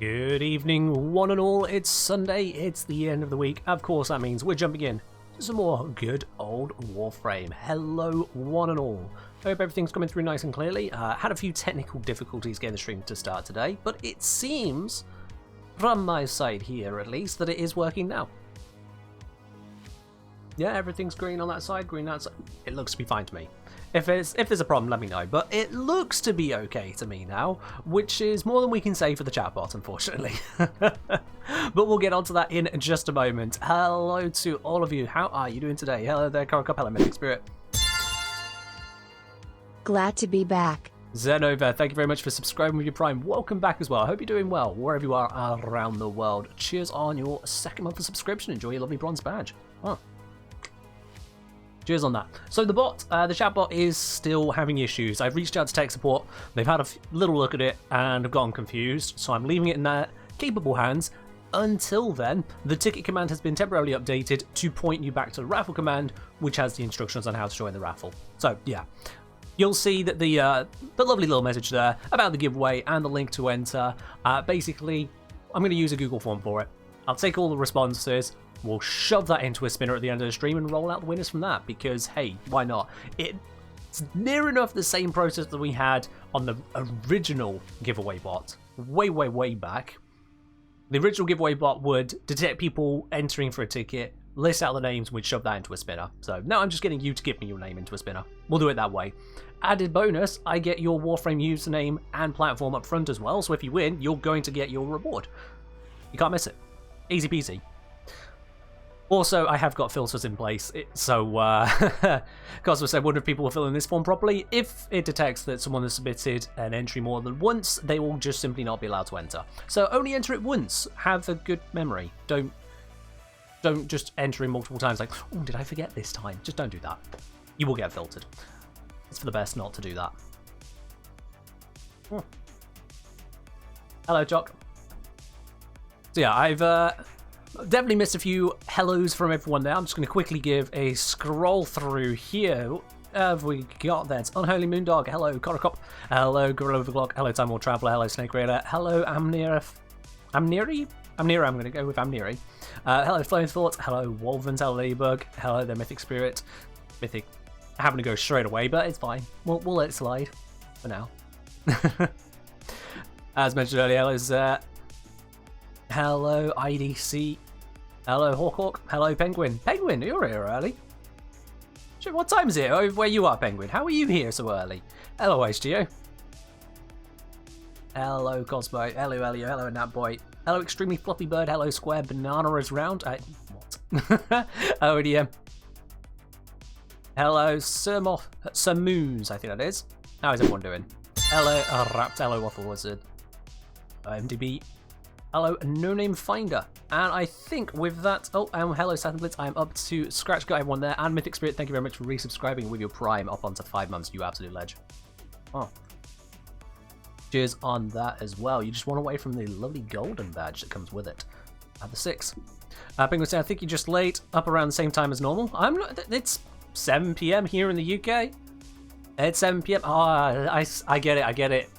Good evening, one and all. It's Sunday, it's the end of the week. Of course, that means we're jumping in to some more good old Warframe. Hello, one and all. Hope everything's coming through nice and clearly. Had a few technical difficulties getting the stream to start today, but it seems, from my side here at least, that it is working now. Yeah, everything's green on that side, green that side. It looks to be fine to me. If there's a problem, let me know. But it looks to be okay to me now, which is more than we can say for the chatbot, unfortunately. But we'll get onto that in just a moment. Hello to all of you. How are you doing today? Hello there, Corcup. Hello, Mythic Spirit. Glad to be back. Zenova, thank you very much for subscribing with your Prime. Welcome back as well. I hope you're doing well, wherever you are around the world. Cheers on your second month of subscription. Enjoy your lovely bronze badge. Oh. Cheers on that. So the chatbot is still having issues. I've reached out to tech support. They've had a little look at it and have gotten confused. So I'm leaving it in their capable hands. Until then, the ticket command has been temporarily updated to point you back to the raffle command, which has the instructions on how to join the raffle. So yeah, you'll see that the lovely little message there about the giveaway and the link to enter. Basically, I'm going to use a Google form for it. I'll take all the responses. We'll shove that into a spinner at the end of the stream and roll out the winners from that, because hey, why not? It's near enough the same process that we had on the original giveaway bot way back. The original giveaway bot would detect people entering for a ticket, list out the names, and we'd shove that into a spinner. So now I'm just getting you to give me your name into a spinner. We'll do it that way. Added bonus, I get your Warframe username and platform up front as well, so if you win, you're going to get your reward. You can't miss it. Easy peasy. Also, I have got filters in place, so Cosmo said, wonder if people will fill in this form properly. If it detects that someone has submitted an entry more than once, they will just simply not be allowed to enter. So only enter it once. Have a good memory. Don't just enter in multiple times like, oh, did I forget this time? Just don't do that. You will get filtered. It's for the best not to do that. Hello, Jock. So yeah, I've definitely missed a few hellos from everyone there. I'm just going to quickly give a scroll through here. What have we got there? It's Unholy Moondog. Hello, Coracop. Hello, Gorilla of the Glock. Hello, Time War Traveler. Hello, Snake Raider. Hello, Amnira. Amniri? Amnira, I'm going to go with Amniri. Hello, Flowing Thoughts. Hello, Wolvens. Hello, Ladybug. Hello, the Mythic Spirit. Mythic having to go straight away, but it's fine. We'll let it slide for now. As mentioned earlier, hello, IDC. Hello, Hawk. Hello, Penguin. Penguin, you're here early. Shit, what time is it over where you are, Penguin? How are you here so early? Hello, HGO. Hello, Cosmo. Hello, Elio. Hello, Natboy. Hello, Extremely Floppy Bird. Hello, Square. Banana is round. What? ODM. Hello, Samoons, I think that is. How is everyone doing? Hello, Rapt. Hello, Waffle Wizard. MDB. Hello, No Name Finder. And I think with that, hello, Saturn Blitz. I'm up to scratch. Got everyone there. And Mythic Spirit, thank you very much for resubscribing with your Prime up onto 5 months, you absolute ledge. Oh. Cheers on that as well. You just want away from the lovely golden badge that comes with it. At the 6. Penguin said, I think you're just late, up around the same time as normal. I'm not, it's 7 PM here in the UK. It's 7 PM. Oh, I get it.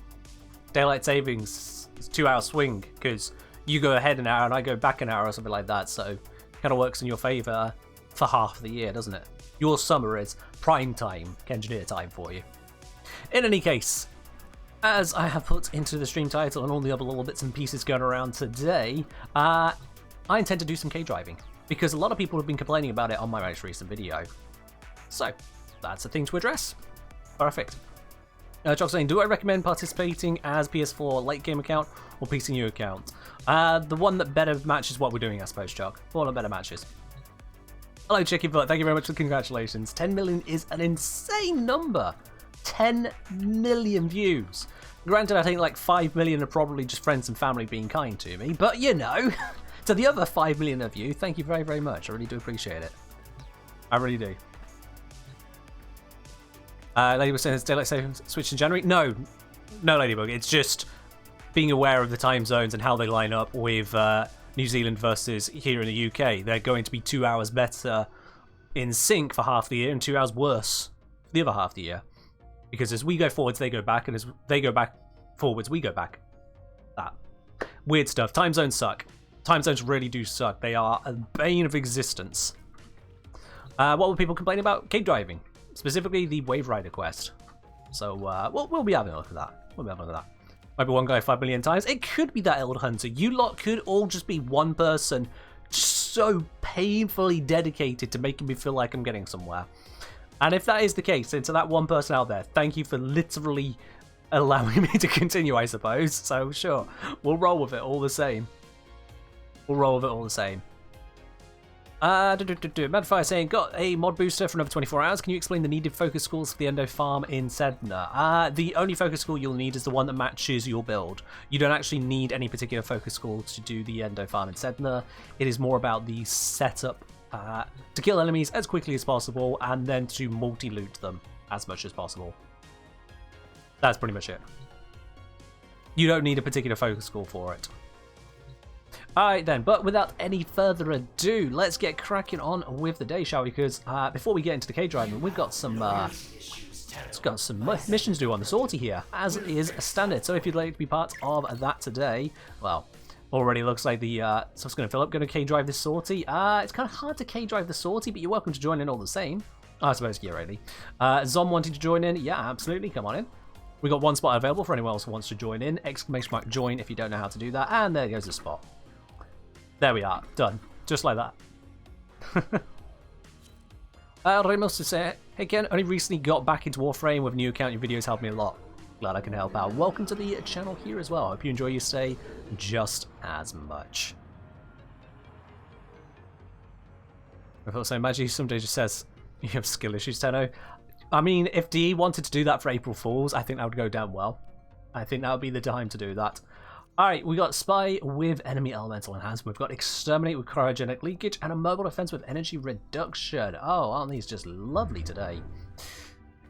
Daylight savings, it's 2 hour swing, because you go ahead an hour and I go back an hour or something like that, so it kind of works in your favour for half the year, doesn't it? Your summer is prime time, engineer time for you. In any case, as I have put into the stream title and all the other little bits and pieces going around today, I intend to do some K-driving, because a lot of people have been complaining about it on my most recent video. So, that's a thing to address. Perfect. Jock saying, do I recommend participating as PS4 late game account or PC new account? The one that better matches what we're doing, I suppose, Jock. One that better matches. Hello, Chicky Foot. Thank you very much for the congratulations. 10 million is an insane number. 10 million views. Granted, I think like 5 million are probably just friends and family being kind to me, but you know, to the other 5 million of you, thank you very, very much. I really do appreciate it. I really do. Ladybug says daylight savings switch in January. No, Ladybug. It's just being aware of the time zones and how they line up with New Zealand versus here in the UK. They're going to be 2 hours better in sync for half the year and 2 hours worse for the other half of the year. Because as we go forwards, they go back, and as they go back forwards, we go back. That. Weird stuff. Time zones suck. Time zones really do suck. They are a bane of existence. What were people complaining about? Cave driving. Specifically the Wave Rider quest. So we'll be having a look at that. We'll be having a look at that. Might be one guy 5 million times. It could be that Elder Hunter. You lot could all just be one person so painfully dedicated to making me feel like I'm getting somewhere. And if that is the case, then to that one person out there, thank you for literally allowing me to continue, I suppose. So sure, we'll roll with it all the same. We'll roll with it all the same. Madfire saying, got a mod booster for another 24 hours. Can you explain the needed focus schools for the endo farm in Sedna? The only focus school you'll need is the one that matches your build. You don't actually need any particular focus school to do the endo farm in Sedna. It is more about the setup to kill enemies as quickly as possible and then to multi-loot them as much as possible. That's pretty much it. You don't need a particular focus school for it. Alright then, but without any further ado, let's get cracking on with the day, shall we? Because before we get into the cave driving, we've got some missions to do on the sortie here, as is standard. So if you'd like to be part of that today, well, already looks like the stuff's going to fill up. Going to cave drive this sortie. It's kind of hard to cave drive the sortie, but you're welcome to join in all the same. I suppose, yeah, really. Zom wanting to join in? Yeah, absolutely. Come on in. We've got one spot available for anyone else who wants to join in. Exclamation mark join if you don't know how to do that. And there goes the spot. There we are. Done. Just like that. Ramos to say, hey Ken, only recently got back into Warframe with a new account. Your videos helped me a lot. Glad I can help out. Welcome to the channel here as well. Hope you enjoy your stay just as much. I thought so. Imagine somebody just says, you have skill issues, Tenno. I mean, if DE wanted to do that for April Fools, I think that would go down well. I think that would be the time to do that. Alright, we got Spy with Enemy Elemental Enhancement. We've got Exterminate with Cryogenic Leakage and a Mobile Defense with Energy Reduction. Oh, aren't these just lovely today?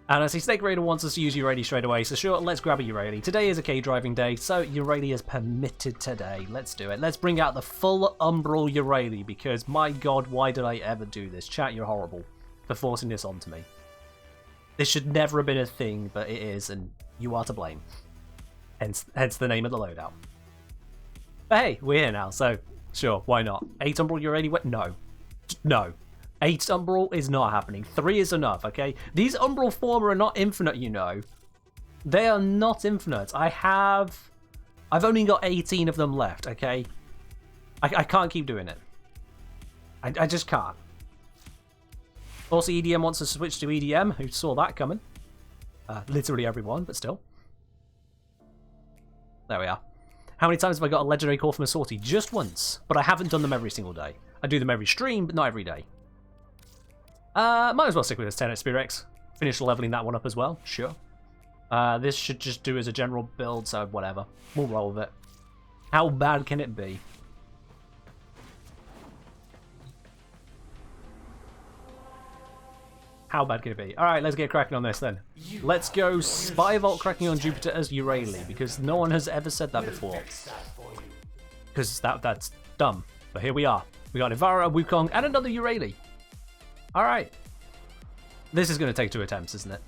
And I see Snake Raider wants us to use Urali straight away, so sure, let's grab a Urali. Today is a cave driving day, so Urali is permitted today. Let's do it. Let's bring out the full Umbral Urali, because my god, why did I ever do this? Chat, you're horrible for forcing this onto me. This should never have been a thing, but it is, and you are to blame. Hence the name of the loadout. But hey, we're here now, so sure, why not? 8 Umbral Urali? No. No. 8 Umbral is not happening. 3 is enough, okay? These Umbral Former are not infinite, you know. They are not infinite. I've only got 18 of them left, okay? I can't keep doing it. I just can't. Also, EDM wants to switch to EDM. Who saw that coming? Literally everyone, but still. There we are. How many times have I got a legendary core from a sortie? Just once, but I haven't done them every single day. I do them every stream, but not every day. Might as well stick with this 10 at Spirex. Finish leveling that one up as well, sure. This should just do as a general build, so whatever. We'll roll with it. How bad can it be? How bad can it be? Alright, let's get cracking on this then. Let's go Spy Vault cracking on Jupiter as Urali, because no one has ever said that before. Because that's dumb. But here we are. We got Ivara, Wukong, and another Urali. Alright. This is going to take 2 attempts, isn't it?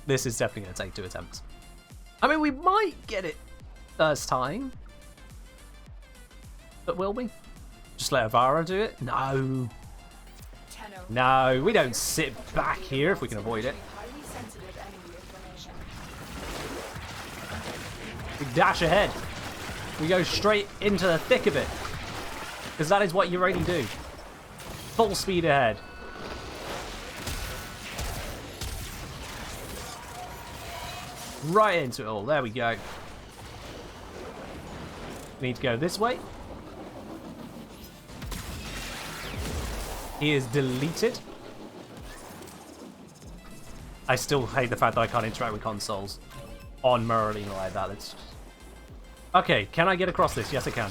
This is definitely going to take 2 attempts. I mean, we might get it first time. But will we? Just let Ivara do it? No. No, we don't sit back here if we can avoid it. We dash ahead. We go straight into the thick of it. Because that is what you really do. Full speed ahead. Right into it all. There we go. We need to go this way. He is deleted. I still hate the fact that I can't interact with consoles on Merlin like that. It's just... Okay, can I get across this? Yes, I can.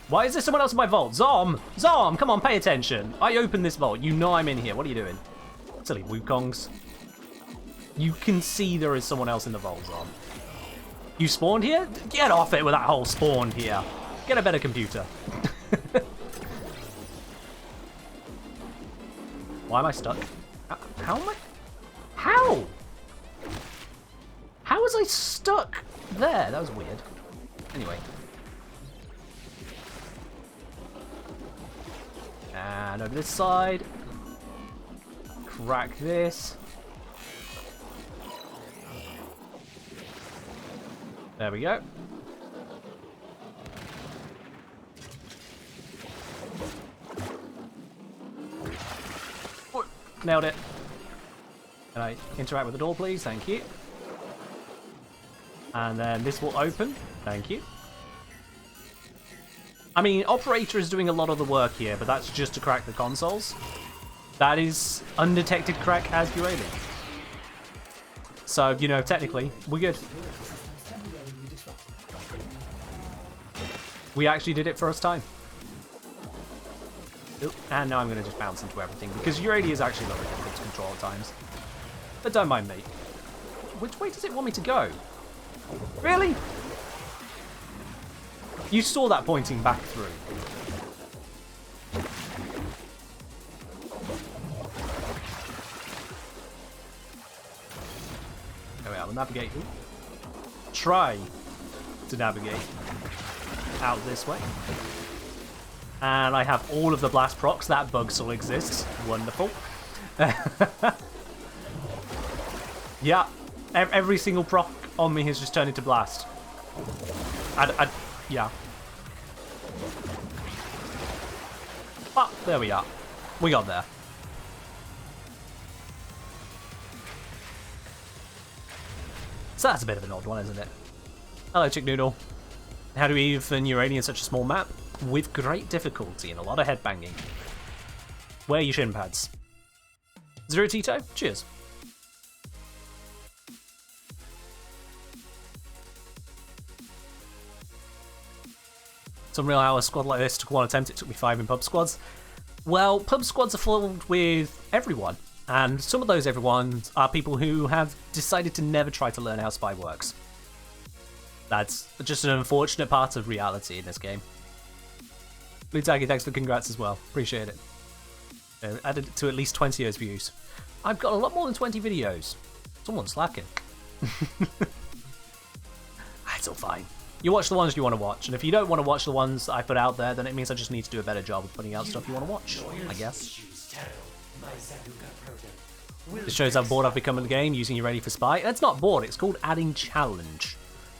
Why is there someone else in my vault? Zom! Zom, come on, pay attention. I opened this vault. You know I'm in here. What are you doing? Silly Wukongs. You can see there is someone else in the vault, Zom. You spawned here? Get off it with that whole spawned here. Get a better computer. Why am I stuck? How am I? hell? How was I stuck there? That was weird. Anyway. And over this side. Crack this. There we go. Oh, nailed it. Can I interact with the door, please? Thank you. And then this will open. Thank you. I mean, Operator is doing a lot of the work here, but that's just to crack the consoles. That is undetected crack as you're able. So, you know, technically, we're good. We actually did it first time. Oop, and now I'm going to just bounce into everything, because Urania is actually a little bit difficult to control at times. But don't mind me. Which way does it want me to go? Really? You saw that pointing back through. There we are, we'll navigate. Ooh. Try to navigate out this way. And I have all of the blast procs. That bug still exists. Wonderful. Yeah, every single proc on me has just turned into blast. Yeah. But there we are. We got there. So that's a bit of an odd one, isn't it? Hello, Chick Noodle. How do we even Urania in such a small map? With great difficulty and a lot of headbanging. Wear your shin pads. Zero Tito, cheers. It's unreal how a squad like this took one attempt, it took me 5 in pub squads. Well, pub squads are filled with everyone, and some of those everyones are people who have decided to never try to learn how Spy works. That's just an unfortunate part of reality in this game. Blue Taggy, thanks for congrats as well. Appreciate it. Added it to at least 20 years views. I've got a lot more than 20 videos. Someone's slacking. It's all fine. You watch the ones you want to watch, and if you don't want to watch the ones I put out there, then it means I just need to do a better job of putting out stuff you want to watch, I guess. This shows how bored I've become in the game, using You Ready for Spy. It's not bored, it's called adding challenge.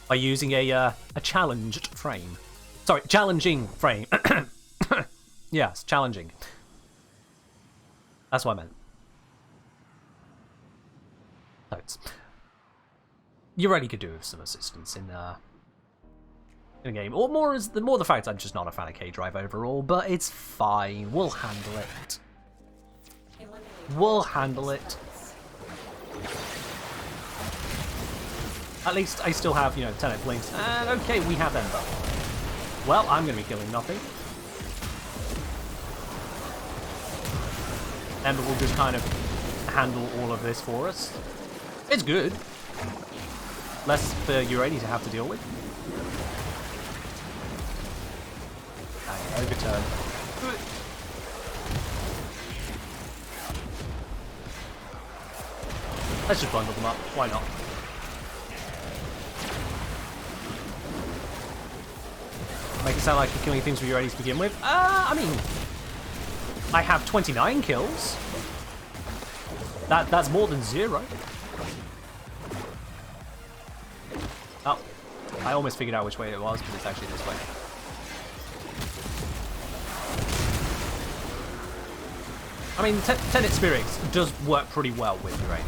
By using a challenged frame. Sorry, challenging frame. Yes, challenging. That's what I meant. Notes. You really could do with some assistance in a game, or more the fact I'm just not a fan of K-Drive overall, but it's fine. We'll handle it. We'll handle it. At least I still have, you know, 10 links. And okay, we have Ember. Well, I'm going to be killing nothing. Ember will just kind of handle all of this for us. It's good. Less for Urania to have to deal with. Overturn. Let's just bundle them up. Why not? Make it sound like you're killing things with Urania to begin with. I mean, I have 29 kills. That's more than 0. Oh, I almost figured out which way it was, but it's actually this way. I mean, Tenet Spirits does work pretty well with Urania.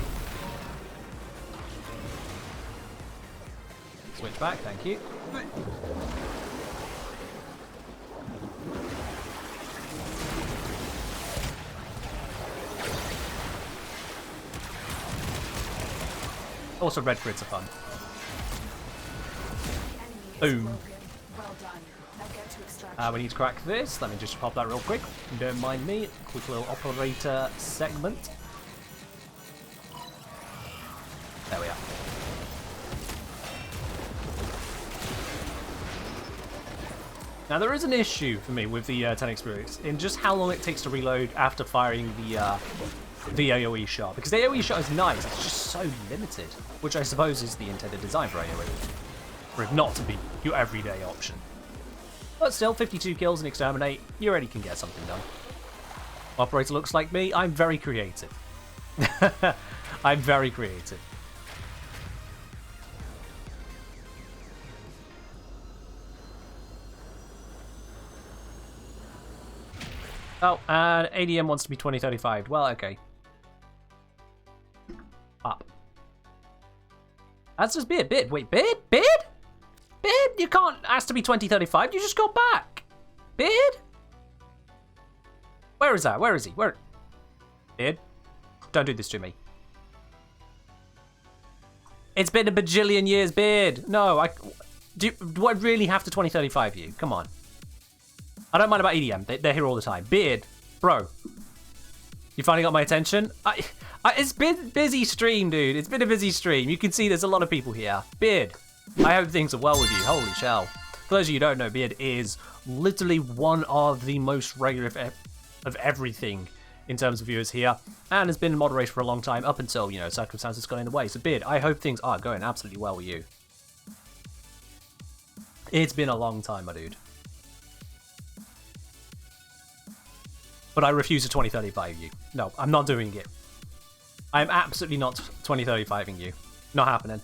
Switch back, thank you. Also, red grids are fun. Boom. We need to crack this. Let me just pop that real quick. If you don't mind me. Quick little operator segment. There we are. Now there is an issue for me with the 10 experience in just how long it takes to reload after firing the the AoE shot, because the AoE shot is nice, it's just so limited, which I suppose is the intended design for AoE, for it not to be your everyday option. But still, 52 kills and exterminate, you already can get something done. Operator looks like me, I'm very creative. I'm very creative. Oh, and ADM wants to be 2035. Well, okay. Up. That's just Beard. Beard. Wait, Beard? Beard? Beard? You can't ask to be 2035. You just got back. Beard? Where is that? Where is he? Where? Beard? Don't do this to me. It's been a bajillion years, Beard. No, do I really have to 2035 you? Come on. I don't mind about EDM. They're here all the time. Beard, bro. You finally got my attention? It's been a busy stream, dude. It's been a busy stream. You can see there's a lot of people here. Beard, I hope things are well with you. Holy shell. For those of you who don't know, Beard is literally one of the most regular of everything in terms of viewers here, and has been in moderation for a long time, up until, you know, circumstances got in the way. So Beard, I hope things are going absolutely well with you. It's been a long time, my dude. But I refuse to 2035 you. No, I'm not doing it. I'm absolutely not 2035ing you. Not happening.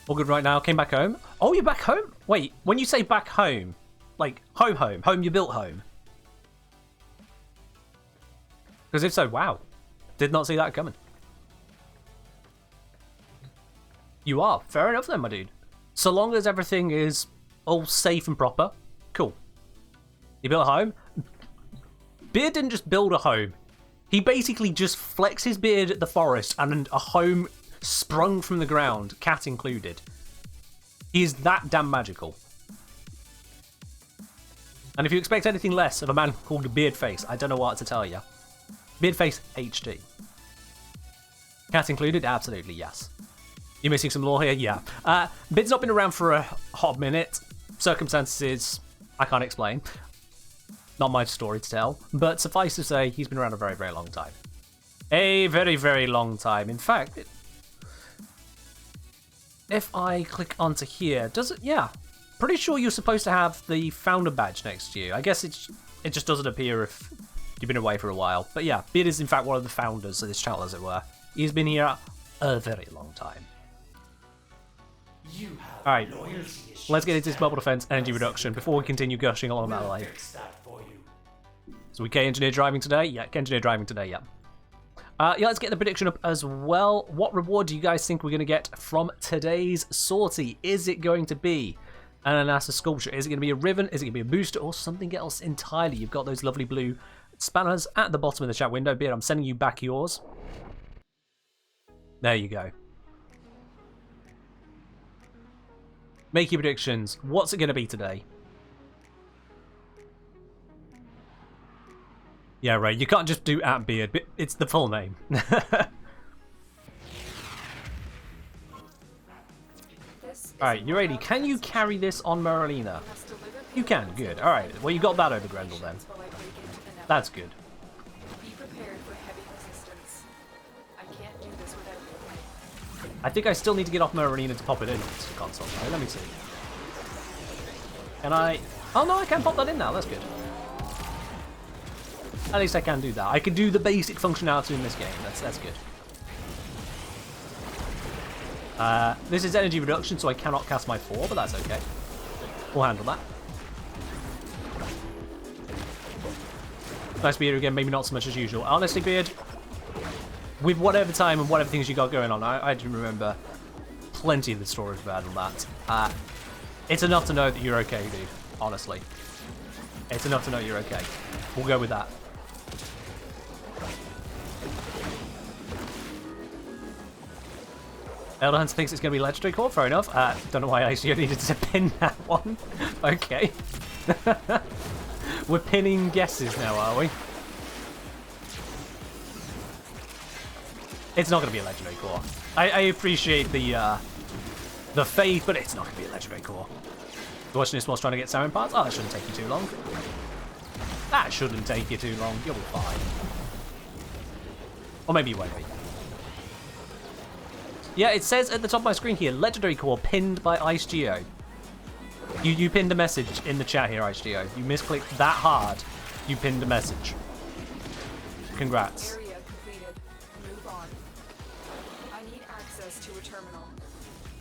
All good right now. Came back home. Oh, you're back home? Wait, when you say back home, like home you built home. Because if so, wow. Did not see that coming. You are. Fair enough then, my dude. So long as everything is all safe and proper, cool. You built a home? Beard didn't just build a home. He basically just flexed his beard at the forest and a home sprung from the ground, cat included. He is that damn magical. And if you expect anything less of a man called Beardface, I don't know what to tell you. Beardface HD. Cat included? Absolutely, yes. You missing some lore here? Yeah. Beard's not been around for a hot minute. Circumstances I can't explain. Not my story to tell, but suffice to say, he's been around a very, very long time. A very, very long time. In fact, if I click onto here, does it? Yeah. Pretty sure you're supposed to have the founder badge next to you. I guess it just doesn't appear if you've been away for a while. But yeah, Beard is in fact one of the founders of this channel, as it were. He's been here a very long time. Alright, let's get into this bubble defense energy reduction before we continue gushing along that line. So we K-engineer driving today? Yeah, K-engineer driving today, yeah. Yeah, let's get the prediction up as well. What reward do you guys think we're going to get from today's sortie? Is it going to be an NASA sculpture? Is it going to be a ribbon? Is it going to be a booster? Or something else entirely? You've got those lovely blue spanners at the bottom of the chat window. Beard, I'm sending you back yours. There you go. Make your predictions. What's it going to be today? Yeah, right. You can't just do @Beard, but it's the full name. Alright, you ready? Can you carry this on Marlena? You can. Good. Alright. Well, you got that over Grendel then. That's good. I think I still need to get off Marlena to pop it in to the console. Right, let me see. Can I? Oh no, I can pop that in now. That's good. At least I can do that. I can do the basic functionality in this game. That's good. This is energy reduction, so I cannot cast my 4, but that's okay. We'll handle that. Nice Beard again, maybe not so much as usual. Honestly, Beard, with whatever time and whatever things you got going on, I do remember plenty of the stories about that. It's enough to know that you're okay, dude. Honestly. It's enough to know you're okay. We'll go with that. Elder Hunter thinks it's going to be Legendary Core. Fair enough. Don't know why I actually needed to pin that one. Okay. We're pinning guesses now, are we? It's not going to be a Legendary Core. I appreciate the faith, but it's not going to be a Legendary Core. Watching this whilst trying to get salmon parts? Oh, that shouldn't take you too long. That shouldn't take you too long. You'll be fine. Or maybe you won't be. Yeah, it says at the top of my screen here, Legendary Core pinned by IceGeo. You pinned a message in the chat here, IceGeo. You misclicked that hard, you pinned a message. Congrats. Area completed. Move on. I need access to a terminal.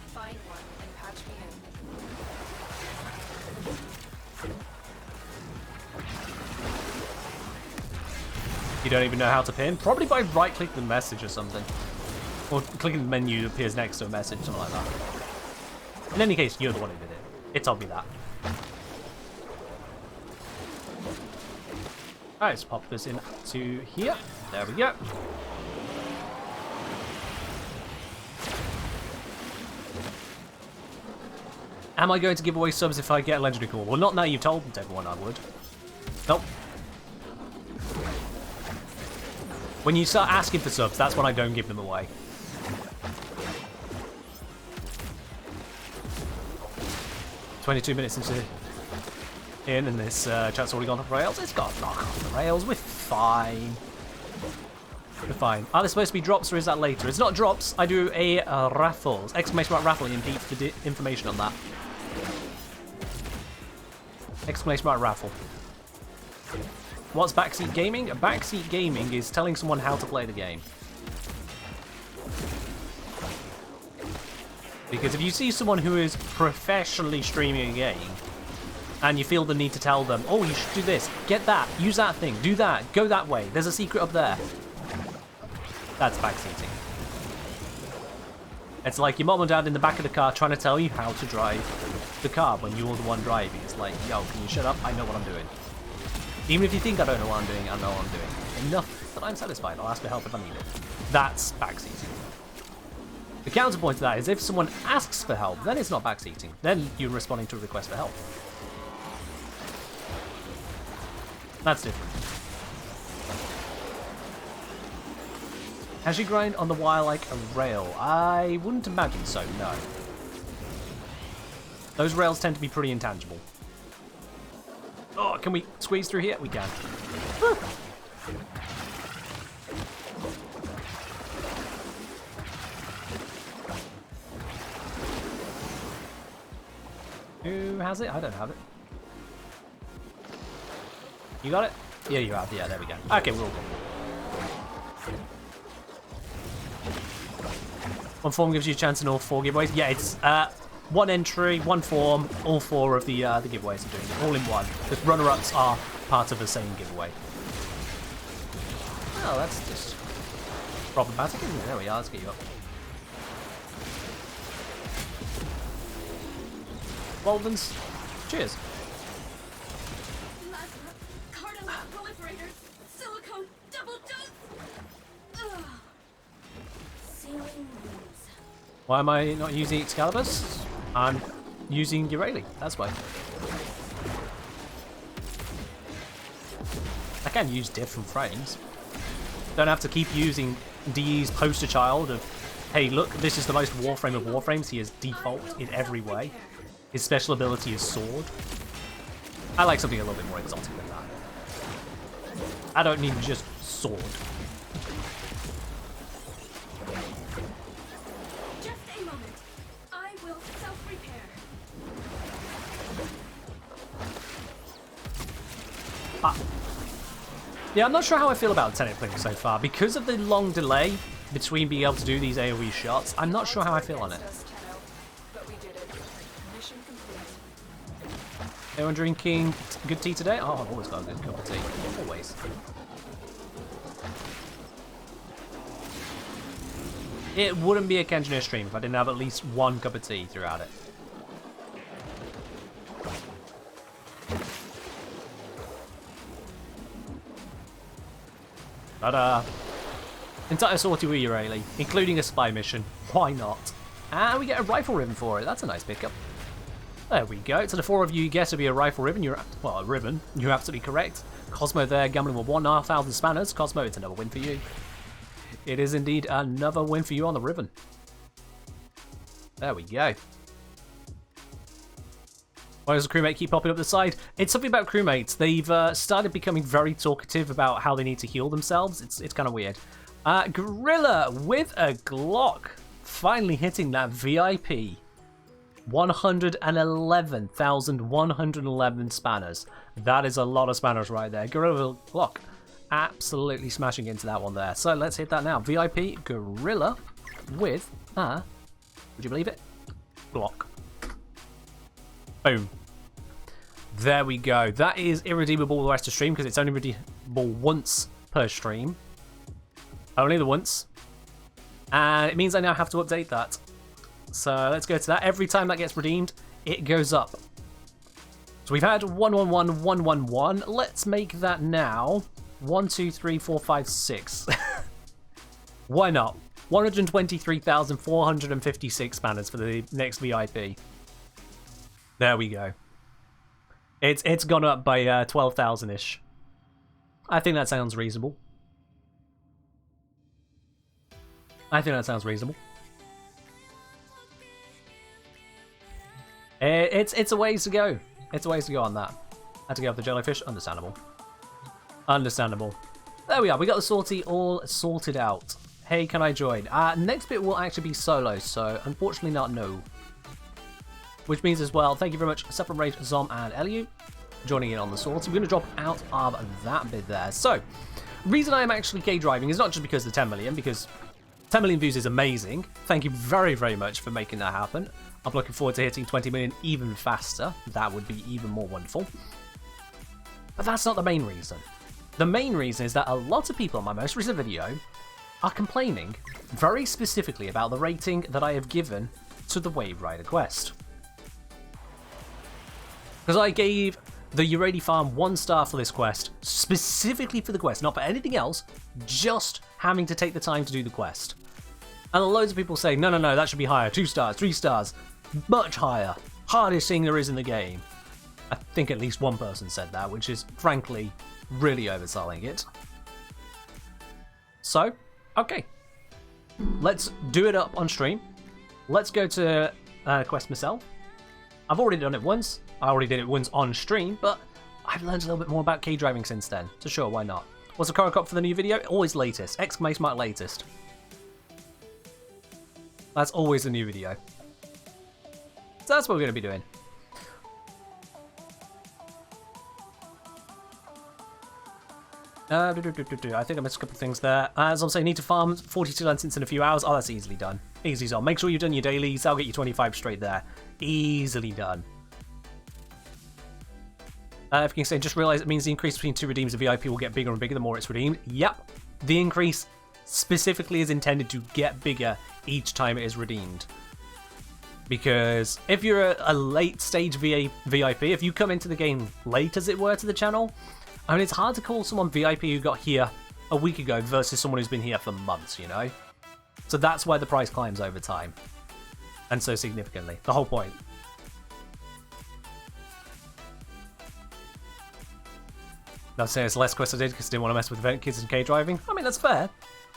Find one and patch me in. You don't even know how to pin? Probably by right-clicking the message or something. Or clicking the menu that appears next to a message, something like that. In any case, you're the one who did it. It told me that. Alright, let's pop this into here. There we go. Am I going to give away subs if I get a Legendary Core? Well, not now you've told everyone I would. Nope. When you start asking for subs, that's when I don't give them away. "22 minutes into and this chat's already gone off rails." It's got knock off the rails. We're fine. We're fine. Are there supposed to be drops or is that later? It's not drops. I do a raffle. Exclamation mark raffle indicates the information on that. Exclamation mark raffle. What's backseat gaming? Backseat gaming is telling someone how to play the game. Because if you see someone who is professionally streaming a game, and you feel the need to tell them, "Oh, you should do this, get that, use that thing, do that, go that way, there's a secret up there," that's backseating. It's like your mom and dad in the back of the car trying to tell you how to drive the car when you're the one driving. It's like, yo, can you shut up? I know what I'm doing. Even if you think I don't know what I'm doing, I know what I'm doing. Enough that I'm satisfied. I'll ask for help if I need it. That's backseating. The counterpoint to that is if someone asks for help, then it's not backseating. Then you're responding to a request for help. That's different. Has she grind on the wire like a rail? I wouldn't imagine so, no. Those rails tend to be pretty intangible. Oh, can we squeeze through here? We can. Who has it? I don't have it. You got it? Yeah, you have. Yeah, there we go. Okay, we're all good. One form gives you a chance in all 4 giveaways. Yeah, it's one entry, one form, all 4 of the giveaways are doing it, all in one. The runner-ups are part of the same giveaway. Oh, that's just problematic, isn't it? There we are. Let's get you up. Waldens, cheers. Why am I not using Excaliburs? I'm using Urali, that's why. I can use different frames. Don't have to keep using DE's poster child of, hey look, this is the most Warframe of Warframes, he is default in every way. His special ability is Sword. I like something a little bit more exotic than that. I don't need just Sword. Yeah, I'm not sure how I feel about Tenet Blink so far. Because of the long delay between being able to do these AoE shots, I'm not sure how I feel on it. Anyone drinking good tea today? Oh, I've always got a good cup of tea. Always. It wouldn't be a Kenjiner stream if I didn't have at least one cup of tea throughout it. Ta-da! Entire sortie with Urali, including a spy mission. Why not? And we get a rifle ribbon for it. That's a nice pickup. There we go. To the 4 of you guess to be a rifle ribbon. Well, a ribbon. You're absolutely correct. Cosmo there, gambling with 1,500 spanners. Cosmo, it's another win for you. It is indeed another win for you on the ribbon. There we go. Why does the crewmate keep popping up the side? It's something about crewmates. They've started becoming very talkative about how they need to heal themselves. It's kind of weird. Gorilla with a Glock. Finally hitting that VIP. 111,111 spanners. That is a lot of spanners right there. Gorilla with a Glock. Absolutely smashing into that one there. So let's hit that now. VIP Gorilla with would you believe it? Glock. Boom. There we go. That is irredeemable the rest of stream because it's only redeemable once per stream. Only the once. And it means I now have to update that. So let's go to that. Every time that gets redeemed, it goes up. So we've had 111, 111. Let's make that now 1, 2, 3, 4, 5, 6. Why not? 123,456 spanners for the next VIP. There we go. It's gone up by 12,000-ish. I think that sounds reasonable. It's a ways to go. It's a ways to go on that. Had to go up the jellyfish. Understandable. Understandable. There we are. We got the sortie all sorted out. Hey, can I join? Next bit will actually be solo, so unfortunately not no. Which means as well, thank you very much, Separate Rage, Zom, and Eliu, joining in on the sortie. We're going to drop out of that bit there. So, reason I am actually K-driving is not just because of the 10 million, because 10 million views is amazing. Thank you very, very much for making that happen. I'm looking forward to hitting 20 million even faster. That would be even more wonderful. But that's not the main reason. The main reason is that a lot of people on my most recent video are complaining very specifically about the rating that I have given to the Wave Rider quest. Because I gave the Uredi Farm 1 star for this quest, specifically for the quest, not for anything else, just having to take the time to do the quest. And loads of people say, no, that should be higher, 2 stars, 3 stars, much higher, hardest thing there is in the game. I think at least one person said that, which is frankly really overselling it. So, okay, let's do it up on stream. Let's go to quest myself. I've already done it once. I already did it once on stream, but I've learned a little bit more about K-driving since then. So sure, why not? What's the current cop for the new video? Always latest. Exclamation mark latest. That's always the new video. So that's what we're going to be doing. I think I missed a couple of things there. As I'm saying, need to farm 42 lances in a few hours. Oh, that's easily done. Easy done. Make sure you've done your dailies. I'll get you 25 straight there. Easily done. If you can say, just realize it means the increase between 2 redeems of VIP will get bigger and bigger the more it's redeemed. Yep. The increase specifically is intended to get bigger each time it is redeemed. Because if you're a late stage VIP, if you come into the game late, as it were, to the channel, I mean, it's hard to call someone VIP who got here a week ago versus someone who's been here for months, you know? So that's why the price climbs over time. And so significantly. The whole point. Now, saying it's less quests I did because I didn't want to mess with event kids and K-driving. I mean, that's fair.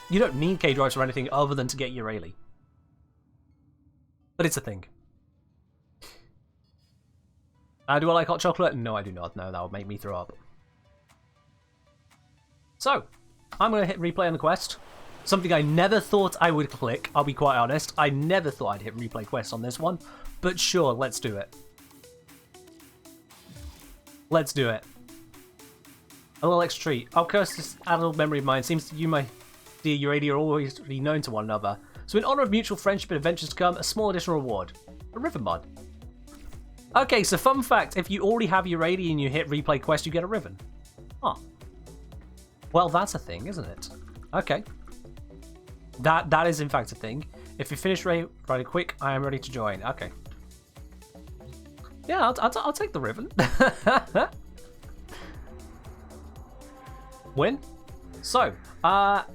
You don't need K-drives for anything other than to get your Rayleigh. But it's a thing. Do I like hot chocolate? No, I do not. No, that would make me throw up. So, I'm going to hit replay on the quest. Something I never thought I would click, I'll be quite honest. I never thought I'd hit replay quest on this one. But sure, let's do it. Let's do it. A little extra treat. I'll curse this adult memory of mine. Seems you, my dear Uredi, are always be known to one another. So in honour of mutual friendship and adventures to come, a small additional reward. A river mod. Okay, so fun fact, if you already have Uredi and you hit replay quest, you get a ribbon. Oh. Well, that's a thing, isn't it? Okay. That is in fact a thing. If you finish right quick, I am ready to join. Okay. Yeah, I'll take the ribbon. Win. So, how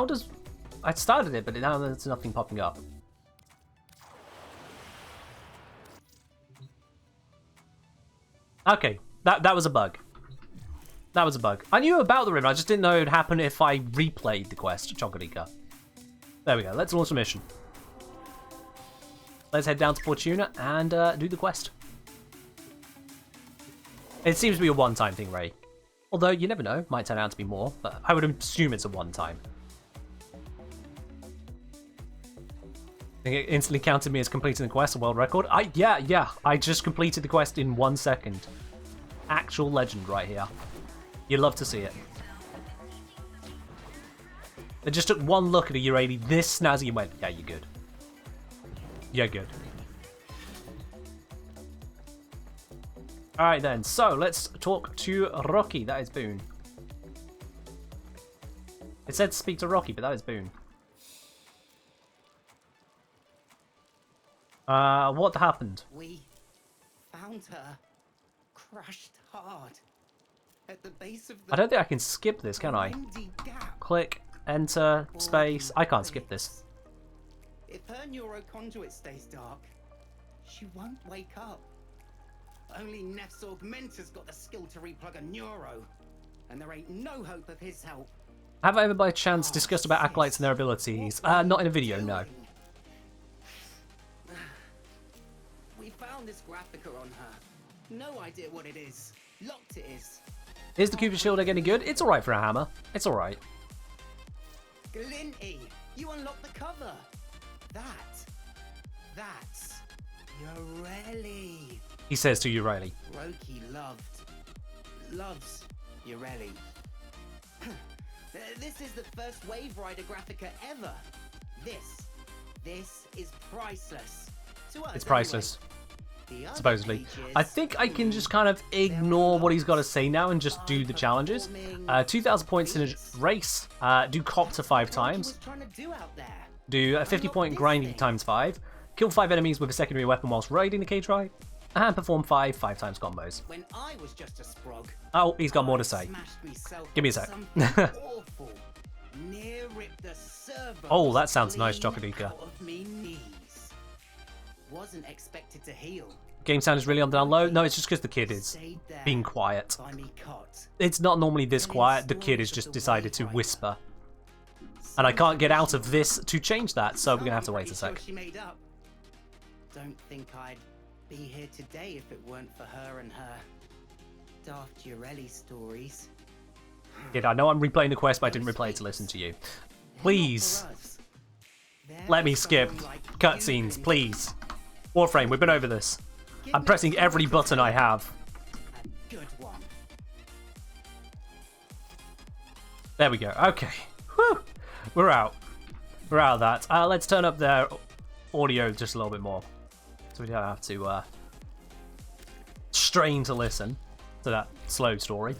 does... I started it, but now there's nothing popping up. Okay, that was a bug. That was a bug. I knew about the ribbon, I just didn't know it would happen if I replayed the quest, Chocolika. There we go, let's launch a mission. Let's head down to Fortuna and do the quest. It seems to be a one-time thing, Ray. Although, you never know, might turn out to be more, but I would assume it's a one-time. I think it instantly counted me as completing the quest, a world record. Yeah, I just completed the quest in 1 second. Actual legend right here. You'd love to see it. They just took one look at a Urali this snazzy and went, yeah, you're good. You're good. Alright then, so let's talk to Rocky. That is Boone. It said speak to Rocky, but that is Boone. What happened? We found her crushed hard at the base of the I don't think I can skip this, can I? windy gap. Click, enter, space. I can't skip this. If her neuroconduit stays dark, she won't wake up. Only Nef's Augmentor's got the skill to replug a neuro, and there ain't no hope of his help. Have I ever by chance discussed about acolytes and their abilities? Not in a video, no. We found this graphica on her. No idea what it is. Locked it is. Is the Cupid Shield egg any good? It's alright for a hammer. It's alright. Glinty, you unlocked the cover. That's Urali. He says to Urali. Roki loves Urali. This is the first Wave Rider graphica ever. This is priceless. To us, It's priceless. anyway. The other Supposedly. pages, I think I can just kind of ignore what he's got to say now and just do the challenges. 2,000 points in a race. Do copter 5 what she times. was trying to do out there. Do a 50-point grinding times 5. Kill 5 enemies with a secondary weapon whilst riding the K-Tri. And perform 5 times combos. When I was just a sprog, Oh, he's got more to say. smashed myself Give me a with sec. something awful. Near ripped the servo Oh, that sounds nice, clean Chocolika. out of me knees. Wasn't expected to heal. Game sound is really on down low. No, it's just because the kid is Stayed there being quiet. by me cot. It's not normally this quiet. The kid has just decided to whisper. And I can't get out of this to change that, so we're going to have to wait a sec. Pretty sure she made up. Don't think I'd be here today if it weren't for her and her daft Urali stories. Kid, I know I'm replaying the quest, but I didn't replay it to listen to you. Please, let me skip cutscenes, please. Warframe, we've been over this. I'm pressing every button I have. A good one. There we go. Okay. Whew. We're out. We're out of that. Let's turn up their audio just a little bit more, so we don't have to strain to listen to that slow story.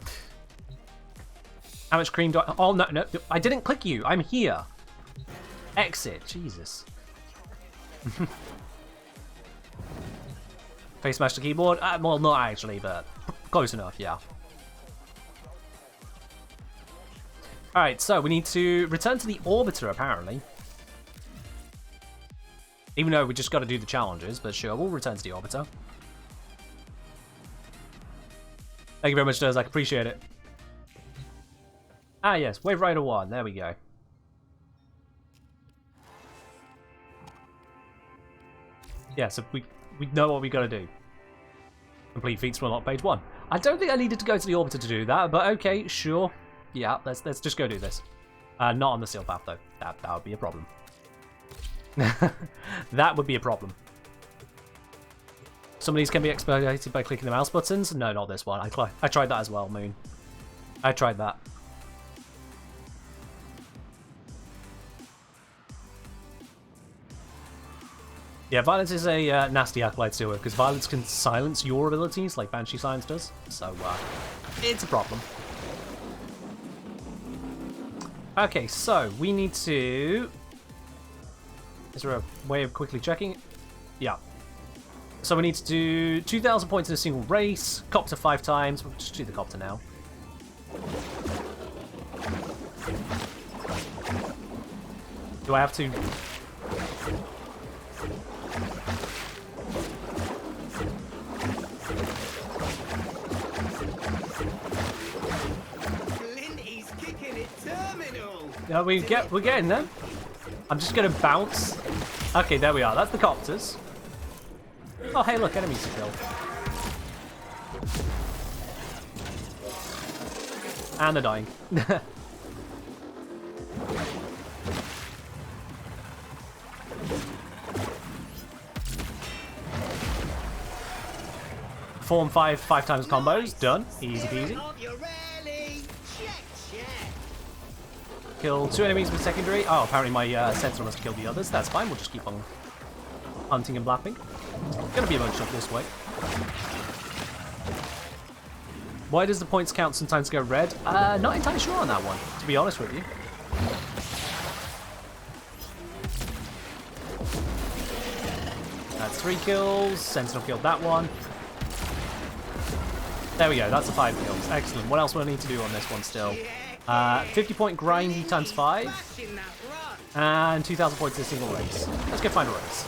How much cream do I... Oh, no, I didn't click you. I'm here. Exit. Jesus. Face smash the keyboard? Well, not actually, but close enough, yeah. Alright, so we need to return to the Orbiter, apparently. Even though we just got to do the challenges, but sure, we'll return to the Orbiter. Thank you very much, Durs. I appreciate it. Ah, yes, Wave Rider 1. There we go. Yeah, so we know what we got to do. Complete feats to unlock page 1. I don't think I needed to go to the Orbiter to do that, but okay, sure. Yeah, let's just go do this. Not on the seal path, though. That would be a problem. That would be a problem. Some of these can be expedited by clicking the mouse buttons. No, not this one. I tried that as well, Moon. I tried that. Yeah, Violence is a nasty acolyte to it, because Violence can silence your abilities, like Banshee Silence does. So, it's a problem. Okay, so we need to... Is there a way of quickly checking? Yeah. So we need to do 2,000 points in a single race, copter 5 times. We'll just do the copter now. Do I have to... Glinty's kicking it terminal. Yeah, we're getting there. I'm just gonna bounce. Okay, there we are. That's the copters. Oh, hey, look, enemies to kill. And they're dying. Form five times combos. Done. Easy peasy. Kill 2 enemies with secondary. Oh, apparently my sensor must kill the others. That's fine. We'll just keep on hunting and blapping. Gonna be a bunch up this way. Why does the points count sometimes go red? Not entirely sure on that one, to be honest with you. That's 3 kills. Sentinel killed that one. There we go. That's the 5 kills. Excellent. What else will I need to do on this one still? 50-point grindy times 5. And 2,000 points in a single race. Let's go find a race.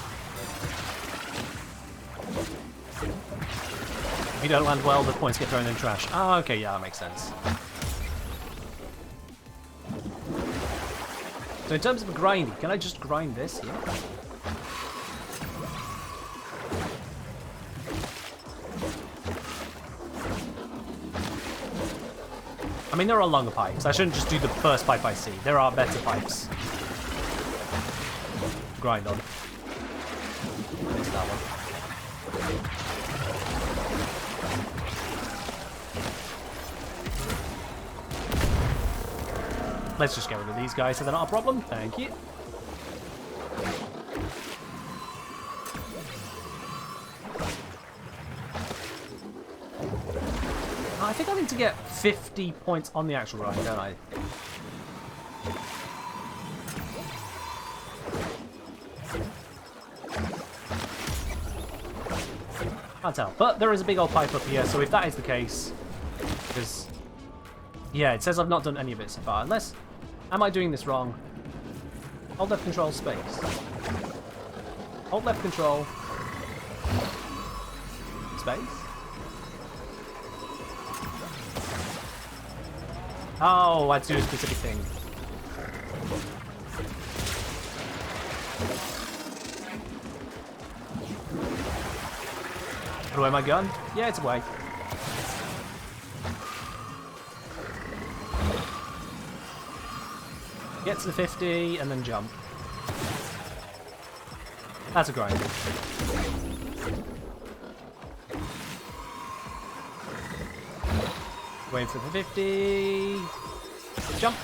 If you don't land well, the points get thrown in trash. Oh, okay, yeah, that makes sense. So in terms of grinding, can I just grind this here? I mean, there are longer pipes. I shouldn't just do the first pipe I see. There are better pipes. Grind on. There's that one. Let's just get rid of these guys so they're not a problem. Thank you. I think I need to get 50 points on the actual grind, don't I? Can't tell. But there is a big old pipe up here, so if that is the case, because yeah, it says I've not done any of it so far. Unless, am I doing this wrong? Hold left control space. Hold left control space. Oh, I had to do a specific thing. Put away my gun? Yeah, it's away. Get to the 50 and then jump. That's a grind. Wait for the 50. Jump.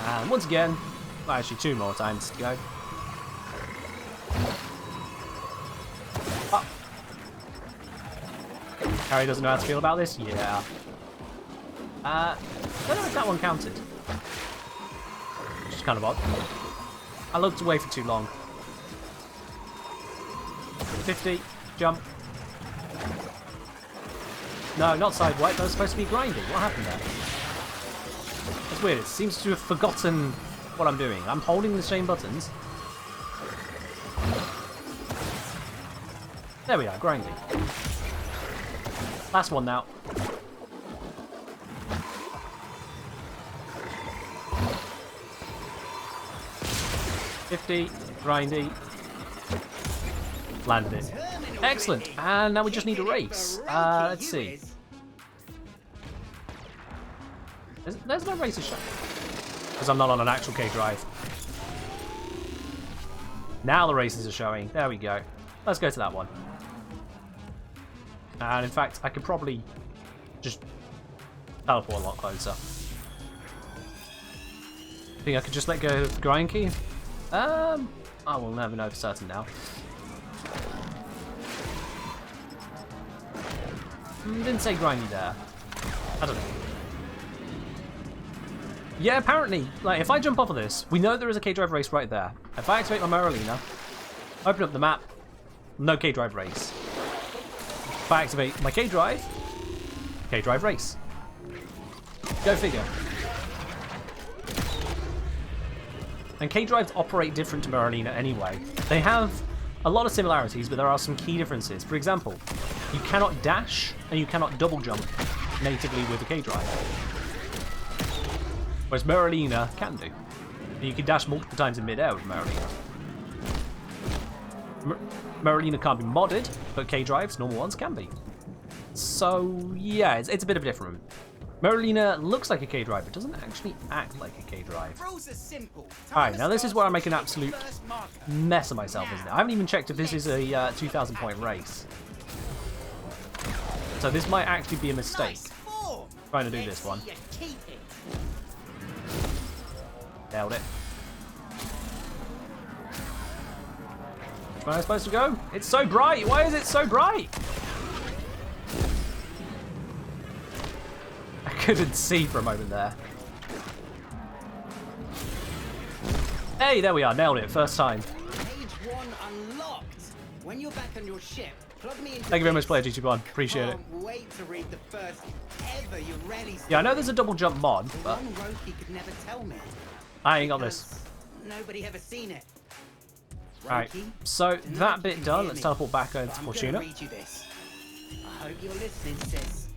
And once again, well, actually 2 more times to go. Oh. Harry doesn't know how to feel about this? Yeah. I don't know if that one counted. Which is kind of odd. I looked away for too long. 50. Jump. No, not sideway. That was supposed to be grinding. What happened there? That's weird. It seems to have forgotten what I'm doing. I'm holding the same buttons. There we are, grinding. Last one now. $50, grindy. Landed it. Excellent. And now we just need a race. Let's see. There's no races shown. Because I'm not on an actual K drive. Now the races are showing. There we go. Let's go to that one. And in fact, I could probably just teleport a lot closer. Think I could just let go of the grind key? I will never know for certain now. Didn't say grindy there. I don't know. Yeah, apparently, like, if I jump off of this, we know there is a K-Drive race right there. If I activate my Marolina, open up the map, no K-Drive race. If I activate my K-Drive, K-Drive race. Go figure. And K-Drives operate different to Marolina anyway. They have a lot of similarities, but there are some key differences. For example, you cannot dash and you cannot double jump natively with a K-Drive. Whereas Marolina can do. And you can dash multiple times in mid-air with Marolina. Marolina can't be modded, but K-Drives, normal ones, can be. So yeah, it's a bit of a different room. Merlina looks like a K-Drive, but doesn't actually act like a K-Drive. Rules are simple. Alright, now this is where I make an absolute mess of myself, isn't it? I haven't even checked if this is a 2,000 point race. So this might actually be a mistake. Trying to do this one. Nailed it. Where am I supposed to go? It's so bright! Why is it so bright? I couldn't see for a moment there. Hey, there we are. Nailed it. First time. Page 1 unlocked. When you're back on your ship, plug me into Thank you very much, Player GT1. Appreciate it. Can't wait to read the first ever Ureli story. Yeah, I know there's a double jump mod, but One Roki could never tell me. I ain't got this. Nobody ever seen it. Alright, Roki, so tonight that you bit can done. hear Let's me, teleport back over but to I'm gonna Fortuna. read you this. I hope you're listening, sis.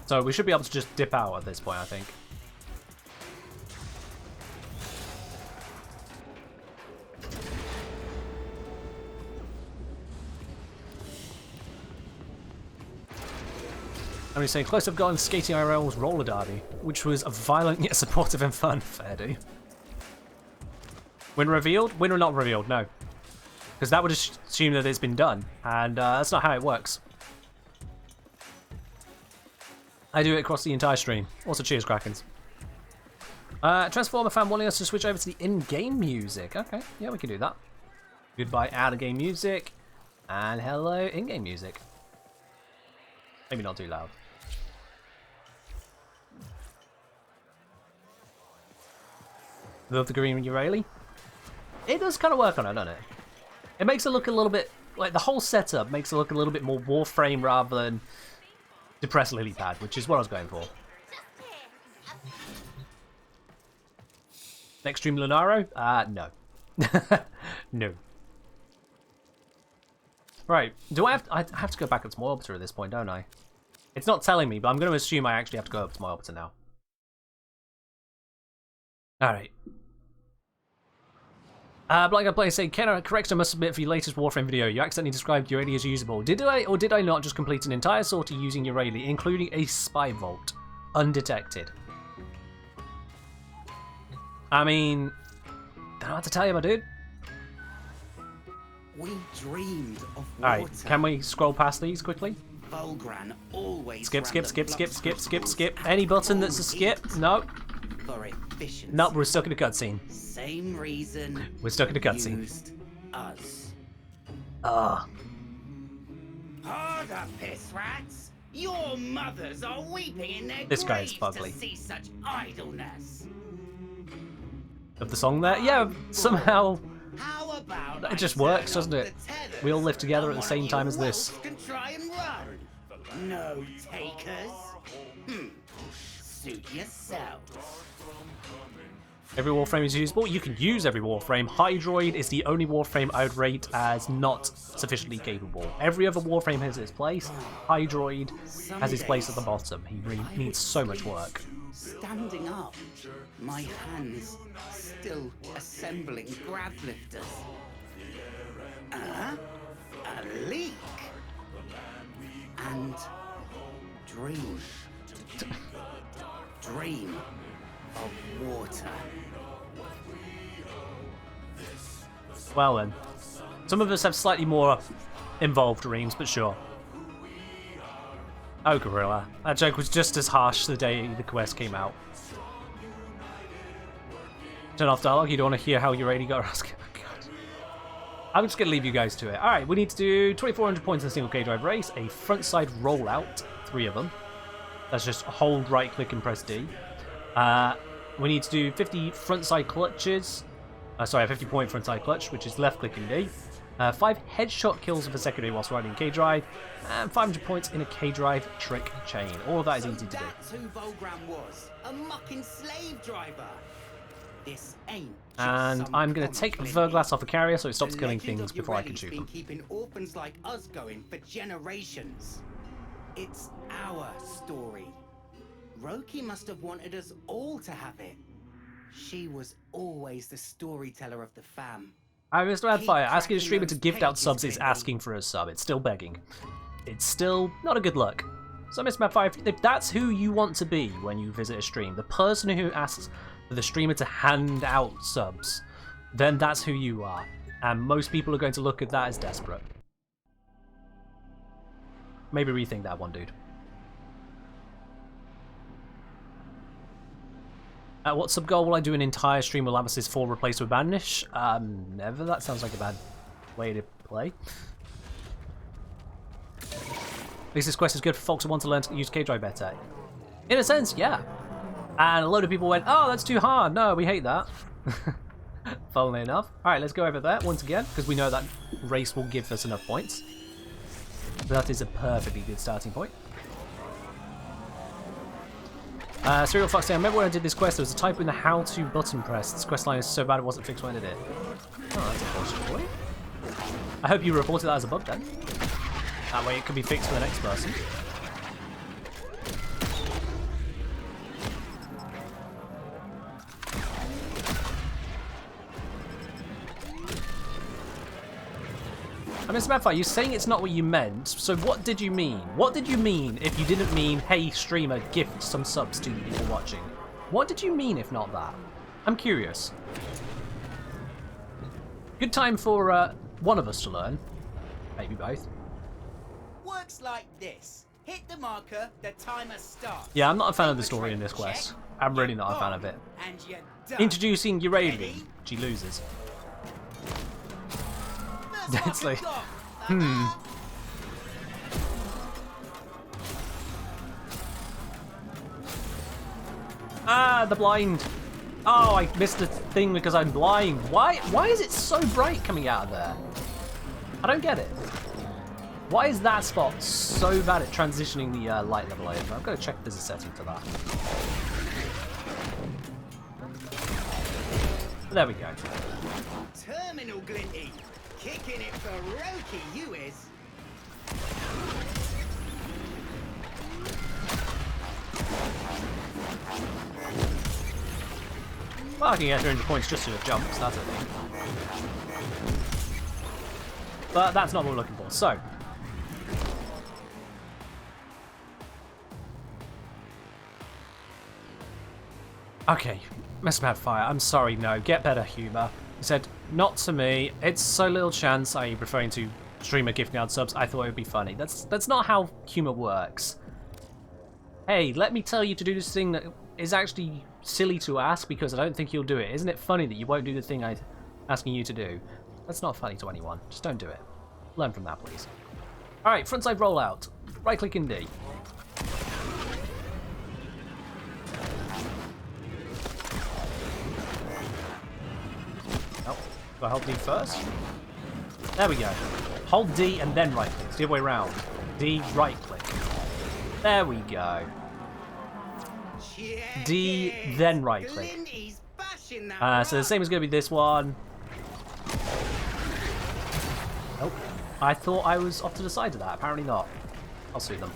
So we should be able to just dip out at this point, I think. I'm just saying, close up gotten skating IRL's roller derby, which was violent yet supportive and fun. Fair do. Winner revealed? Winner not revealed, no. Because that would assume that it's been done, and that's not how it works. I do it across the entire stream. Also, cheers, Krakens. Transformer fan wanting us to switch over to the in-game music. Okay, yeah, we can do that. Goodbye, out-of-game music. And hello, in-game music. Maybe not too loud. Love the green Ureli. It does kind of work on it, doesn't it? It makes it look a little bit... Like, the whole setup makes it look a little bit more Warframe rather than Depressed Lily Pad, which is what I was going for. Next stream Lunaro? No. No. Right, I have to go back up to my orbiter at this point, don't I? It's not telling me, but I'm going to assume I actually have to go up to my orbiter now. Alright. Black Guy Player saying, Ken, correction I must submit for your latest Warframe video. You accidentally described Ureli as usable. Did I or did I not just complete an entire sortie using Ureli, including a spy vault? Undetected. I mean, don't know what to tell you, my dude. We dreamed of water. Alright, can we scroll past these quickly? Volgran always Skip, skip, ran the skip, skip, flux skip, skip, controls skip. at Any button full that's a skip? heat No. For efficiency. Nope, we're stuck in a cutscene. Same reason. We're stuck in a cutscene. Used us. Ugh. Harder, piss rats! Your mothers are weeping in their This guy is graves fugly. to see such idleness. Of the song there? Yeah, somehow How about it just I works, turn doesn't off it? the tethers We all live together at and the one same of time you as this. whelps can try and run. No takers. Suit yourself. Every Warframe is usable. You can use every Warframe. Hydroid is the only Warframe I would rate as not sufficiently capable. Every other Warframe has its place. Hydroid has its place at the bottom. He really needs so much work. Standing up, my hands still assembling grab lifters. A leak. And dream. Dream of water. Well then. Some of us have slightly more involved dreams, but sure. Oh, Gorilla. That joke was just as harsh the day the quest came out. Turn off dialogue, you don't want to hear how Ureli got asked. Oh, God. I'm just going to leave you guys to it. Alright, we need to do 2,400 points in a single K-Drive race, a front-side rollout, 3 of them. That's just hold right-click and press D. We need to do 50 front-side clutches. Sorry, a 50-point front-side clutch, which is left-click and D. 5 headshot kills of a secondary whilst riding K-Drive, and 500 points in a K-Drive trick chain. All of that is easy to do. That's who Volgran was. A mucking slave driver. This ain't just And some I'm going to take comic Verglass off the carrier so it stops The killing legend things of before I can Ureli's shoot been them. keeping orphans like us going for generations. It's our story. Roki must have wanted us all to have it. She was always the storyteller of the fam. I'm Mr. Madfire. Asking a tracking streamer to those gift out pages, subs is Bendy. asking for a sub. It's still begging. It's still not a good look. So, Mr. Madfire, if that's who you want to be when you visit a stream, the person who asks for the streamer to hand out subs, then that's who you are. And most people are going to look at that as desperate. Maybe rethink that one, dude. What sub goal will I do an entire stream with Lavis's 4 replaced with Banish? Never. That sounds like a bad way to play. At least this quest is good for folks who want to learn to use K-Drive better. In a sense, yeah. And a load of people went, oh, that's too hard. No, we hate that. Funnily enough. Alright, let's go over there once again, because we know that race will give us enough points. That is a perfectly good starting point. Serial Fox saying, I remember when I did this quest, there was a typo in the how to button press. This quest line is so bad it wasn't fixed when I did it. Oh, that's unfortunate for you. I hope you reported that as a bug then. That way it could be fixed for the next person. I mean, Samantha, you're saying it's not what you meant, so what did you mean? What did you mean if you didn't mean, hey, streamer, gift some subs to the people watching? What did you mean if not that? I'm curious. Good time for one of us to learn. Maybe both. Works like this. Hit the marker, the timer starts. Yeah, I'm not a fan of the story in this quest. I'm really not a fan of it. And you're done. Introducing Uranium. She loses. It's like, Ah, the blind. Oh, I missed the thing because I'm blind. Why is it so bright coming out of there? I don't get it. Why is that spot so bad at transitioning the light level over? I've got to check if there's a setting for that. But there we go. Terminal Glinty. Kicking it for Roki, you is. Well, I can get 300 points just to the jumps, that's a thing. But that's not what we're looking for, so. Okay, Mr. Madfire, I'm sorry, no, get better humour. He said, not to me, it's so little chance, i.e. referring to streamer gifting out subs, I thought it would be funny. That's not how humour works. Hey, let me tell you to do this thing that is actually silly to ask because I don't think you'll do it. Isn't it funny that you won't do the thing I'm asking you to do? That's not funny to anyone. Just don't do it. Learn from that, please. Alright, frontside rollout. Right click in D. Oh, do I hold D first? There we go. Hold D and then right click. It's the other way around. D, right click. There we go. D, then right click. So the same is going to be this one. Nope. I thought I was off to the side of that. Apparently not. I'll sue them.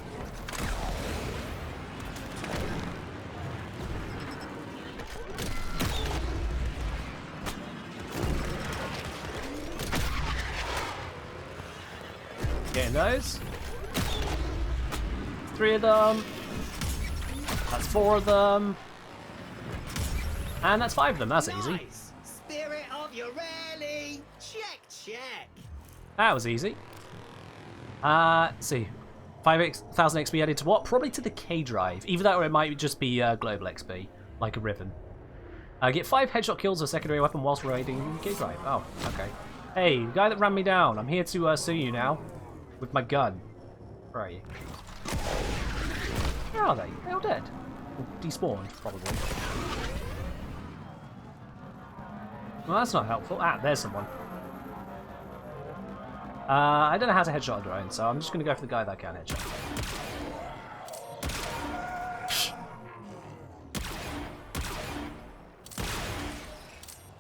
Getting those. 3 of them. That's 4 of them. And that's 5 of them. That's easy. Nice. Spirit of your rally. Check, check. That was easy. Let's see. 5,000 XP added to what? Probably to the K drive. Either that or it might just be global XP, like a ribbon. Get 5 headshot kills with a secondary weapon whilst raiding K drive. Oh, okay. Hey, the guy that ran me down. I'm here to sue you now. With my gun. Where are you? Where are they? They're all dead. Or despawned, probably. Well, that's not helpful. Ah, there's someone. I don't know how to headshot a drone, so I'm just going to go for the guy that can headshot.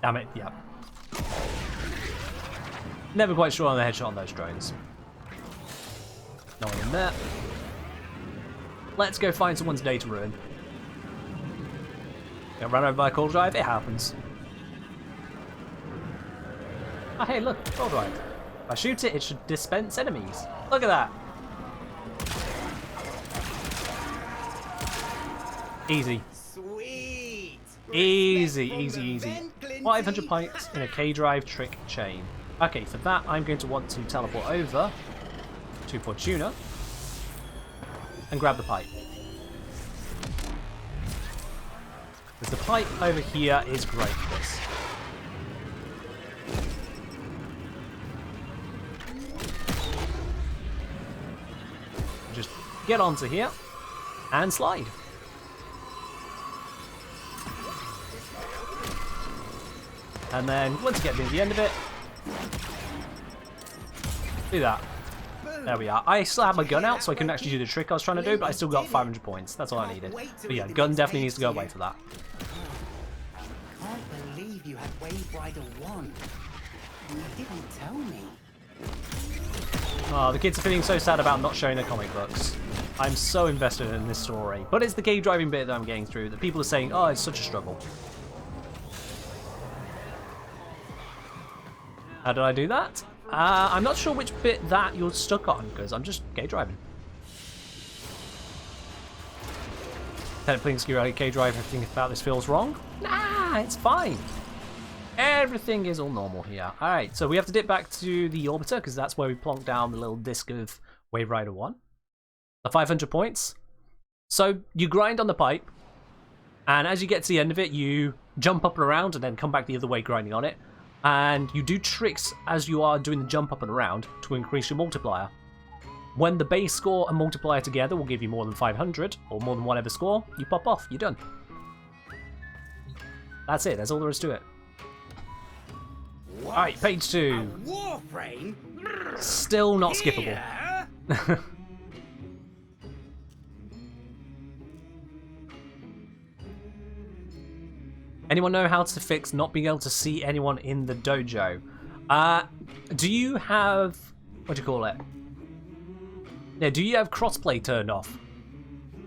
Damn it, yep. Never quite sure on the headshot on those drones. No one in there. Let's go find someone's data ruin. Get run over by a call drive, it happens. Oh, hey, look, gold right. If I shoot it, it should dispense enemies. Look at that. Easy. Sweet. Easy, Respect easy, from the easy. vent, Glinty. 500 pints in a K-Drive trick chain. Okay, for that, I'm going to want to teleport over to Fortuna and grab the pipe. Because the pipe over here is great for this. Just get onto here and slide. And then once you get near the end of it, do that. There we are. I still have my gun out, so I couldn't actually do the trick I was trying to do, but I still got 500 points. That's all I needed. But yeah, gun definitely needs to go away for that. Can't believe you had Wave Rider 1. You didn't tell me. Oh, the kids are feeling so sad about not showing their comic books. I'm so invested in this story. But it's the gay driving bit that I'm getting through that people are saying, oh, it's such a struggle. How did I do that? I'm not sure which bit that you're stuck on, because I'm just gay driving. Playing Security K drive, everything about this feels wrong? Nah, it's fine. Everything is all normal here. Alright, so we have to dip back to the orbiter, because that's where we plonk down the little disc of Wave Rider 1. The 500 points. So you grind on the pipe, and as you get to the end of it, you jump up and around, and then come back the other way grinding on it. And you do tricks as you are doing the jump up and around to increase your multiplier. When the base score and multiplier together will give you more than 500, or more than whatever score, you pop off, you're done. That's it, that's all there is to it. Alright, page 2. Warframe? Still not skippable. Yeah. Anyone know how to fix not being able to see anyone in the dojo? Do you have... what do you call it? Yeah, do you have crossplay turned off?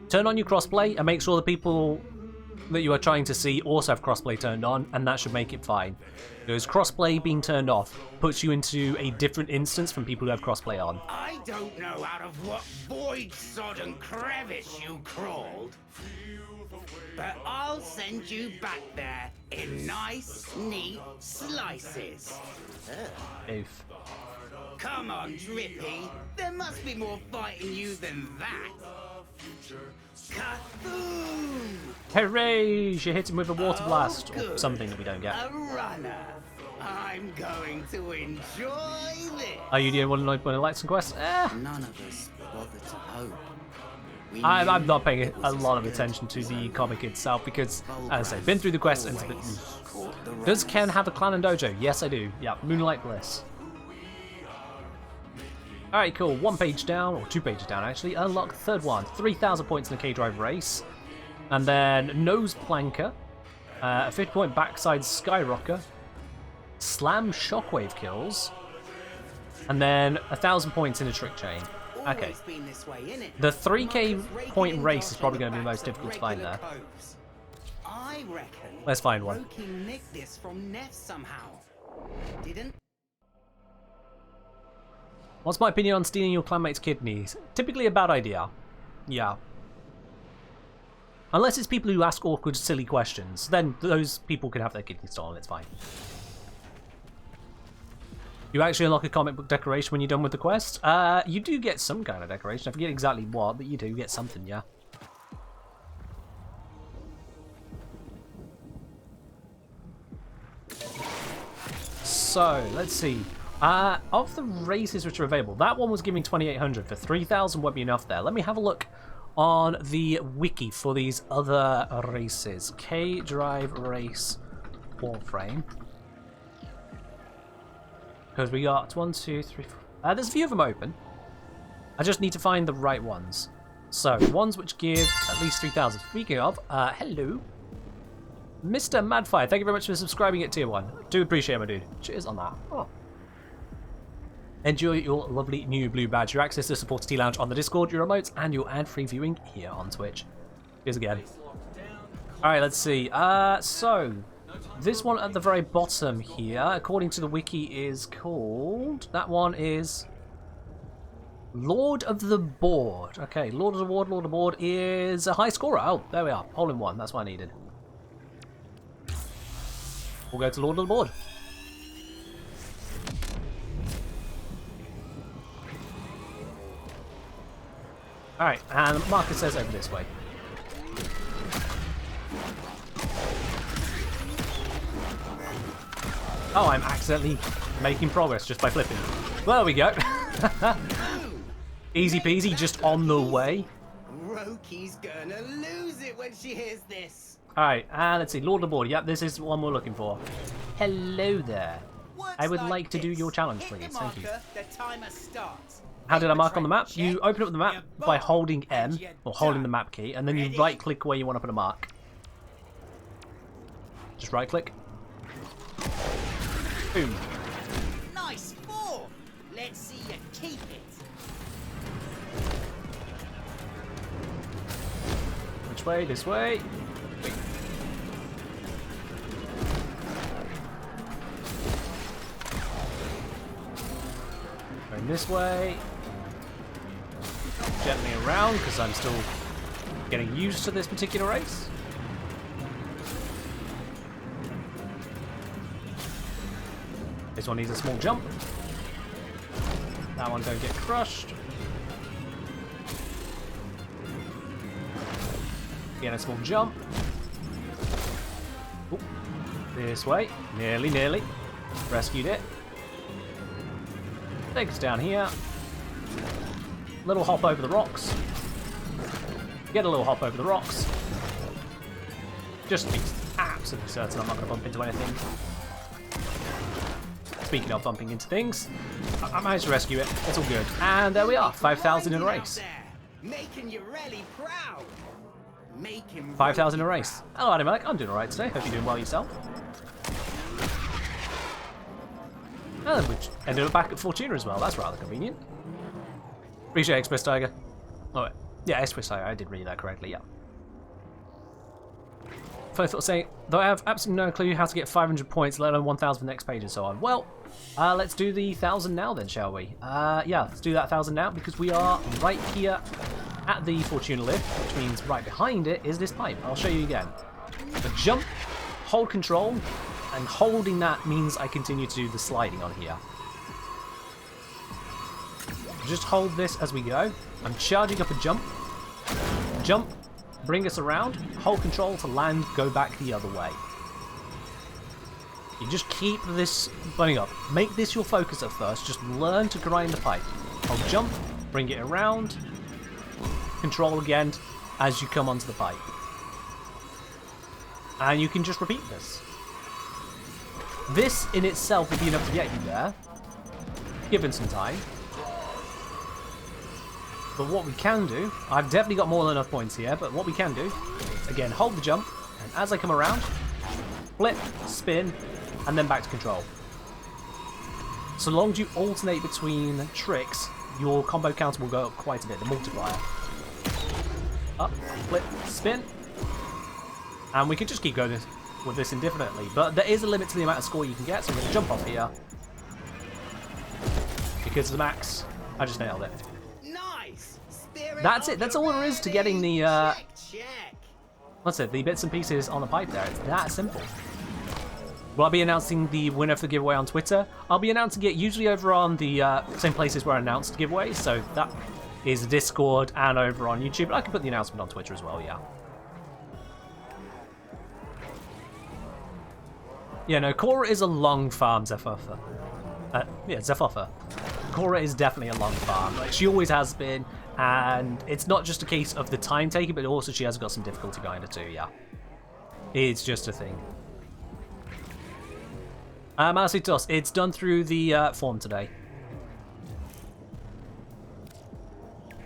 Turn on your crossplay and make sure the people that you are trying to see also have crossplay turned on, and that should make it fine. Because crossplay being turned off puts you into a different instance from people who have crossplay on. I don't know out of what void-sodden crevice you crawled, but I'll send you back there in nice, neat slices. Oof. Come on, Drippy. There must be more fight in you than that. Kaboom! Hooray! She hit him with a water blast, or good. something that we don't get. A runner. I'm going to enjoy this. Are you the only one who likes some quests? None of us bothered to hope. I'm not paying a lot of attention to the comic itself because, as I say, been through the quest and it's a bit... Does Ken have a clan and dojo? Yes, I do. Yeah, Moonlight Bliss. Alright, cool. 1 page down, or 2 pages down actually. Unlock the third one. 3,000 points in the K-Drive race. And then Nose Planker. A 50 point backside Skyrocker. Slam Shockwave kills. And then 1,000 points in a trick chain. Okay. The 3k point race is probably going to be the most difficult to find there. I reckon Let's find one. Loki nicked this from Neff somehow. Didn't? What's my opinion on stealing your clanmate's kidneys? Typically a bad idea. Yeah. Unless it's people who ask awkward, silly questions. Then those people can have their kidneys stolen, it's fine. You actually unlock a comic book decoration when you're done with the quest? You do get some kind of decoration. I forget exactly what, but you do get something, yeah. So, let's see. Of the races which are available, that one was giving 2,800. For 3,000 won't be enough there. Let me have a look on the wiki for these other races. K-Drive Race Warframe. Because we got 1, 2, 3, 4. There's a few of them open. I just need to find the right ones. So, ones which give at least 3,000. Speaking of, hello. Mr. Madfire, thank you very much for subscribing at Tier 1. Do appreciate it, my dude. Cheers on that. Oh. Enjoy your lovely new blue badge, your access to support T-Lounge on the Discord, your remotes, and your ad-free viewing here on Twitch. Cheers again. Alright, let's see. So, This one at the very bottom here, according to the wiki, is called... That one is... Lord of the Board. Okay, Lord of the Board. Lord of the Board is a high scorer. Oh, there we are. Hole in one. That's what I needed. We'll go to Lord of the Board. Alright, and the marker says over this way. Oh, I'm accidentally making progress just by flipping. There we go. Easy peasy, just on the way. Roki's gonna lose it when she hears this. Alright, and let's see, Lord of the Board. Yep, this is one we're looking for. Hello there. I would like to do your challenge, please. Thank you. The timer starts. How did I mark on the map? You open up the map by holding M, or holding the map key, and then you right click where you want to put a mark. Just right click. Boom. Nice form. Let's see you keep it. Which way? This way. Wait. Going this way. Gently around because I'm still getting used to this particular race. This one needs a small jump. That one don't get crushed. Again, a small jump. Oop. This way. Nearly, nearly. Rescued it. Take us down here. Little hop over the rocks. Get a little hop over the rocks. Just to be absolutely certain I'm not going to bump into anything. Speaking of bumping into things, I managed to rescue it. It's all good. And there we are, 5,000 in a race. Making you really proud. 5,000 in a race. Hello, Adam Malik. I'm doing alright today. Hope you're doing well yourself. And we ended up back at Fortuna as well. That's rather convenient. Appreciate Express Tiger. Oh, yeah, Express Tiger. I did read that correctly, yeah. First thought saying, though I have absolutely no clue how to get 500 points, let alone 1,000 for the next page and so on. Well, let's do the 1,000 now then, shall we? Yeah, let's do that 1,000 now because we are right here at the Fortuna lift, which means right behind it is this pipe. I'll show you again. The jump, hold control, and holding that means I continue to do the sliding on here. Just hold this as we go. I'm charging up a jump. Jump, bring us around, hold control to land, go back the other way. You just keep this burning up. Make this your focus at first. Just learn to grind the pipe. Hold jump, bring it around, control again as you come onto the pipe. And you can just repeat this. This in itself will be enough to get you there, given some time. But what we can do, I've definitely got more than enough points here, but what we can do, again, hold the jump, and as I come around, flip, spin, and then back to control. So long as you alternate between tricks, your combo counter will go up quite a bit, the multiplier. Up, flip, spin, and we can just keep going with this indefinitely, but there is a limit to the amount of score you can get, so I'm going to jump off here. Because of the max, I just nailed it. That's it. That's all there is to getting the, what's it, the bits and pieces on the pipe there. It's that simple. Well, I'll be announcing the winner for the giveaway on Twitter. I'll be announcing it usually over on the same places where I announced giveaways. So that is Discord and over on YouTube. But I can put the announcement on Twitter as well, yeah. Yeah, no, Cora is a long farm, Zephyr. Yeah, Zephyr. Cora is definitely a long farm. Like, she always has been. And it's not just a case of the time taken, but also she has got some difficulty behind her too, yeah. It's just a thing. Malasitos, it's done through the form today.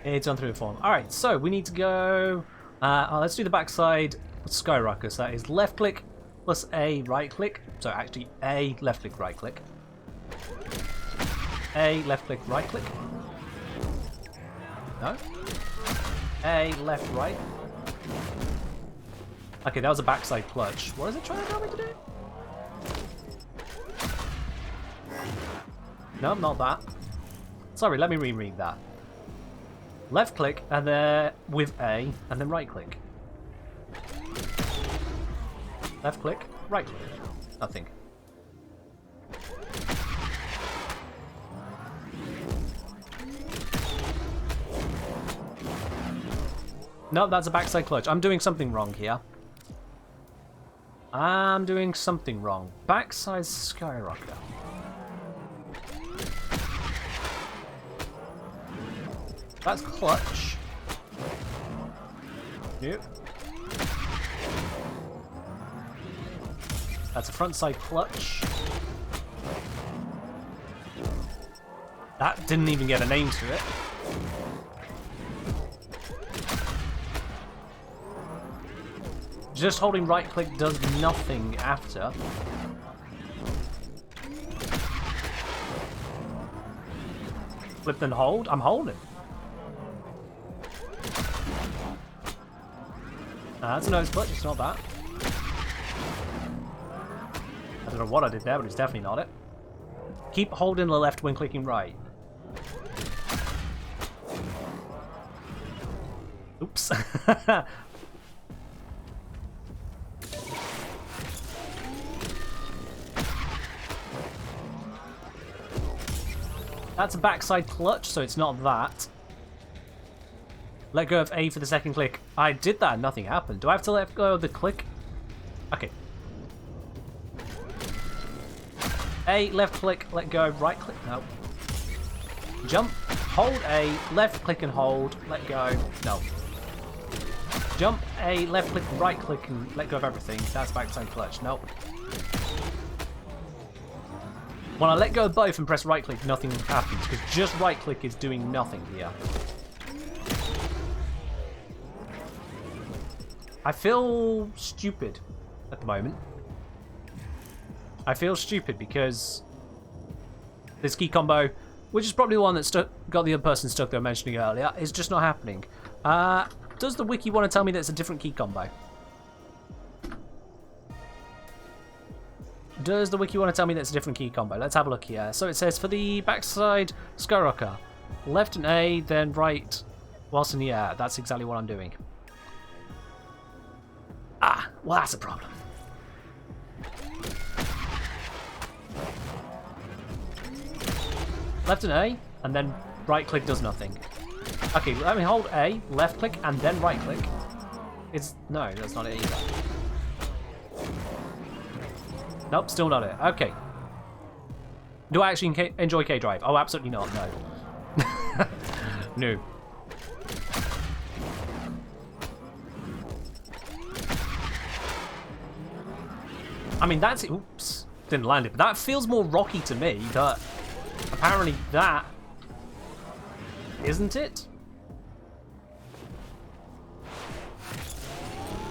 It's done through the form. Alright, so we need to go... let's do the backside Skyrocker. So that is left click plus a right click. So actually a left click, right click. A left click, right click. No. A, left, right. Okay, that was a backside clutch. What is it trying to tell me to do? No, not that. Sorry, let me reread that. Left click and then with A, and then right click. Left click, right click. Nothing. No, that's a backside clutch. I'm doing something wrong here. I'm doing something wrong. Backside skyrocket. That's clutch. Nope. That's a front side clutch. That didn't even get a name to it. Just holding right click does nothing after. Flip and hold? I'm holding. That's a nose clutch, it's not that. I don't know what I did there, but it's definitely not it. Keep holding the left when clicking right. Oops. That's a backside clutch, so it's not that. Let go of A for the second click. I did that and nothing happened. Do I have to let go of the click? Okay. A, left click, let go, right click. No. Jump, hold A, left click and hold, let go. No. Jump, A, left click, right click and let go of everything. That's backside clutch. Nope. When I let go of both and press right click, nothing happens, because just right click is doing nothing here. I feel stupid at the moment. I feel stupid because this key combo, which is probably the one that got the other person stuck they were mentioning earlier, is just not happening. Does the wiki want to tell me that it's a different key combo? Does the wiki want to tell me that's a different key combo? Let's have a look here. So it says for the backside skyrocker, left and A, then right whilst in the air. That's exactly what I'm doing. Ah, well that's a problem. Left and A, and then right click does nothing. Okay, let me hold A, left click, and then right click. No, that's not it either. Nope, still not it. Okay. Do I actually enjoy K-Drive? Oh, absolutely not, no. No. I mean, that's... Oops. Didn't land it. But that feels more rocky to me, but apparently that isn't it?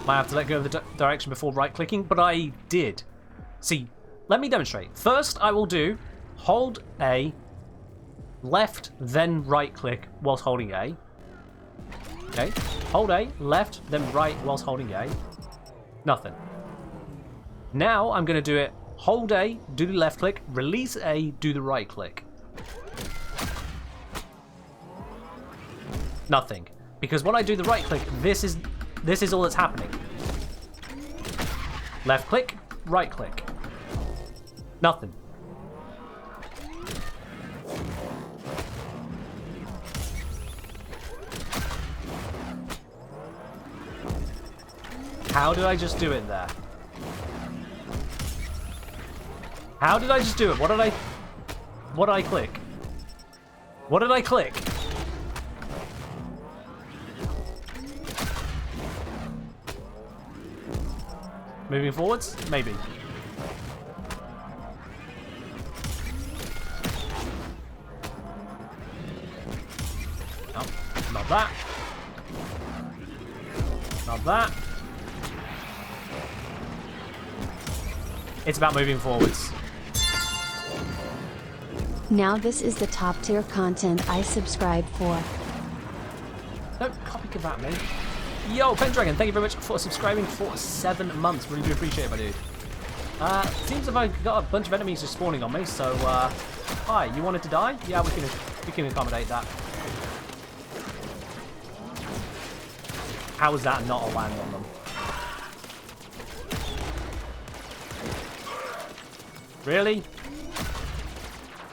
Might have to let go of the direction before right-clicking, but I did. See, let me demonstrate. First, I will do hold A, left, then right-click whilst holding A. Okay. Hold A, left, then right whilst holding A. Nothing. Now I'm going to do it. Hold A, do the left click, release A, do the right click. Nothing. Because when I do the right click, this is all that's happening. Left click, right click. Nothing. How did I just do it there? How did I just do it? What did I click? What did I click? Moving forwards? Maybe. No, not that. Not that. It's about moving forwards. Now this is the top tier content I subscribe for. Don't copycat me. Yo, Pendragon, thank you very much for subscribing for 7 months. Really do appreciate it, my dude. Seems like I've got a bunch of enemies just spawning on me, so Hi, you wanted to die? Yeah, we can accommodate that. How is that not a land on them? Really?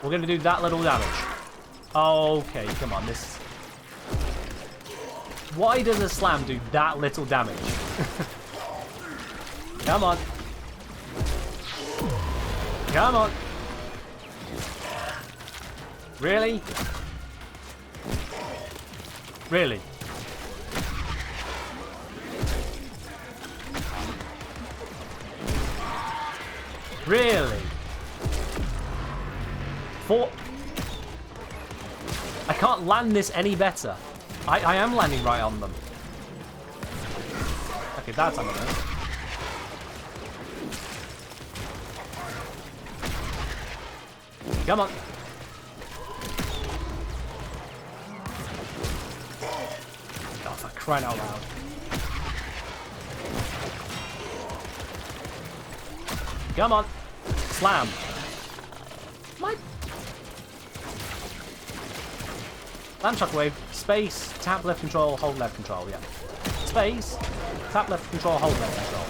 We're gonna do that little damage. Okay, come on, this... Why does a slam do that little damage? Come on. Come on. Really? Really? Really? I can't land this any better. I am landing right on them. Okay, that's on it. Come on. Oh, for crying out loud. Come on. Slam. My... Slam shockwave. Space. Tap left control. Hold left control. Yeah. Space. Tap left control. Hold left control.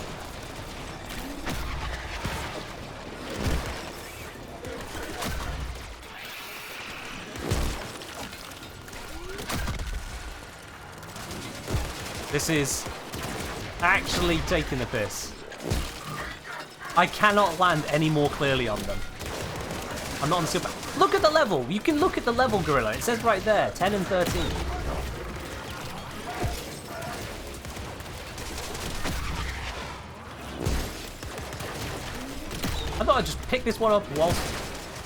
This is actually taking the piss. I cannot land any more clearly on them. I'm not on the super... Look at the level! You can look at the level, Gorilla. It says right there, 10 and 13. I thought I'd just pick this one up whilst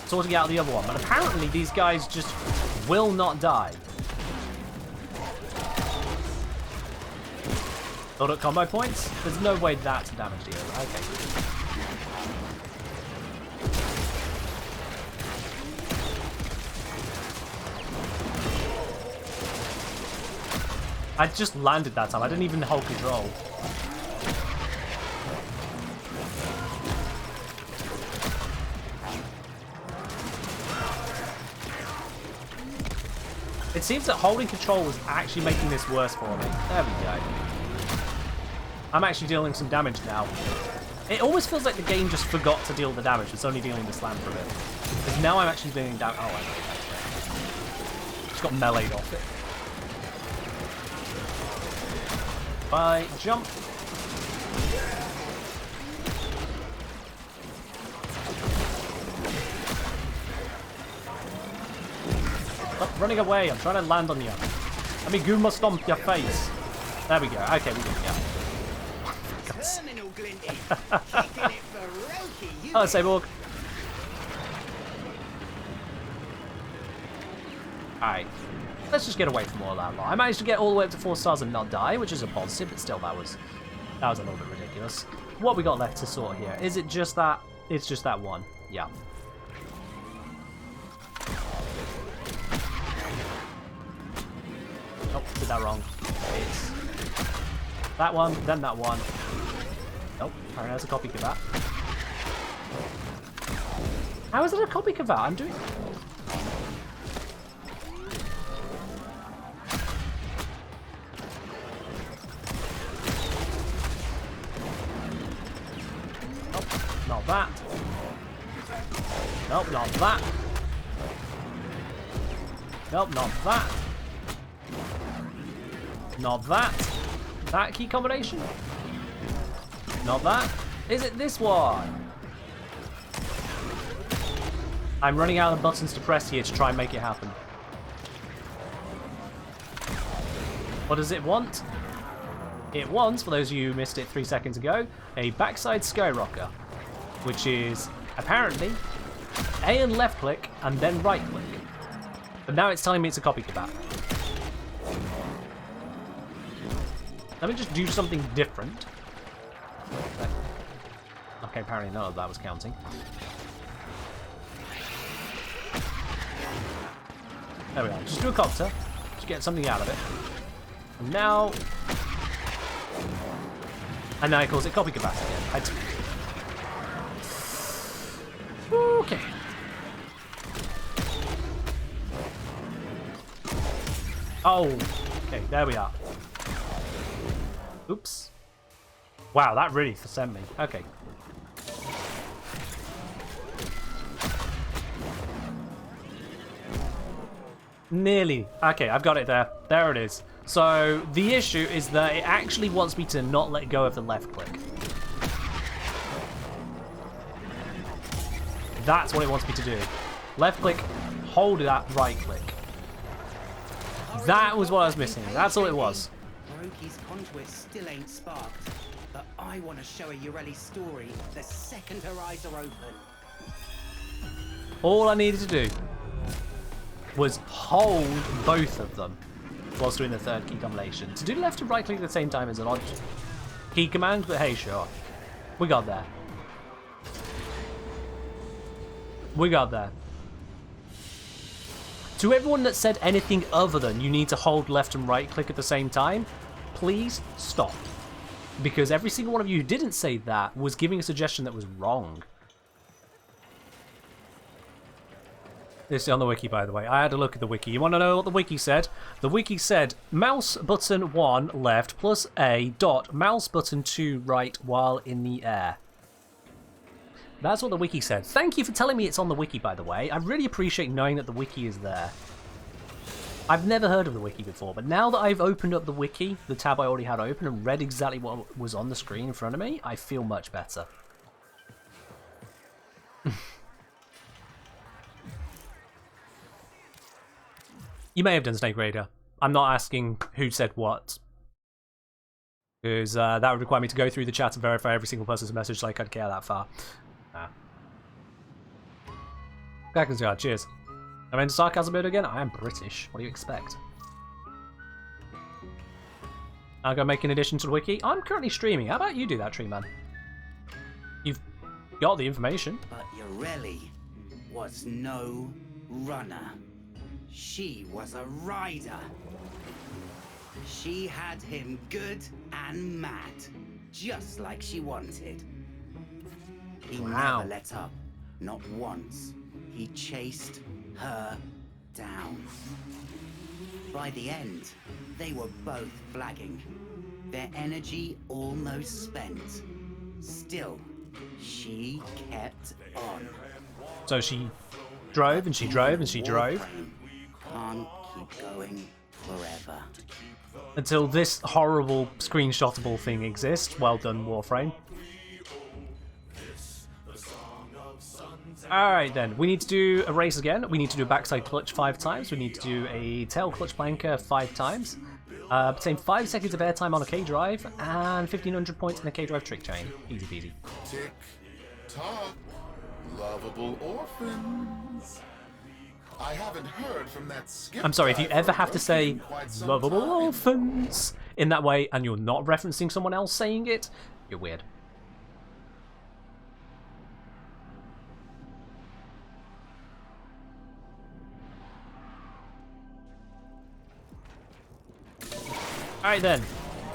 sorting out the other one, but apparently these guys just will not die. Build up combo points? There's no way that's a damage dealer. Okay. I just landed that time. I didn't even hold control. It seems that holding control was actually making this worse for me. There we go. I'm actually dealing some damage now. It almost feels like the game just forgot to deal the damage. It's only dealing the slam for a bit. Because now I'm actually dealing damage. Oh, I know that's it. Just got meleeed off it. Bye. Jump. Stop running away. I'm trying to land on you. Let me Goomba stomp your face. There we go. Okay, we did. Yeah. Hello, Cyborg. Alright. Let's just get away from all that lot. I managed to get all the way up to 4 stars and not die, which is a positive, but still that was a little bit ridiculous. What we got left to sort here? Is it just that? It's just that one. Yeah. Oh, did that wrong. It's that one, then that one. Nope, apparently there's a copy of that. How is it a copy of that? I'm doing... Nope, not that. Nope, not that. Nope, not that. Not that. That key combination? Not that. Is it this one? I'm running out of buttons to press here to try and make it happen. What does it want? It wants, for those of you who missed it 3 seconds ago, a backside skyrocker, which is apparently A and left click and then right click. But now it's telling me it's a copy of that. Let me just do something different. Okay, apparently none of that was counting. There we go. Just do a copter. Just get something out of it. And now... And now it calls it copy capacity again. Okay. Oh, okay, there we are. Oops. Wow, that really sent me. Okay. Nearly. Okay, I've got it there. There it is. So, the issue is that it actually wants me to not let go of the left click. That's what it wants me to do. Left click, hold that right click. That was what I was missing. That's all it was. Orochi's conduit still ain't sparked, but I want to show her Ureli's story the second her eyes are open. All I needed to do was hold both of them whilst doing the third key combination. To do left and right click at the same time is an odd key command, but hey, sure. We got there. We got there. To everyone that said anything other than you need to hold left and right click at the same time, please stop. Because every single one of you who didn't say that was giving a suggestion that was wrong. This is on the wiki, by the way. I had a look at the wiki. You want to know what the wiki said? The wiki said, mouse button 1 left plus A dot mouse button 2 right while in the air. That's what the wiki said. Thank you for telling me it's on the wiki, by the way. I really appreciate knowing that the wiki is there. I've never heard of the wiki before, but now that I've opened up the wiki, the tab I already had open, and read exactly what was on the screen in front of me, I feel much better. You may have done Snake Raider. I'm not asking who said what. Because that would require me to go through the chat and verify every single person's message, like I'd care that far. Nah. Gackens Yard, cheers. I'm into sarcasm mode again? I am British. What do you expect? I'll go make an addition to the wiki. I'm currently streaming. How about you do that, Tree Man? You've got the information. But Ureli was no runner. She was a rider. She had him good and mad, just like she wanted. He never let up, not once. He chased her down. By the end, they were both flagging, their energy almost spent. Still, she kept on. So she drove and she drove and she drove. Warframe can't keep going forever. Until this horrible screenshotable thing exists. Well done, Warframe. Alright then, we need to do a race again. We need to do a backside clutch 5 times. We need to do a tail clutch planker 5 times. Obtain 5 seconds of airtime on a K-Drive and 1500 points in a K-Drive trick chain. Easy peasy. Tick tock, lovable orphans. I haven't heard from that skip. I'm sorry, if you ever have to say lovable orphans in that way and you're not referencing someone else saying it, you're weird. Alright then,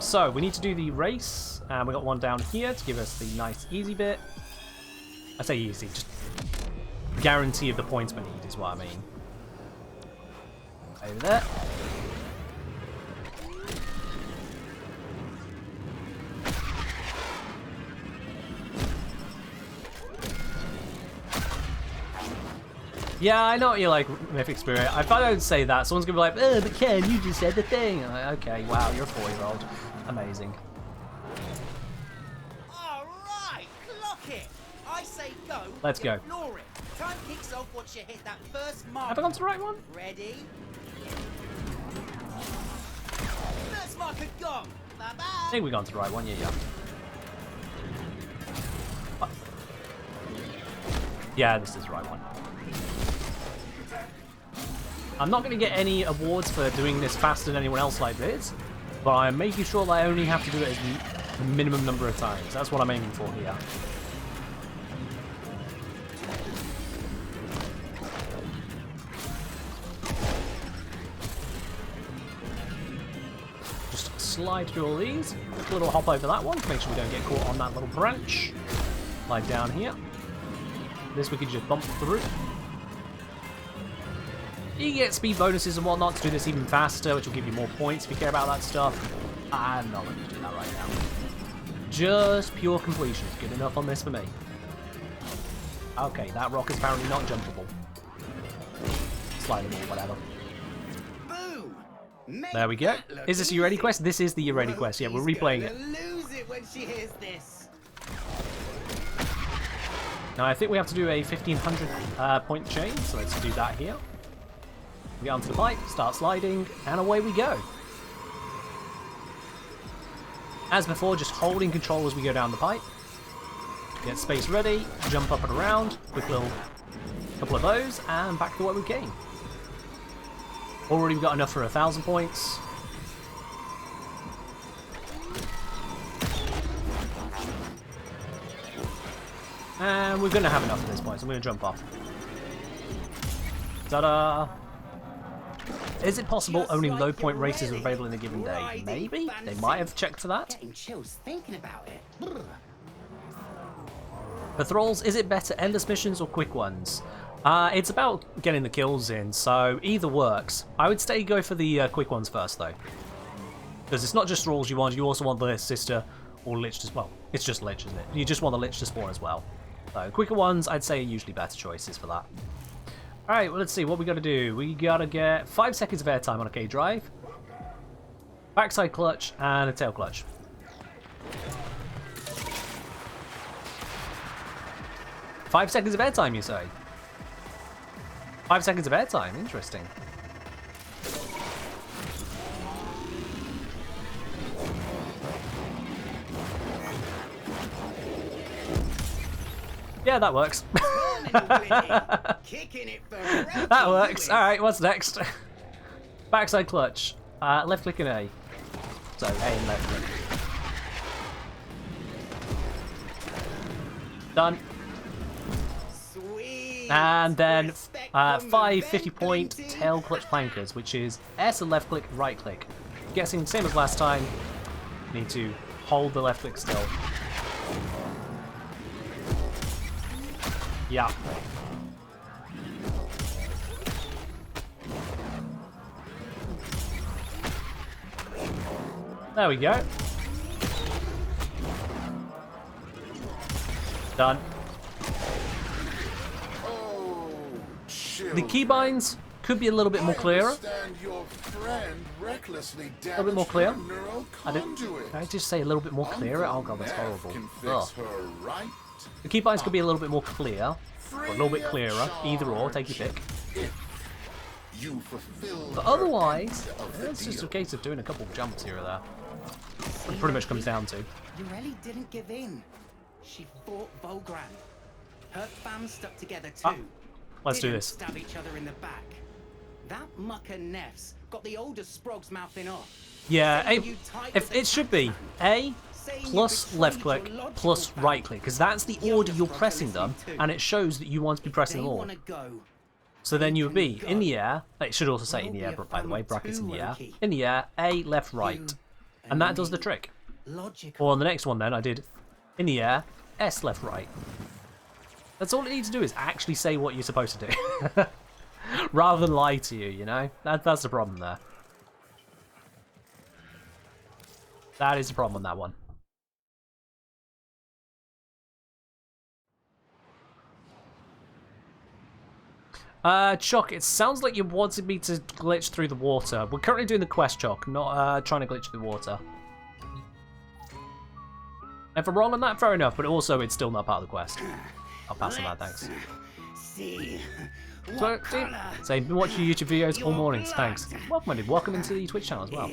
so we need to do the race, and we got one down here to give us the nice easy bit. I say easy, just guarantee of the points we need is what I mean. Over there. Yeah, I know what you're like, Mythic Spirit. If I don't say that, someone's gonna be like, oh, but Ken, you just said the thing. I'm like, okay, wow, you're a 4-year-old. Amazing. Alright, clock it! I say go. Let's go. Ignore it. Time kicks off once you hit that first mark. Have I gone to the right one? Ready? First marker gone. Bye bye. I think we've gone to the right one, yeah. Yeah, this is the right one. I'm not going to get any awards for doing this faster than anyone else like this, but I'm making sure that I only have to do it as minimum number of times. That's what I'm aiming for here. Just slide through all these. Quick little hop over that one to make sure we don't get caught on that little branch. Slide down here. This we can just bump through. You get speed bonuses and whatnot to do this even faster, which will give you more points if you care about that stuff. I'm not going to do that right now. Just pure completion is good enough on this for me. Okay, that rock is apparently not jumpable. Slidable, whatever. Boom! There we go. Is this a You Ready quest? This is the You Ready quest. Yeah, we're replaying it. Lose it when she hears this. Now, I think we have to do a 1500 point chain, so let's do that here. We get onto the pipe, start sliding, and away we go. As before, just holding control as we go down the pipe. Get space ready, jump up and around, quick little couple of those, and back to what we came. Already we've got enough for 1,000 points. And we're going to have enough at this point, so I'm going to jump off. Ta-da! Is it possible only low point races are available in a given day? Maybe? They might have checked for that. Getting chills thinking about it. For thralls, is it better endless missions or quick ones? It's about getting the kills in, so either works. I would say go for the quick ones first, though. Because it's not just thralls you want, you also want the sister or lich to... Well, it's just lich, isn't it? You just want the lich to spawn as well. So quicker ones, I'd say, are usually better choices for that. Alright, well, let's see what we gotta do. We gotta get 5 seconds of airtime on a K drive, backside clutch, and a tail clutch. Five seconds of airtime, you say? 5 seconds of airtime, interesting. Yeah, that works. That works. Alright, what's next? Backside clutch. Left click and A. So, A and left click. Done. Sweet. And then 5 50-point tail clutch plankers, which is S and left click, right click. Guessing same as last time. Need to hold the left click still. Yeah. There we go. Done. Oh, The keybinds could be a little bit more clearer. A little bit more clear. I just say a little bit more clearer? Oh god, that's horrible. Ugh. The keybinds could be a little bit more clear, or a little bit clearer. Either or, take your pick. But otherwise, it's just a case of doing a couple of jumps here or there. It pretty much comes down to. Ureli didn't give in. She fought Volgran. Her fam stuck together too. Let's do Didn't this. Stab each other in the back. That mucker Neffs got the older Sprog's mouthing off. Yeah, if it should be A plus left click plus right click, because that's the order you're pressing them, and it shows that you want to be pressing them all. So then you would be in the air. It should also say in the air, by the way, brackets in the air. In the air, A left right, and that does the trick. Or on the next one, then I did in the air, S left right. That's all it needs to do is actually say what you're supposed to do, rather than lie to you. You know, that's the problem there. That is the problem on that one. Chuck, it sounds like you wanted me to glitch through the water. We're currently doing the quest, Chuck, not trying to glitch through the water. If I'm wrong on that, fair enough, but also it's still not part of the quest. I'll pass on that, thanks. So, say, been watching YouTube videos all mornings, thanks. Welcome, Andy. Welcome into the Twitch channel as well.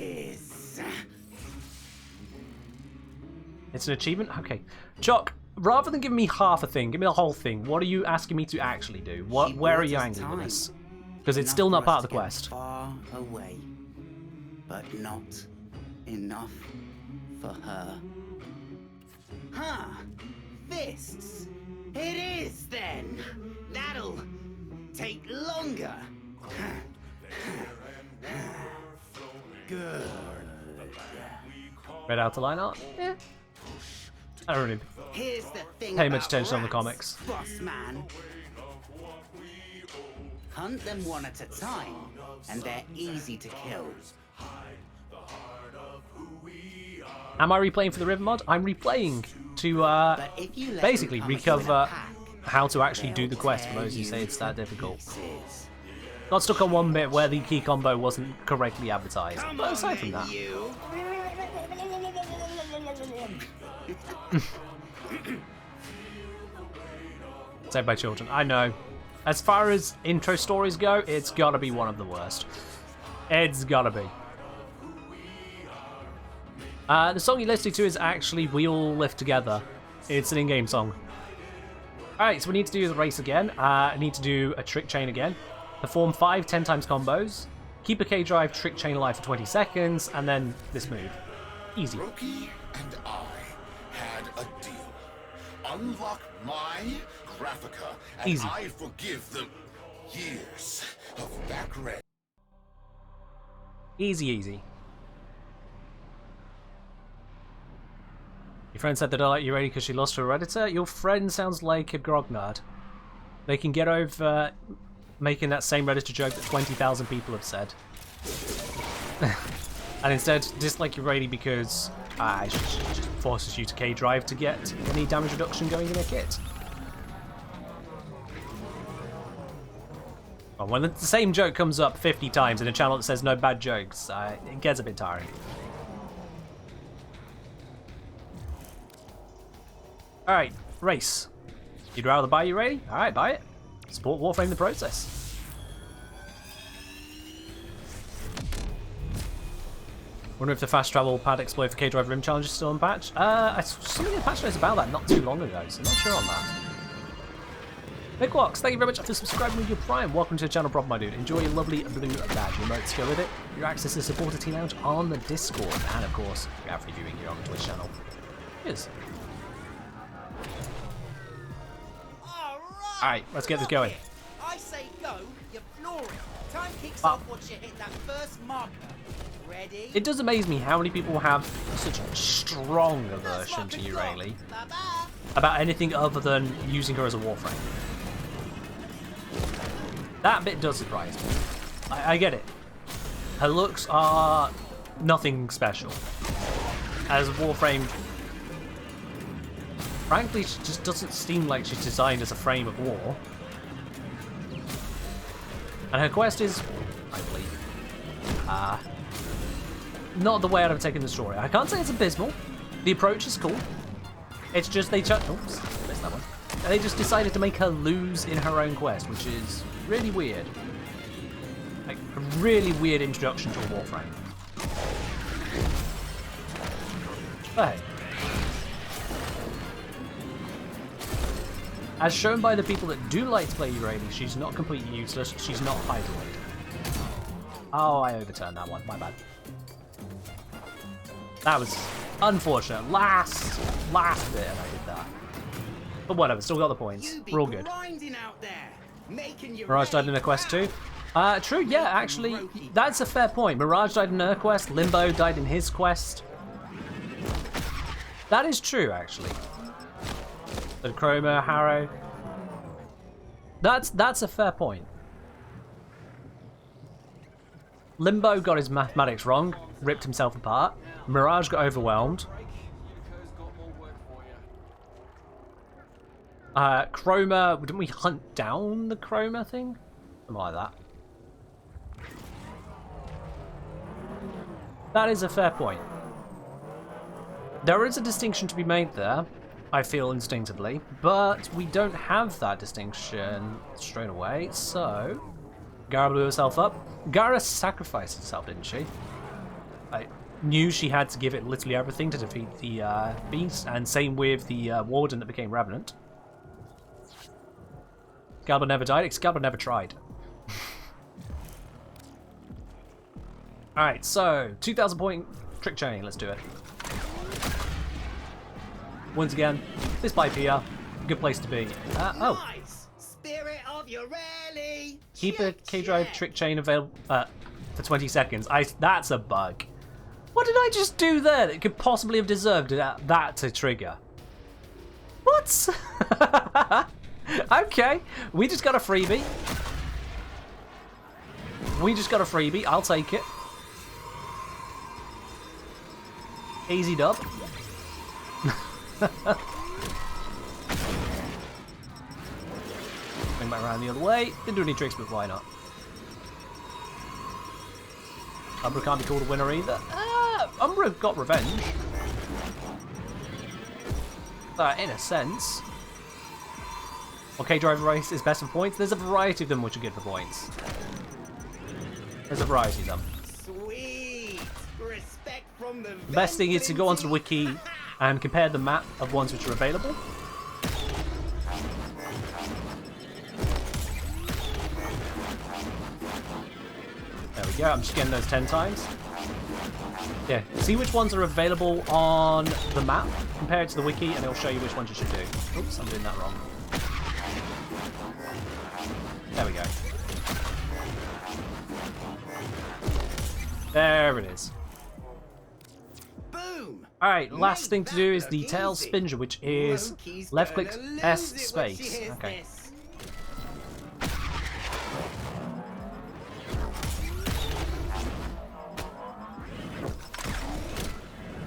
It's an achievement? Okay. Chuck, rather than giving me half a thing, give me the whole thing. What are you asking me to actually do? Where are you angry with this? Because it's still not part of the quest. Far away, but not enough for her. Huh? Fists? It is then. That'll take longer. Good. Red outer line art? Yeah. I don't really pay much attention on the comics. Boss man. Huh? hunt them one at a time, and they're easy to kill. Am I replaying for the River mod? I'm replaying to But if you let basically them come at you in a recover pack, how to actually do the they'll quest for tear those who you say it's that to difficult. pieces. Got stuck on one bit where the key combo wasn't correctly advertised. Come But on aside from then, that, you. Saved by Children. I know. As far as intro stories go, it's gotta be one of the worst. It's gotta be. The song you're listening to is actually We All Live Together. It's an in-game song. Alright, so we need to do the race again. I need to do a trick chain again. Perform 5 10 times combos. Keep a K-Drive trick chain alive for 20 seconds, and then this move. Easy. Roki and I had a deal. Unlock my Graphica, and Easy. I forgive them years of back rent. Easy, easy. Your friend said they don't like you already because she lost her Redditor. Your friend sounds like a grognard. They can get over making that same Redditor joke that 20,000 people have said. And instead, dislike your Rady because it just forces you to K-Drive to get any damage reduction going in a kit. Well, when the same joke comes up 50 times in a channel that says no bad jokes, it gets a bit tiring. Alright, race. You'd rather buy you ready? Alright, buy it. Support Warframe the process. Wonder if the fast travel pad exploit for K-Drive Rim Challenge is still unpatched? I saw something in the patch notes about that not too long ago, so I'm not sure on that. Nick Walks, thank you very much for subscribing with your Prime. Welcome to the channel, Proper My Dude. Enjoy your lovely blue badge. Your emotes go with it. Your access to Supporter Team Lounge on the Discord. And of course, you have free viewing here on the Twitch channel. Cheers. Alright, let's get this going. I say go, you floor it. Time kicks Ah. off once you hit that first marker. Ready? It does amaze me how many people have such a strong aversion to you, Rayleigh, Bye-bye. about anything other than using her as a Warframe. That bit does surprise me. I get it. Her looks are nothing special. As a Warframe, frankly, she just doesn't seem like she's designed as a frame of war. And her quest is, I believe, not the way I'd have taken the story. I can't say it's abysmal. The approach is cool. It's just they oops, missed that one. They just decided to make her lose in her own quest, which is really weird. Like, a really weird introduction to a Warframe. But hey. As shown by the people that do like to play Urani, she's not completely useless, she's not Hydroid. Oh, I overturned that one, my bad. That was unfortunate. Last bit and I did that. But whatever, still got the points. You be We're all good. grinding out there, making your Mirage died ready in a quest crowd. too. True, yeah, actually, that's a fair point. Mirage died in her quest, Limbo died in his quest. That is true, actually. The Chroma, Harrow. That's a fair point. Limbo got his mathematics wrong, ripped himself apart. Mirage got overwhelmed. Chroma, didn't we hunt down the Chroma thing? Something like that. That is a fair point. There is a distinction to be made there, I feel instinctively, but we don't have that distinction straight away, so Gara blew herself up. Gara sacrificed herself, didn't she? I knew she had to give it literally everything to defeat the beast, and same with the warden that became Revenant. Excalibur never died, Excalibur never tried. Alright, so 2,000 point trick chain, let's do it. Once again, this pipe here, good place to be. Oh, Nice! Spirit of your rally! keep a Check, K-Drive check. trick chain available for 20 seconds. That's a bug. What did I just do there that could possibly have deserved that to trigger? What? Okay, we just got a freebie. We just got a freebie. I'll take it. Easy dub. Bring back around the other way. Didn't do any tricks, but why not? Umbra can't be called a winner either. Umbra got revenge. In a sense. Okay, driver race is best for points. There's a variety of them which are good for points. There's a variety of them. Sweet! Respect from the Best thing is to go onto the wiki and compare the map of ones which are available. There we go, I'm just getting those 10 times. Yeah, see which ones are available on the map, compare it to the wiki, and it'll show you which ones you should do. Oops, I'm doing that wrong. There we go. There it is. Boom! Alright, last Made thing to that do is look the tail easy. spinger, which is Loki's left click gonna lose S it when she space. hears Okay. this.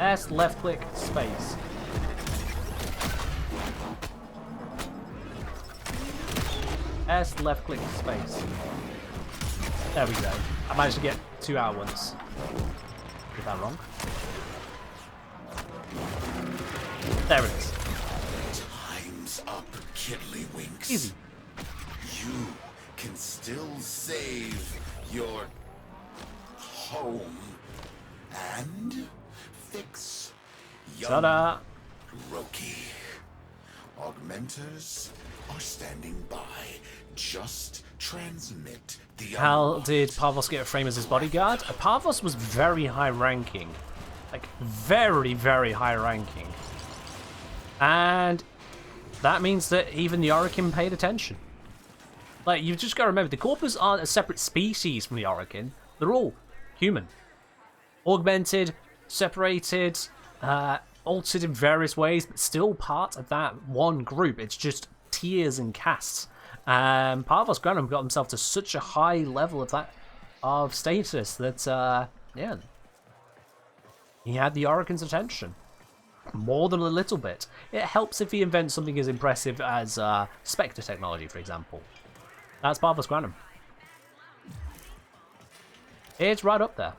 S left click space. S left click space. There we go. I managed to get 2 hour ones. Did that wrong? There it is. Time's up, Kiddlywinks. Easy. You can still save your home and fix young Ta-da! Roki. Augmenters are standing by. Just transmit the How did Parvos get a frame as his bodyguard? Parvos was very high ranking. Like, very, very high ranking. And that means that even the Orokin paid attention. Like, you've just got to remember, the Corpus aren't a separate species from the Orokin. They're all human. Augmented, separated, altered in various ways, but still part of that one group. It's just tiers and castes. Parvos Granum got himself to such a high level of status that, yeah, he had the Orokin's attention. More than a little bit. It helps if he invents something as impressive as Spectre technology, for example. That's Parvos Granum. It's right up there.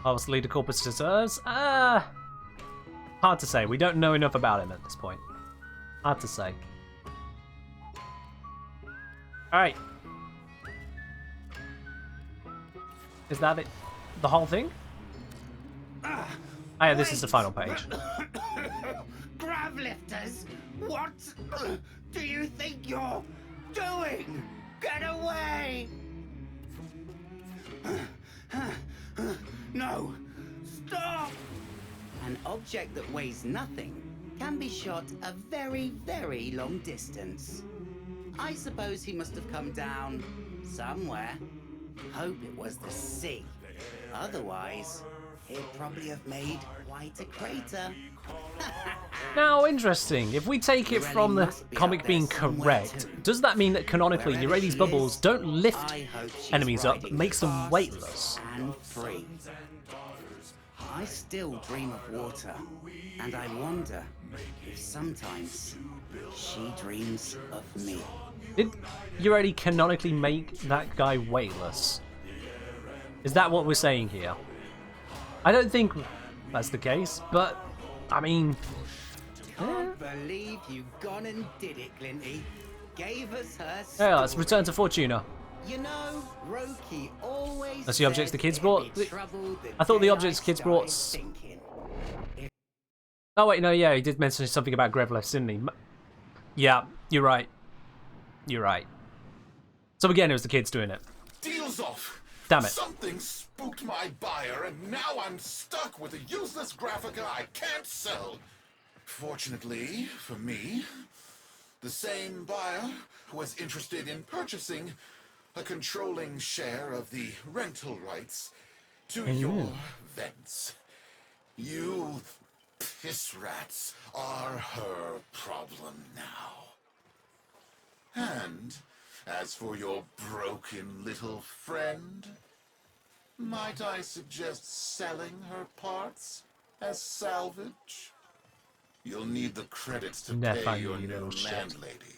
Parvos leader corpus deserves. Hard to say. We don't know enough about him at this point. Hard to say. Alright. Is that it? The whole thing? Oh yeah, this is the final page. Grav lifters? What do you think you're doing? Get away! No! Stop! An object that weighs nothing can be shot a very, very long distance. I suppose he must have come down somewhere. Hope it was the sea. Otherwise, he'd probably have made quite a crater. Now, interesting. If we take it from the comic being correct, does that mean that canonically Eurydice bubbles don't lift enemies up, but makes them weightless? And free. I still dream of water, and I wonder if sometimes she dreams of me. Did Eurydice canonically make that guy weightless? Is that what we're saying here? I don't think that's the case, but I mean... Can't believe you gone and did it, Glinty. Gave us her Yeah, let's story. return to Fortuna. You know, Roki always That's the objects the kids said brought. it'd be trouble the I thought the day objects I kids brought... started thinking. Oh wait, no, yeah, he did mention something about Grevless, didn't he? Yeah, you're right. You're right. So again, it was the kids doing it. Deals off. Damn it. Something spooked my buyer, and now I'm stuck with a useless Graphica I can't sell. Fortunately for me, the same buyer was interested in purchasing a controlling share of the rental rights To your vents. You piss rats are her problem now. And as for your broken little friend, might I suggest selling her parts as salvage? You'll need the credits to pay your new landlady.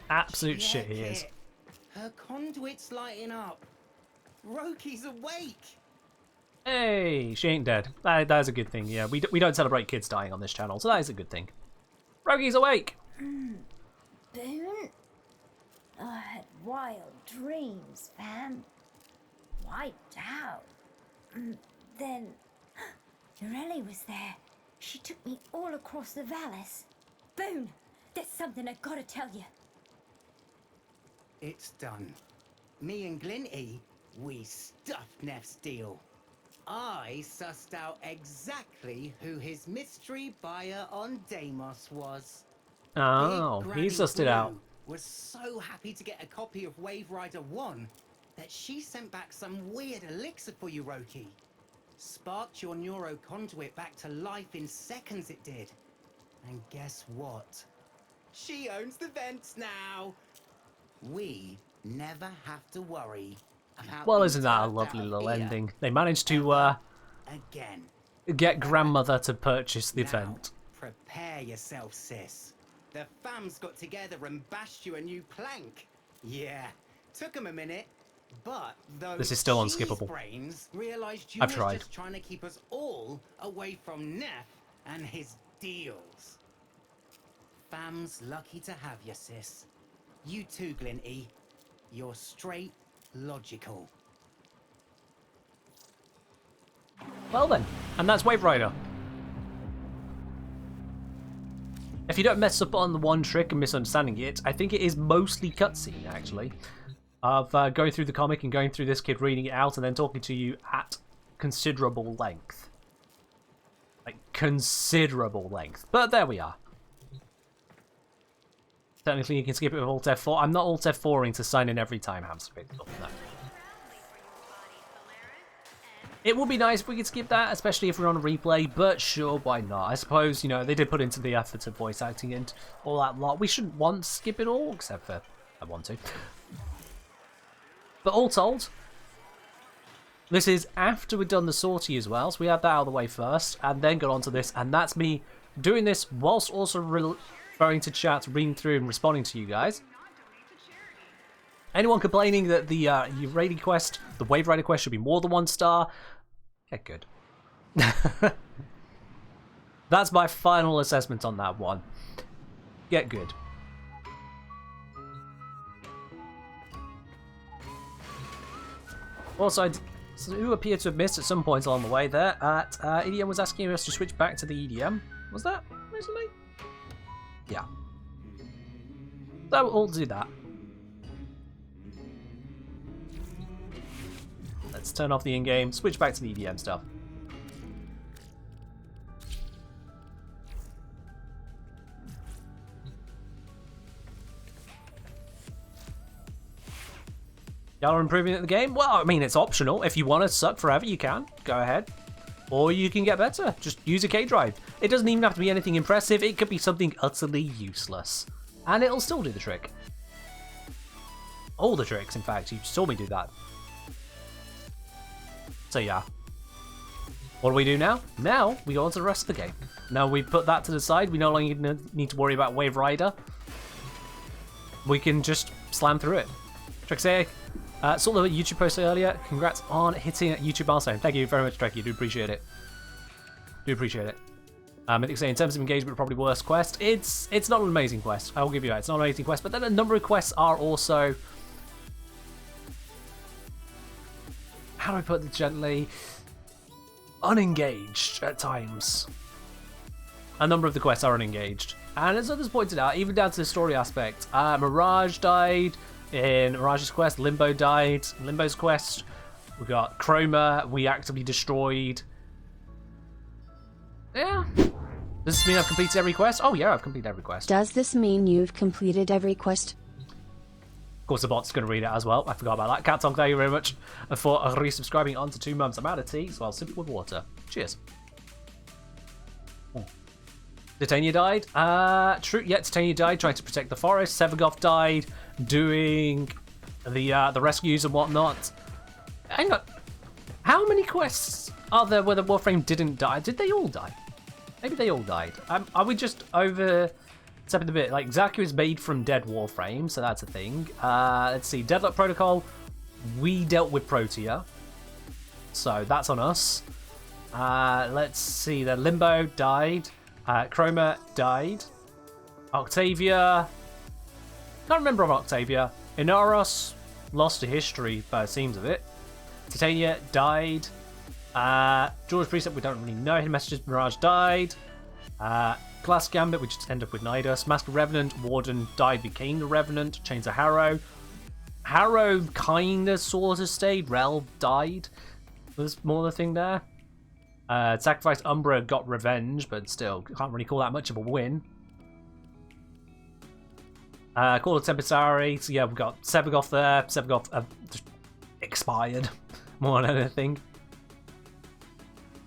Absolute shit he is. Check it. Her conduit's lighting up. Roki's awake. Hey, she ain't dead. That is a good thing. Yeah, we don't celebrate kids dying on this channel, so that is a good thing. Roki's awake. Boone? I had wild dreams, fam. Wiped out. Then, Dorelli was there. She took me all across the valleys. Boone, there's something I gotta tell you. It's done. Me and Glinty, we stuffed Neff's deal. I sussed out exactly who his mystery buyer on Deimos was. Oh, Big he Granny sussed it out. Blue was so happy to get a copy of Wave Rider 1 that she sent back some weird elixir for you, Roki. Sparked your neuro conduit back to life in seconds, it did. And guess what? She owns the vents now. We never have to worry about Well, being isn't that a turned lovely out little here ending? They managed to again. get grandmother to purchase the Now, event. prepare yourself, sis. The fams got together and bashed you a new plank. Yeah, took them a minute, but those This is still cheese unskippable. brains realized you I've was tried. just trying to keep us all away from Neff and his deals. Fam's lucky to have you, sis. You too, Glinty. You're straight logical. Well then, and that's Wave Rider. If you don't mess up on the one trick and misunderstanding it, I think it is mostly cutscene, actually. Of going through the comic and going through this kid reading it out and then talking to you at considerable length. Like, considerable length. But there we are. Technically, you can skip it with Alt F4. I'm not Alt F4ing to sign in every time, Hamster. No. It would be nice if we could skip that, especially if we're on a replay, but sure, why not? I suppose, you know, they did put into the effort of voice acting and all that lot. We shouldn't want to skip it all, except for I want to. But all told, this is after we've done the sortie as well, so we had that out of the way first, and then got onto this, and that's me doing this whilst also referring to chat, reading through and responding to you guys. Anyone complaining that the raiding quest, the Wave Rider quest, should be more than 1 star? Get good. That's my final assessment on that one. Get good. Also, I do appear to have missed at some point along the way there. EDM was asking us to switch back to the EDM. Was that recently? Yeah. So we'll do that. Let's turn off the in-game, switch back to the EDM stuff. Y'all are improving at the game? Well, I mean, it's optional. If you want to suck forever, you can. Go ahead. Or you can get better. Just use a K-Drive. It doesn't even have to be anything impressive. It could be something utterly useless. And it'll still do the trick. All the tricks, in fact. You saw me do that. So yeah. What do we do now? Now we go on to the rest of the game. Now we've put that to the side. We no longer need to worry about Wave Rider. We can just slam through it. Trixie, saw the YouTube post earlier. Congrats on hitting a YouTube milestone. Thank you very much, Trekkie. Do appreciate it. Do appreciate it. Mythic say in terms of engagement, probably worst quest. It's not an amazing quest. I will give you that. It's not an amazing quest, but then a number of quests are also. How do I put it gently? Unengaged at times. A number of the quests are unengaged. And as others pointed out, even down to the story aspect, Mirage died in Mirage's quest, Limbo died in Limbo's quest, we got Chroma, we actively destroyed. Yeah. Does this mean I've completed every quest? Oh yeah, I've completed every quest. Does this mean you've completed every quest? course, the bot's going to read it as well. I forgot about that. Cat Talk, thank you very much for resubscribing on to 2 months. I'm out of tea, so I'll sip it with water. Cheers. Titania died. True. Yeah, Titania died trying to protect the forest. Sevagoth died doing the rescues and whatnot. Hang on. How many quests are there where the Warframe didn't die? Did they all die? Maybe they all died. Are we just over stepping a bit? Like, Zaku is made from dead Warframe, so that's a thing. Let's see. Deadlock Protocol. We dealt with Protea, so that's on us. Let's see. The Limbo died. Chroma died. Octavia. Can't remember of Octavia. Inaros lost to history by the seams of it. Titania died. George Precept, we don't really know. Hidden Messages, Mirage died. Glass Gambit, we just end up with Nidus. Master Revenant, Warden died, became the Revenant. Chains of Harrow. Harrow kinda sorta stayed. Rel died. Was more the thing there. Sacrificed Umbra, got revenge, but still can't really call that much of a win. Call of Tempestari. So yeah, we've got Sevagoth there. Sevagoth just expired more than anything.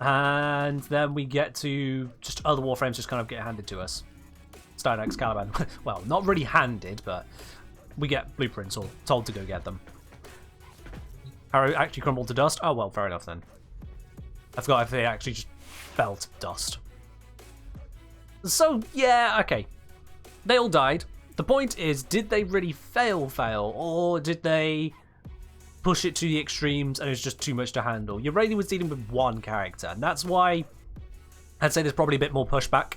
And then we get to just other Warframes just kind of get handed to us. Stardex Caliban. Well, not really handed, but we get blueprints or told to go get them. Harrow actually crumbled to dust. Oh well, fair enough then. I forgot if they actually just fell to dust. So, yeah, okay. They all died. The point is, did they really fail, or did they push it to the extremes and it's just too much to handle? Urania was dealing with one character, and that's why I'd say there's probably a bit more pushback.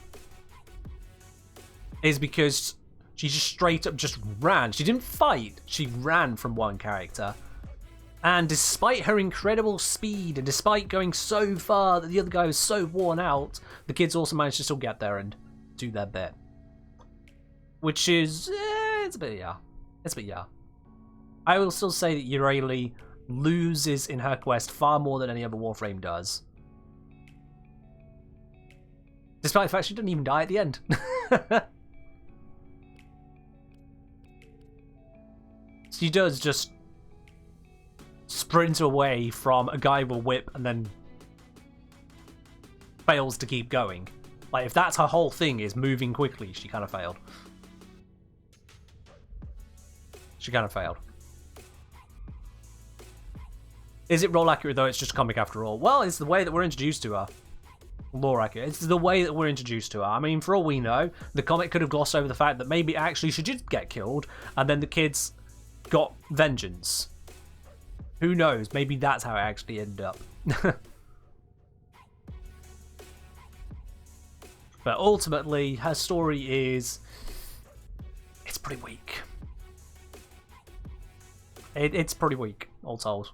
Is because she just straight up just ran. She didn't fight, she ran from one character. And despite her incredible speed, and despite going so far that the other guy was so worn out, the kids also managed to still get there and do their bit. Which is, it's a bit, yeah. It's a bit, yeah. I will still say that Urania loses in her quest far more than any other Warframe does. Despite the fact she didn't even die at the end. She does just sprint away from a guy with a whip and then fails to keep going. Like, if that's her whole thing, is moving quickly, she kind of failed. She kind of failed. Is it role accurate though? It's just a comic after all. Well, it's the way that we're introduced to her. Lore accurate. It's the way that we're introduced to her. I mean, for all we know, the comic could have glossed over the fact that maybe actually she did get killed and then the kids got vengeance. Who knows? Maybe that's how it actually ended up. But ultimately, her story is... it's pretty weak. It's pretty weak, all told.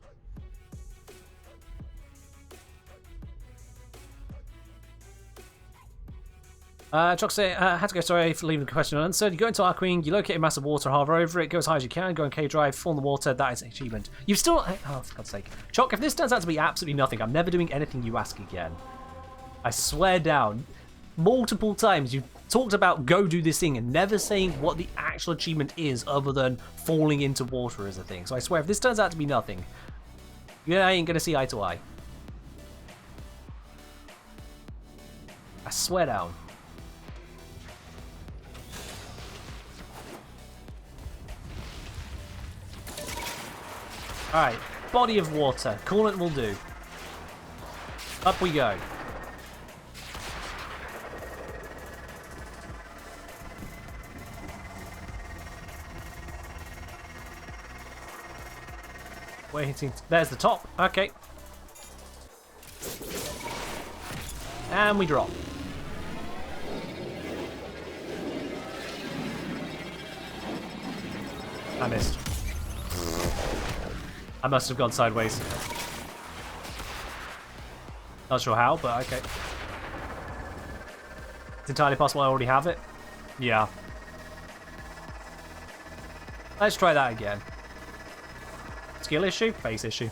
Chuck say, had to go, sorry for leaving the question unanswered. You go into Arqueen, you locate a massive water harbour over it, go as high as you can, go on K-Drive, fall in the water, that is an achievement. You've still... oh, for God's sake. Chuck, if this turns out to be absolutely nothing, I'm never doing anything you ask again. I swear down. Multiple times you've talked about go do this thing and never saying what the actual achievement is other than falling into water as a thing. So I swear, if this turns out to be nothing, I ain't gonna see eye to eye. I swear down. Alright, body of water. Coolant will do. Up we go. Waiting. There's the top. Okay. And we drop. I missed. I must have gone sideways. Not sure how, but okay. It's entirely possible I already have it. Yeah. Let's try that again. Skill issue? Face issue.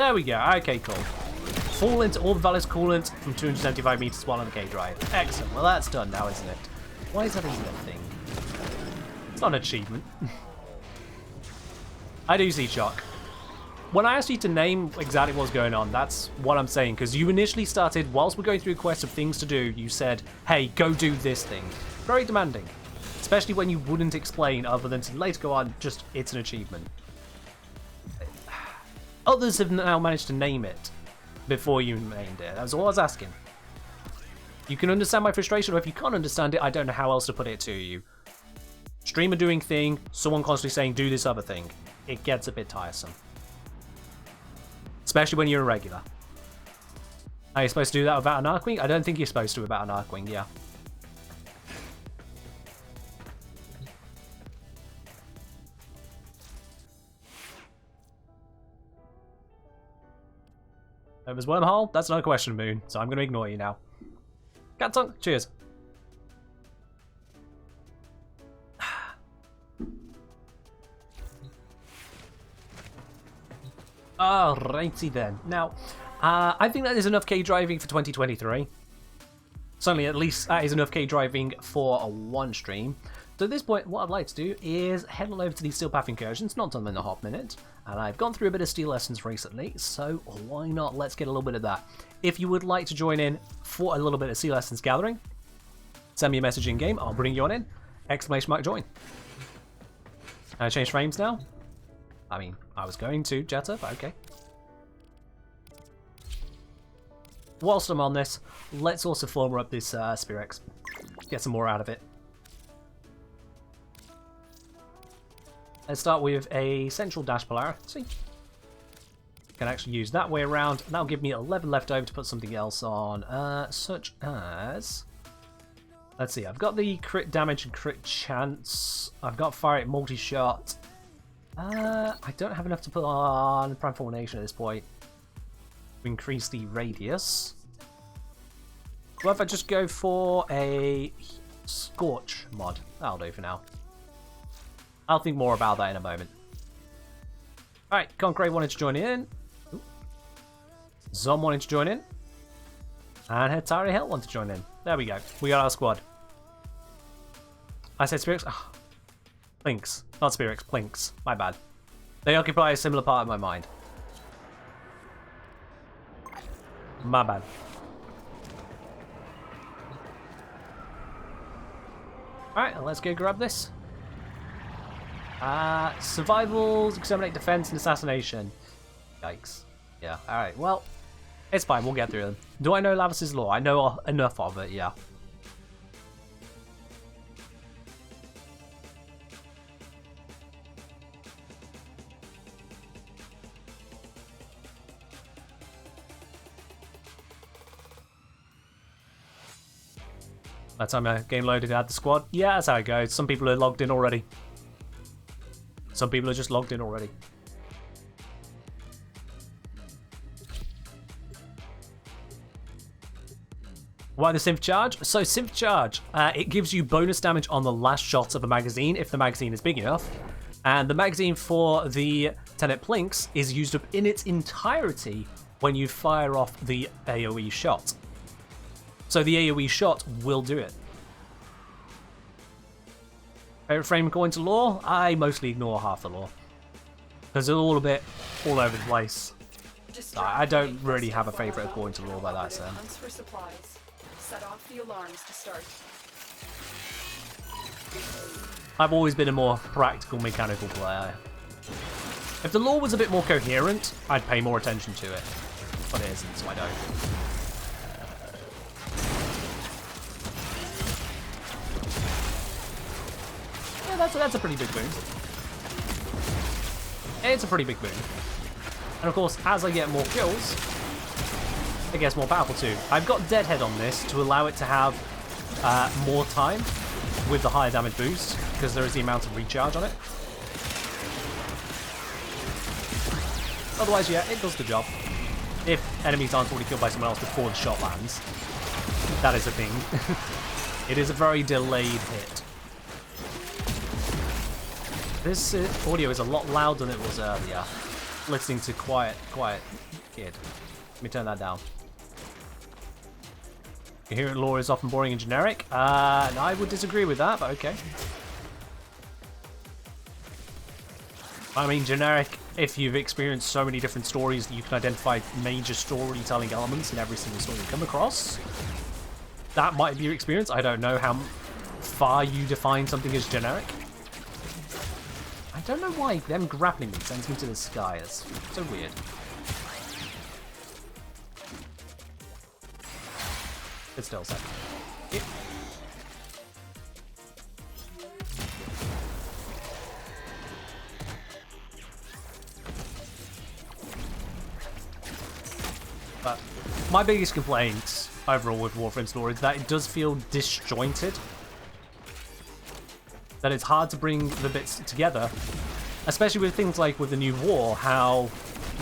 There we go. Okay, cool. Fall into all the Valor's coolant from 275 meters while on the K-Drive. Excellent. Well, that's done now, isn't it? Why is that even a thing? It's not an achievement. I do see shock. When I asked you to name exactly what's going on, that's what I'm saying, because you initially started, whilst we're going through a quest of things to do, you said, hey, go do this thing. Very demanding. Especially when you wouldn't explain other than to later go on, just, it's an achievement. Others have now managed to name it before you named it. That's all I was asking. You can understand my frustration, or if you can't understand it, I don't know how else to put it to you. Streamer doing thing, someone constantly saying, do this other thing. It gets a bit tiresome. Especially when you're a regular. Are you supposed to do that without an Archwing? I don't think you're supposed to without an Archwing, yeah. Over's wormhole? That's not a question, Moon, so I'm going to ignore you now. Cat tongue, cheers. Alrighty then. Now, I think that is enough K-driving for 2023. Certainly, at least that is enough K-driving for one stream. So at this point, what I'd like to do is head on over to these Steel Path incursions, not done them in a hot minute. And I've gone through a bit of Steel Lessons recently, so why not? Let's get a little bit of that. If you would like to join in for a little bit of Steel Lessons gathering, send me a message in game, I'll bring you on in. Exclamation mark join. Can I change frames now? I mean, I was going to, Jetta, but okay. Whilst I'm on this, let's also farmer up this Spirex. Get some more out of it. Let's start with a central dash polarity. Can actually use that way around. That'll give me 11 left over to put something else on, such as... Let's see, I've got the crit damage and crit chance. I've got fire at multi-shot. I don't have enough to put on Prime Fulmination at this point to increase the radius. What if I just go for a Scorch mod? That'll do for now. I'll think more about that in a moment. Alright, Concrete wanted to join in. Ooh. Zom wanted to join in. And Hetari Hell wanted to join in. There we go. We got our squad. I said Spirix. Oh. Plinks. Not Spirix, Plinks. My bad. They occupy a similar part of my mind. My bad. Alright, let's go grab this. Survivals, exterminate, defense, and assassination. Yikes. Yeah, alright, well, it's fine, we'll get through them. Do I know Lavis's lore? I know enough of it, yeah. By the time I game loaded, I had the squad. Yeah, that's how it goes. Some people are logged in already. Some people are just logged in already. Why the Synth Charge? So Synth Charge, it gives you bonus damage on the last shot of a magazine if the magazine is big enough. And the magazine for the Tenet Plinks is used up in its entirety when you fire off the AoE shot. So the AoE shot will do it. Favorite frame according to lore? I mostly ignore half the lore. Because they're all a bit all over the place. I don't really have a favorite according to lore by that sense. For supplies. Set off the alarms to start. I've always been a more practical mechanical player. If the lore was a bit more coherent, I'd pay more attention to it. But it isn't, so I don't. That's a pretty big boon. It's a pretty big boon. And of course, as I get more kills, it gets more powerful too. I've got Deadhead on this to allow it to have more time with the higher damage boost, because there is the amount of recharge on it. Otherwise, yeah, it does the job. If enemies aren't already killed by someone else before the shot lands. That is a thing. It is a very delayed hit. This audio is a lot louder than it was earlier. listening to quiet kid. Let me turn that down. Coherent lore is often boring and generic. And I would disagree with that, but okay. I mean, generic, if you've experienced so many different stories that you can identify major storytelling elements in every single story you come across, that might be your experience. I don't know how far you define something as generic. I don't know why them grappling me sends me to the sky. It's so weird. It's still set. Yep. But my biggest complaint overall with Warframe's lore is that it does feel disjointed. That it's hard to bring the bits together, especially with things like with the new war, how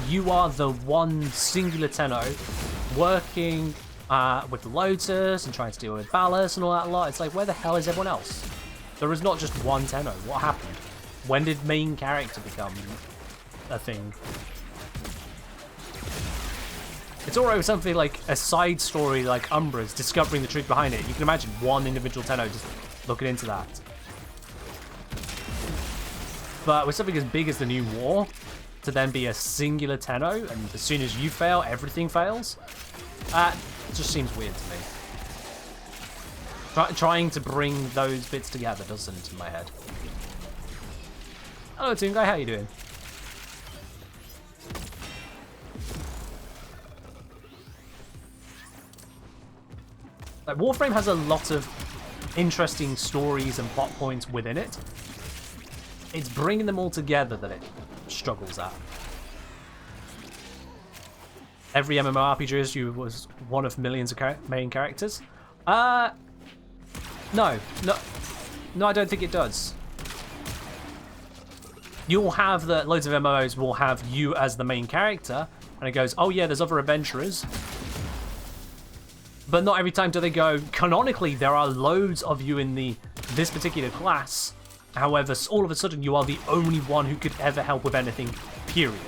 you are the one singular Tenno working with Lotus and trying to deal with Ballas and all that lot. It's like, where the hell is everyone else? There is not just one Tenno. What happened? When did main character become a thing? It's alright with something like a side story like Umbra's discovering the truth behind it. You can imagine one individual Tenno just looking into that. But with something as big as the new war, to then be a singular Tenno, and as soon as you fail, everything fails, it just seems weird to me. Trying to bring those bits together doesn't in my head. Hello, Toon Guy, how you doing? Like, Warframe has a lot of interesting stories and plot points within it. It's bringing them all together that it struggles at. Every MMORPG was one of millions of main characters. No, I don't think it does. You'll have loads of MMOs will have you as the main character, and it goes, oh yeah, there's other adventurers. But not every time do they go, canonically, there are loads of you in this particular class. However, all of a sudden, you are the only one who could ever help with anything, period.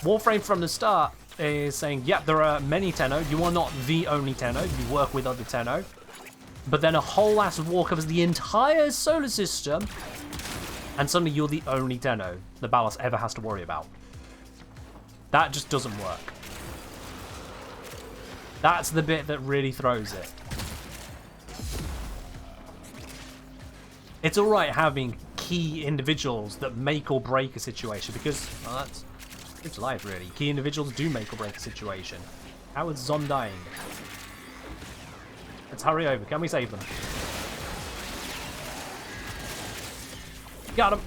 Warframe from the start is saying, yep, there are many Tenno. You are not the only Tenno. You work with other Tenno. But then a whole ass war covers the entire solar system. And suddenly you're the only Tenno that Ballas ever has to worry about. That just doesn't work. That's the bit that really throws it. It's alright having key individuals that make or break a situation, because, well, it's life, really. Key individuals do make or break a situation. How is Zon dying? Let's hurry over. Can we save them? Got him.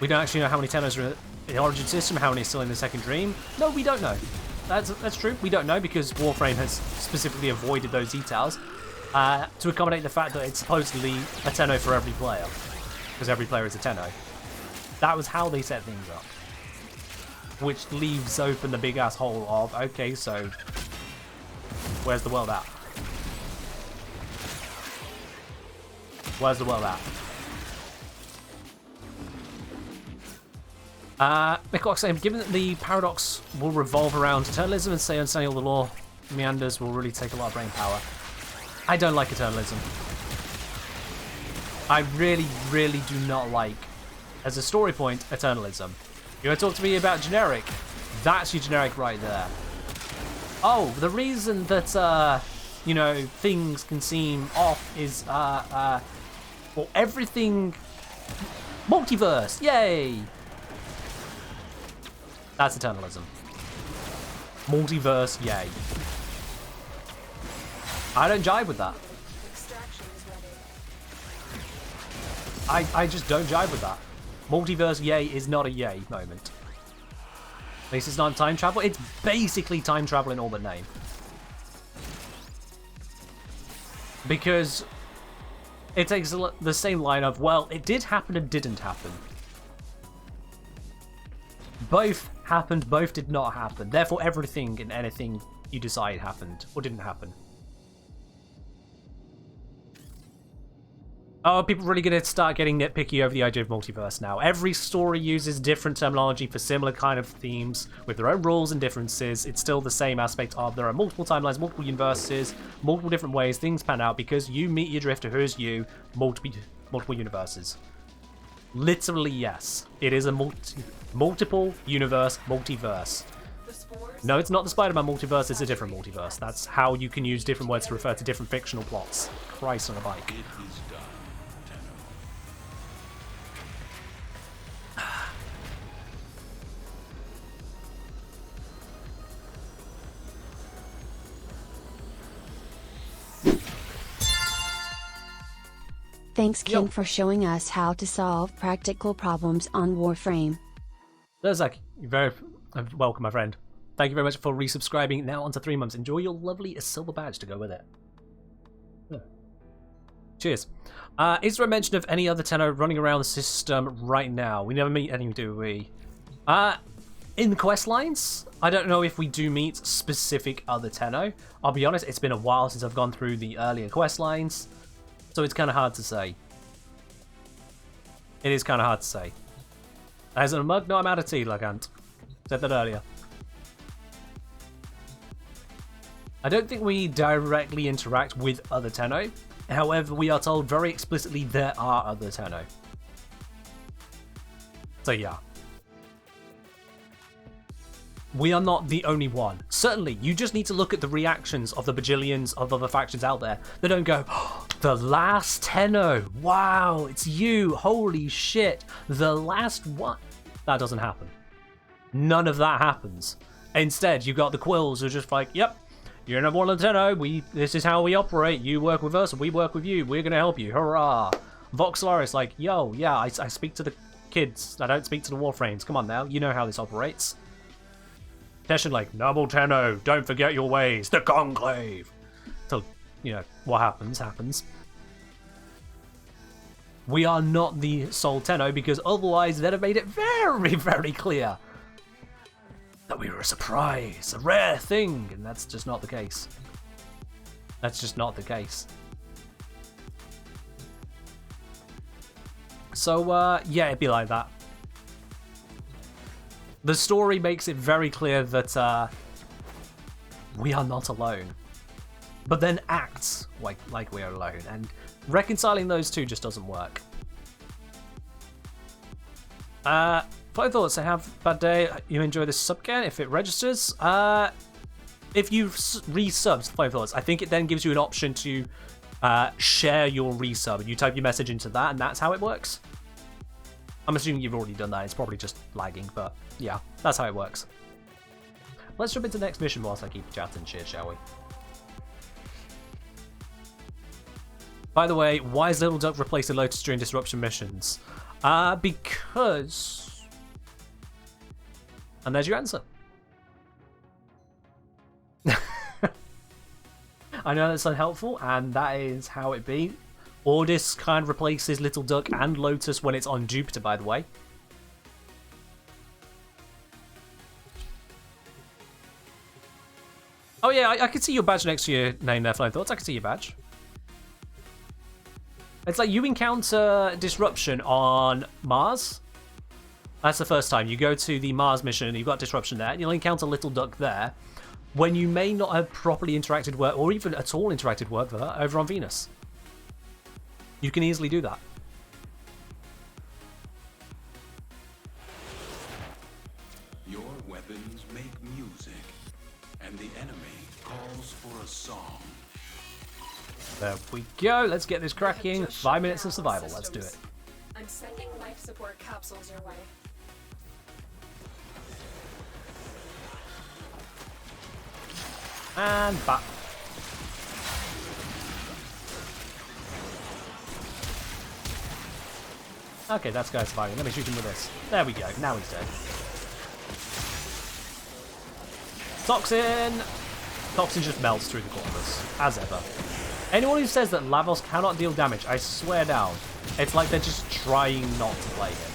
We don't actually know how many Tennos are in the Origin system, how many are still in the Second Dream. No, we don't know. That's true. We don't know because Warframe has specifically avoided those details to accommodate the fact that it's supposedly a Tenno for every player, because every player is a Tenno. That was how they set things up, which leaves open the big ass hole of, okay, so where's the world at? Where's the world at? Micklock saying, given that the paradox will revolve around eternalism and say understanding all the lore meanders will really take a lot of brain power. I don't like eternalism. I really, really do not like, as a story point, eternalism. You want to talk to me about generic? That's your generic right there. Oh, the reason that, you know, things can seem off is, well, everything... Multiverse! Yay! That's eternalism. Multiverse, yay. I don't jive with that. I just don't jive with that. Multiverse, yay, is not a yay moment. At least it's not time travel. It's basically time travel in all but name. Because it takes the same line of, well, it did happen and didn't happen. Both happened, both did not happen. Therefore, everything and anything you decide happened or didn't happen. Oh, people really going to start getting nitpicky over the idea of multiverse now. Every story uses different terminology for similar kind of themes with their own rules and differences. It's still the same aspect of there are multiple timelines, multiple universes, multiple different ways things pan out because you meet your drifter, who is you, multiple universes. Literally, yes. It is a multiple universe multiverse. No, it's not the Spider-Man multiverse, it's a different multiverse. That's how you can use different words to refer to different fictional plots. Christ on a bike. Thanks, King, for showing us how to solve practical problems on Warframe. Zach, you're very welcome, my friend. Thank you very much for resubscribing. Now on to 3 months. Enjoy your lovely silver badge to go with it. Yeah. Cheers. Is there a mention of any other Tenno running around the system right now? We never meet any, do we? In the quest lines, I don't know if we do meet specific other Tenno. I'll be honest, it's been a while since I've gone through the earlier quest lines, so it's kind of hard to say. It is kind of hard to say. As a mug, no, I'm out of tea, Lagant. Said that earlier. I don't think we directly interact with other Tenno. However, we are told very explicitly there are other Tenno. So yeah. We are not the only one. Certainly, you just need to look at the reactions of the bajillions of other factions out there. They don't go, oh, the last Tenno, wow, it's you, holy shit, the last one. That doesn't happen. None of that happens. Instead, you've got the Quills who are just like, yep, you're number one of the Tenno, this is how we operate, you work with us, we work with you, we're gonna help you, hurrah. Voxelaris like, yo, yeah, I speak to the kids, I don't speak to the Warframes, come on now, you know how this operates. Teshin like, noble Tenno, don't forget your ways, the Conclave. So, you know, what happens. We are not the sole Tenno because otherwise they'd have made it very, very clear that we were a surprise, a rare thing, and that's just not the case. That's just not the case. So, yeah, it'd be like that. The story makes it very clear that we are not alone, but then acts like we are alone, and reconciling those two just doesn't work. Final thoughts. I have a bad day. You enjoy this sub again if it registers. If you resubs Final thoughts, I think it then gives you an option to share your resub, and you type your message into that, and that's how it works. I'm assuming you've already done that. It's probably just lagging, but yeah, that's how it works. Let's jump into the next mission whilst I keep chatting shit, shall we? By the way, why is Little Duck replacing Lotus during disruption missions? Because... And there's your answer. I know that's unhelpful, and that is how it be. Ordis kind of replaces Little Duck and Lotus when it's on Jupiter, by the way. Oh yeah, I can see your badge next to your name there, Flying Thoughts. I can see your badge. It's like you encounter disruption on Mars. That's the first time. You go to the Mars mission and you've got disruption there. And you'll encounter Little Duck there when you may not have properly interacted with, or even at all interacted with her over on Venus. You can easily do that. Your weapons make music, and the enemy calls for a song. There we go. Let's get this cracking. 5 minutes of survival. Let's do it. I'm sending life support capsules your way. And back. Okay, that's guy's surviving. Let me shoot him with this. There we go. Now he's dead. Toxin! Toxin just melts through the corners, as ever. Anyone who says that Lavos cannot deal damage, I swear down, it's like they're just trying not to play him.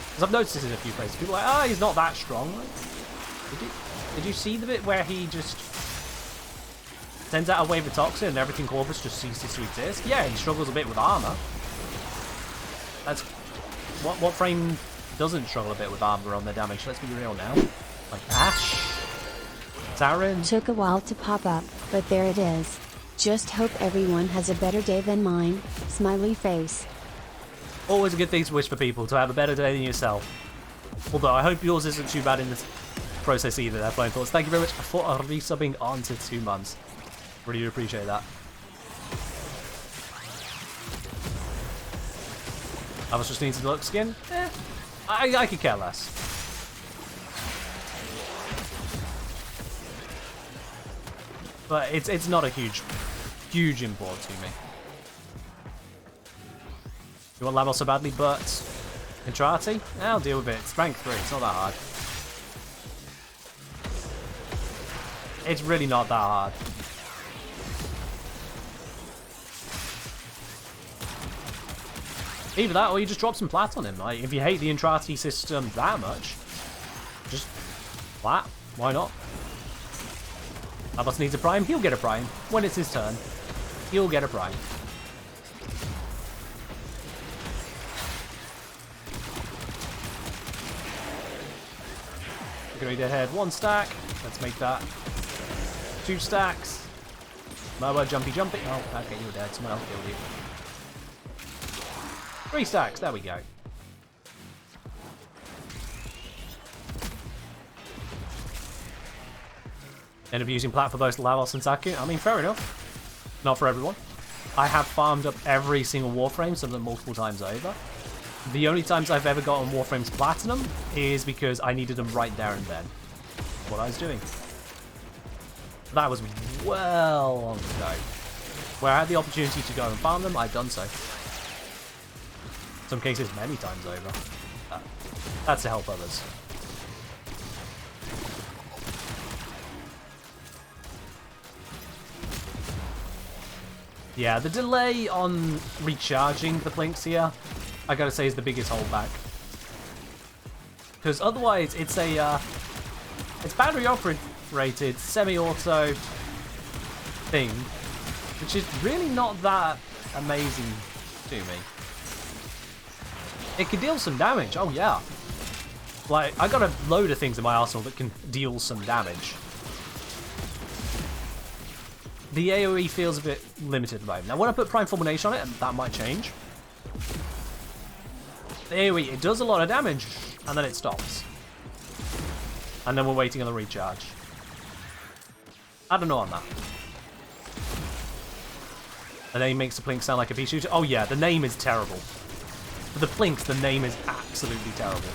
Because I've noticed this in a few places. People are like, oh, he's not that strong. Did you see the bit where he just sends out a wave of Toxin and everything Corvus just ceases to exist? Yeah, he struggles a bit with armor. That's what frame doesn't struggle a bit with armor on their damage. Let's be real now. Like Ash, Taryn. Took a while to pop up, but there it is. Just hope everyone has a better day than mine. Smiley face. Always a good thing to wish for people, to have a better day than yourself. Although I hope yours isn't too bad in this process either. There, Flame Thoughts. Thank you very much for resubbing on to 2 months. Really do appreciate that. I was just needs to look skin. I could care less. But it's not a huge import to me. You want Lamos so badly, but Entrati? I'll deal with it. It's rank 3, it's not that hard. It's really not that hard. Either that, or you just drop some plat on him. Like, if you hate the Entrati system that much, just plat. Why not? Labos needs a prime. He'll get a prime. When it's his turn, he'll get a prime. Gonna deadhead 1 stack. Let's make that 2 stacks. Moa, jumpy. Oh, okay, you were dead. Someone else killed you. 3 stacks. There we go. End up using plat for both Lavos and Saku. I mean, fair enough. Not for everyone. I have farmed up every single Warframe, some of them multiple times over. The only times I've ever gotten Warframes Platinum is because I needed them right there and then. What I was doing. That was well long ago. Where I had the opportunity to go and farm them, I've done so. In some cases, many times over. That's to help others. Yeah, the delay on recharging the Plinks here, I gotta say, is the biggest holdback. Because otherwise, it's a it's battery operated semi-auto thing, which is really not that amazing to me. It can deal some damage. Oh yeah, like I got a load of things in my arsenal that can deal some damage. The AoE feels a bit limited at the moment. Now, when I put Prime Fulmination on it, that might change. The AoE, it does a lot of damage, and then it stops. And then we're waiting on the recharge. I don't know on that. The name makes the Plink sound like a pea shooter. Oh yeah, the name is terrible. For the Plinks, the name is absolutely terrible.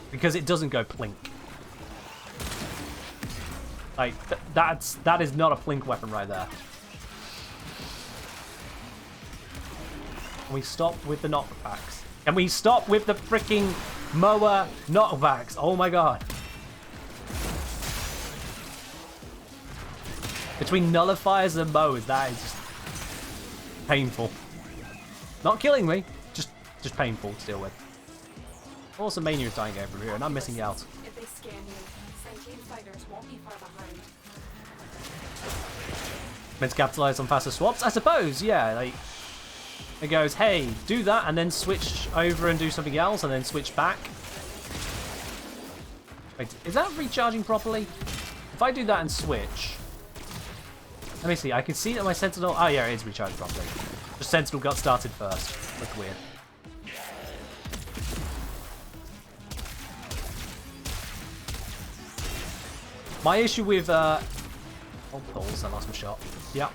Because it doesn't go Plink. Like, that is not a Plink weapon right there. Can we stop with the knockbacks? Can we stop with the freaking Moa knockbacks? Oh my god. Between nullifiers and Moas, that is just painful. Not killing me, just painful to deal with. Also, Mania is dying over here, and I'm missing out. If they scan you, sentient fighters won't be far behind. Meant to capitalize on faster swaps? I suppose, yeah. Like, it goes, hey, do that, and then switch over and do something else, and then switch back. Wait, is that recharging properly? If I do that and switch... Let me see, I can see that my Sentinel... Oh yeah, it is recharged properly. The Sentinel got started first. Looked weird. My issue with... Oh, balls, I lost my shot. Yep.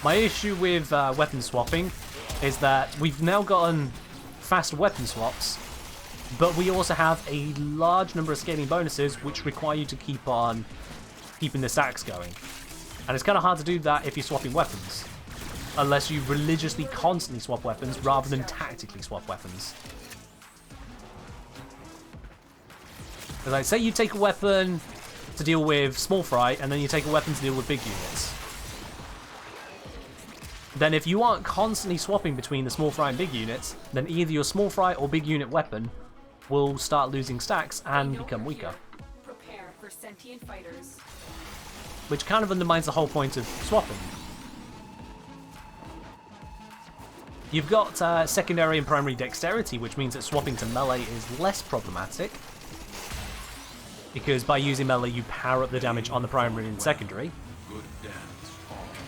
My issue with weapon swapping is that we've now gotten fast weapon swaps, but we also have a large number of scaling bonuses which require you to keep on keeping the stacks going. And it's kind of hard to do that if you're swapping weapons, unless you religiously constantly swap weapons rather than tactically swap weapons. Because like, say you take a weapon to deal with small fry, and then you take a weapon to deal with big units. Then if you aren't constantly swapping between the small fry and big units, then either your small fry or big unit weapon will start losing stacks and become weaker. Prepare for sentient fighters. Which kind of undermines the whole point of swapping. You've got secondary and primary dexterity, which means that swapping to melee is less problematic. Because by using melee, you power up the damage on the primary and secondary.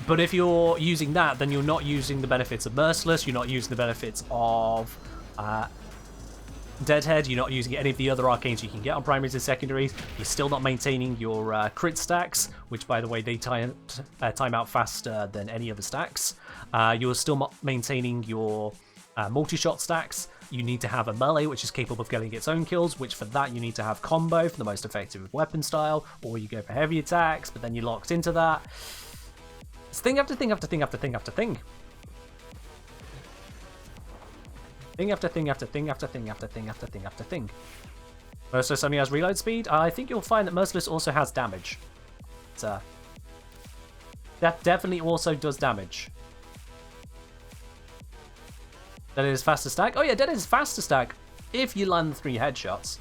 But if you're using that, then you're not using the benefits of Merciless, you're not using the benefits of Deadhead, you're not using any of the other arcanes you can get on primaries and secondaries, you're still not maintaining your crit stacks, which by the way, they time out faster than any other stacks. You're still not maintaining your multi-shot stacks. You need to have a melee, which is capable of getting its own kills, which for that you need to have combo for the most effective weapon style, or you go for heavy attacks, but then you're locked into that. It's thing after thing after thing after thing after thing. Thing after thing after thing after thing after thing after thing after thing. Merciless only has reload speed. I think you'll find that Merciless also has damage. That definitely also does damage. Dead is faster stack. Oh yeah, Dead is faster stack if you land 3 headshots.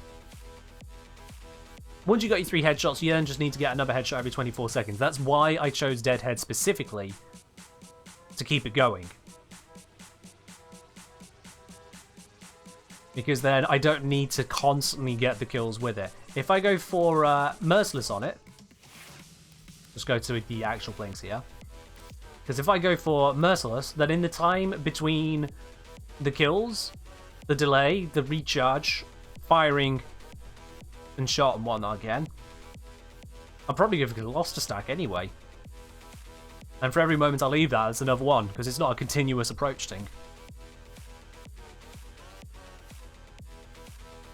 Once you got your 3 headshots, you then just need to get another headshot every 24 seconds. That's why I chose Deadhead specifically, to keep it going. Because then I don't need to constantly get the kills with it. If I go for Merciless on it, let's go to the actual blinks here. Because if I go for Merciless, then in the time between the kills, the delay, the recharge, firing, and shot and whatnot again, I'm probably going to lost a stack anyway. And for every moment I leave that, it's another one, because it's not a continuous approach thing.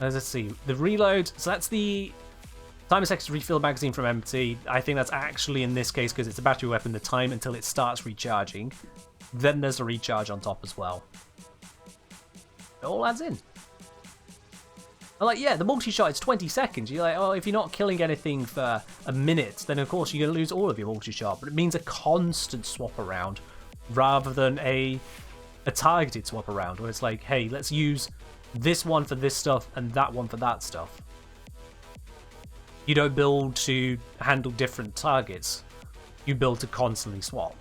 Let's see, the reload, so that's the time it takes to refill the magazine from empty. I think that's actually, in this case, because it's a battery weapon, the time until it starts recharging. Then there's a recharge on top as well. It all adds in. And like, yeah, the multi-shot, it's 20 seconds. You're like, oh, if you're not killing anything for a minute, then of course you're going to lose all of your multi-shot. But it means a constant swap around, rather than a targeted swap around, where it's like, hey, let's use this one for this stuff and that one for that stuff. You don't build to handle different targets. You build to constantly swap.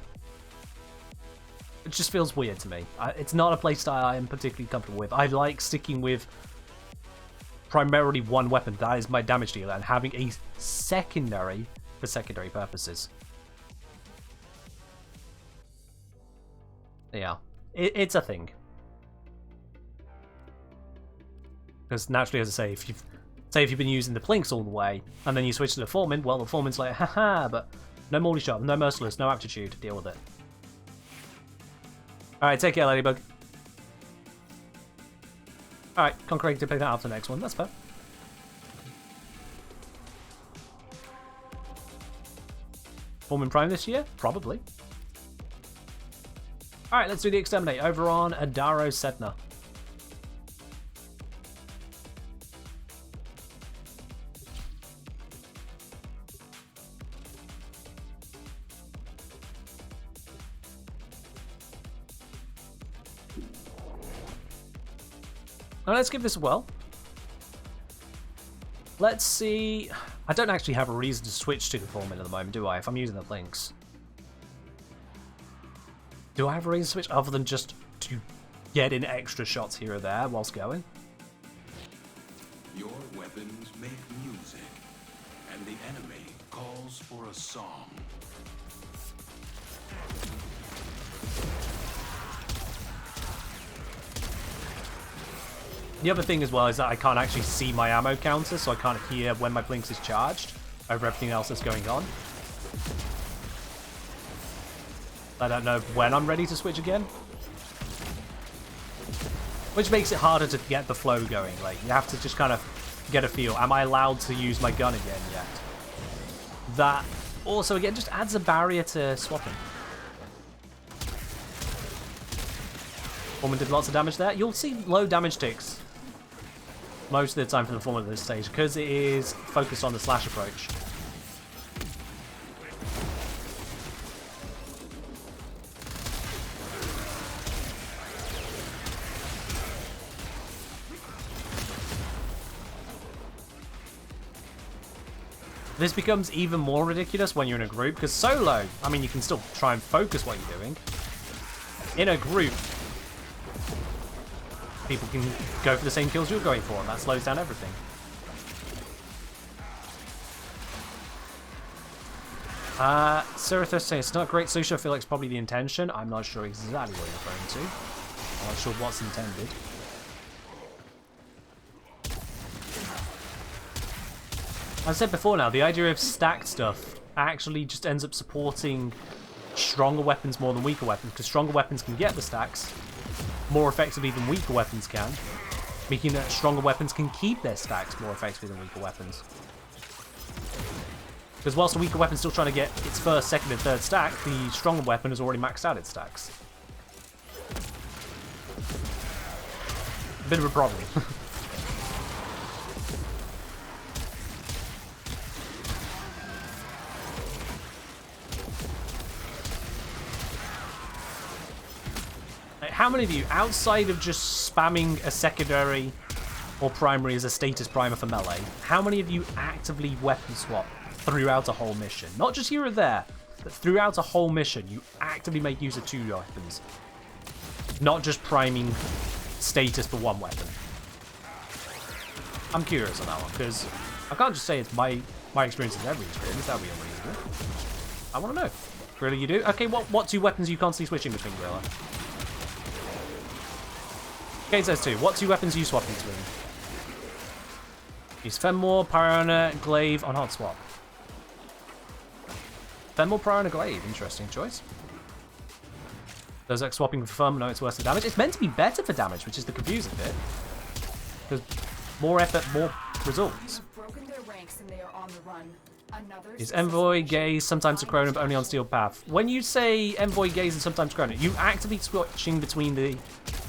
It just feels weird to me. It's not a playstyle I am particularly comfortable with. I like sticking with primarily one weapon. That is my damage dealer, and having a secondary for secondary purposes. Yeah, it's a thing. Because naturally, as I say, if you've been using the Plinks all the way, and then you switch to the Foreman, well, the Foreman's like, haha, but no multi-shot, no Merciless, no aptitude, deal with it. Alright, take care, Ladybug. Alright, Concrete to play that after the next one, that's fair. Foreman Prime this year? Probably. Alright, let's do the Exterminate over on Adaro Sedna. Now let's give this a whirl. Let's see. I don't actually have a reason to switch to the Foreman at the moment, do I? If I'm using the Plinks. Do I have a reason to switch other than just to get in extra shots here or there whilst going? Your weapons make music, and the enemy calls for a song. The other thing as well is that I can't actually see my ammo counter, so I can't hear when my Blinks is charged over everything else that's going on. I don't know when I'm ready to switch again. Which makes it harder to get the flow going. Like, you have to just kind of get a feel. Am I allowed to use my gun again yet? That also, again, just adds a barrier to swapping. Foreman did lots of damage there. You'll see low damage ticks most of the time for the Foreman at this stage, because it is focused on the slash approach. This becomes even more ridiculous when you're in a group, because solo, I mean, you can still try and focus what you're doing. In a group, people can go for the same kills you're going for, and that slows down everything. Serathos saying it's not a great solution. I feel like it's probably the intention. I'm not sure exactly what you're referring to. I'm not sure what's intended. I said before now, the idea of stacked stuff actually just ends up supporting stronger weapons more than weaker weapons, because stronger weapons can get the stacks more effectively than weaker weapons can, making that stronger weapons can keep their stacks more effectively than weaker weapons. Because whilst a weaker weapon's still trying to get its first, second, and third stack, the stronger weapon has already maxed out its stacks. A bit of a problem. How many of you, outside of just spamming a secondary or primary as a status primer for melee, how many of you actively weapon swap throughout a whole mission? Not just here or there, but throughout a whole mission, you actively make use of two weapons. Not just priming status for one weapon. I'm curious on that one, because I can't just say it's my experience is every experience. That would be unreasonable. I want to know. Really, you do? Okay, what two weapons are you constantly switching between, Gorilla? Kate says too. What two weapons are you swapping between? Use Fenmore, Pyrona, Glaive on hot swap. Fenmore, Pyrona, Glaive. Interesting choice. Does X swapping for fun? No, it's worse for damage. It's meant to be better for damage, which is the confusing bit. Because more effort, more results. Broken their ranks and they are on the run. Another Is Envoy, Gaze, sometimes Chrono, but only on Steel Path. When you say Envoy, Gaze, and sometimes Chrono, you actively switching between the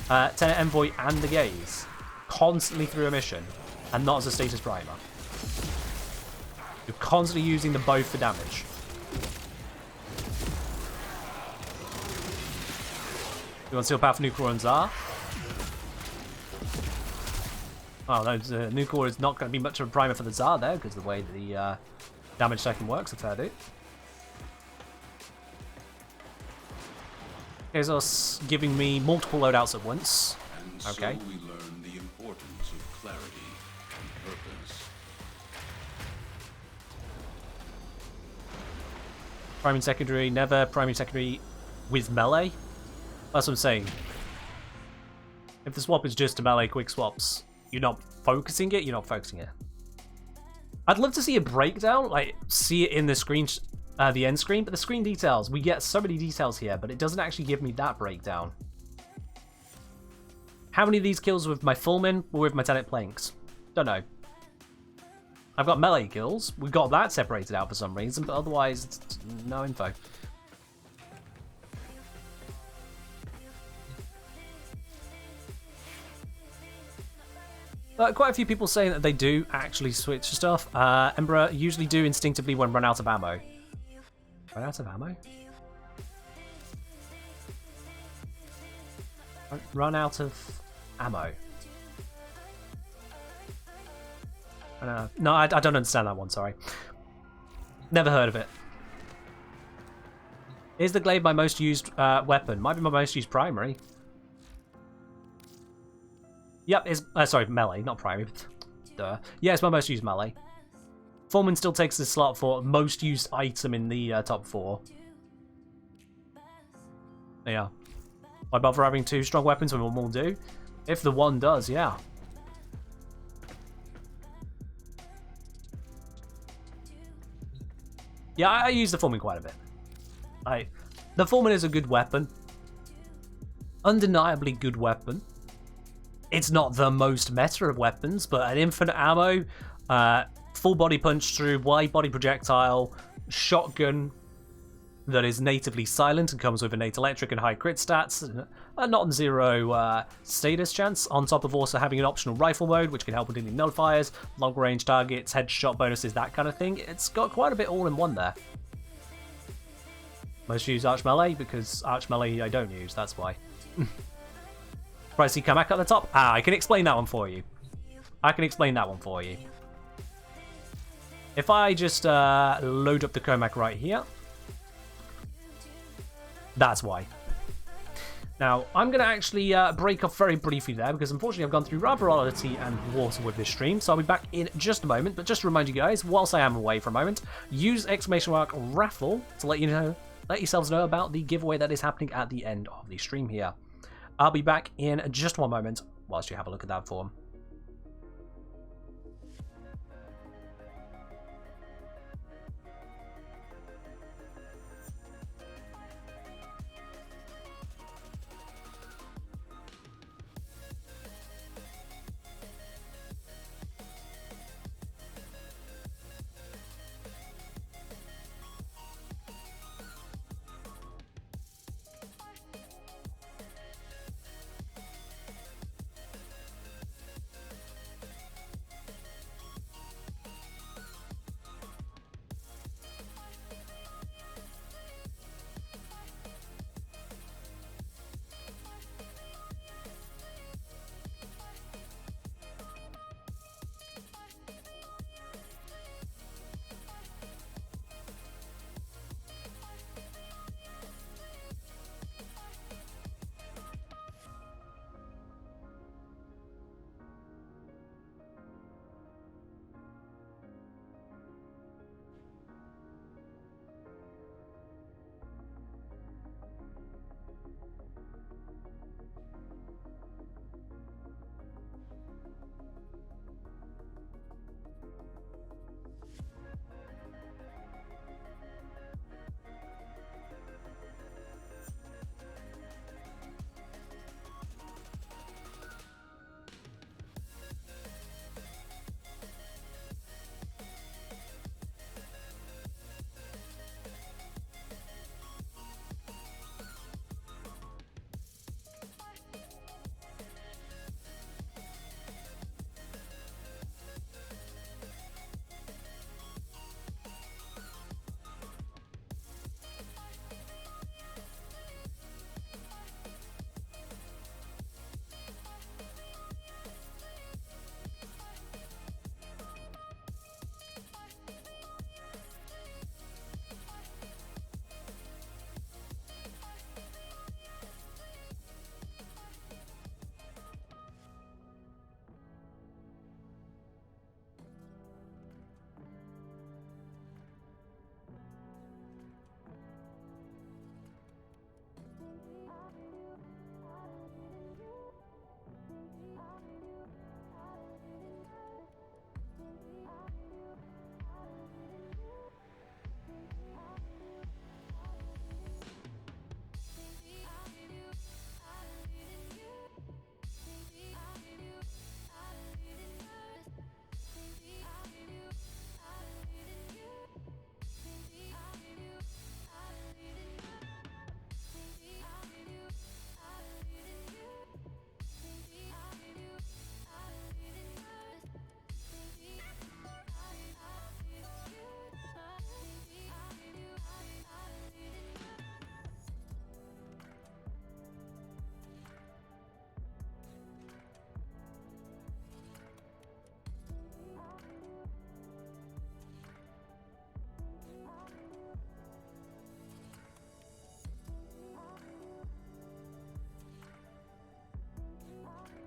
Tenet Envoy and the Gaze constantly through a mission, and not as a status primer. You're constantly using them both for damage. You want Steel Path, Nucor, and Tsar? Oh, no, Nucor is not going to be much of a primer for the Tsar there, because of the way the damage second works, a fair bit. Bezos giving me multiple loadouts at once. And okay. So we learn the importance of clarity and purpose. Priming secondary, never priming secondary with melee. That's what I'm saying. If the swap is just a melee quick swaps, you're not focusing it, you're not focusing it. I'd love to see a breakdown, like see it in the screen, the end screen, but the screen details, we get so many details here, but it doesn't actually give me that breakdown. How many of these kills with my Fullman or with my Tenet Planks? Don't know. I've got melee kills, we've got that separated out for some reason, but otherwise, it's no info. Quite a few people saying that they do actually switch stuff. Emperor usually do instinctively when run out of ammo. Run out of ammo? Run out of ammo. No, I don't understand that one, sorry. Never heard of it. Is the Glaive my most used weapon? Might be my most used primary. Yep, it's sorry, melee, not primary. Duh. Yeah, it's my most used melee. Foreman still takes the slot for most used item in the top 4. Yeah. Why bother having 2 strong weapons when one will do? If the one does, yeah. Yeah, I use the Foreman quite a bit. The Foreman is a good weapon. Undeniably good weapon. It's not the most meta of weapons, but an infinite ammo, full body punch through, wide body projectile, shotgun that is natively silent and comes with innate electric and high crit stats, a non-zero status chance, on top of also having an optional rifle mode, which can help with dealing nullifiers, long range targets, headshot bonuses, that kind of thing. It's got quite a bit all in one there. Most use Arch Melee, because Arch Melee I don't use, that's why. See Kamak at the top? I can explain that one for you. If I just load up the Comac right here, that's why. Now, I'm going to actually break off very briefly there because unfortunately I've gone through rather a lot of tea and water with this stream, so I'll be back in just a moment. But just to remind you guys, whilst I am away for a moment, use ! raffle to let yourselves know about the giveaway that is happening at the end of the stream here. I'll be back in just one moment whilst you have a look at that form.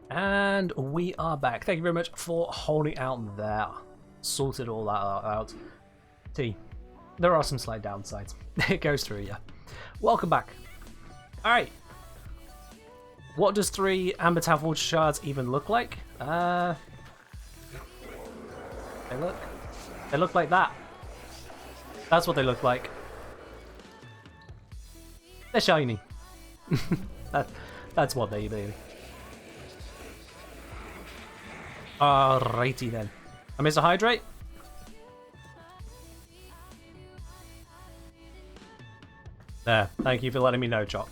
And we are back. Thank you very much for holding out there. Sorted all that out. T, there are some slight downsides. It goes through, yeah. Welcome back. Alright. What does 3 Amber Forge shards even look like? They look like that. That's what they look like. They're shiny. That's what they do. Alrighty then. I miss a hydrate. There. Thank you for letting me know, Choc.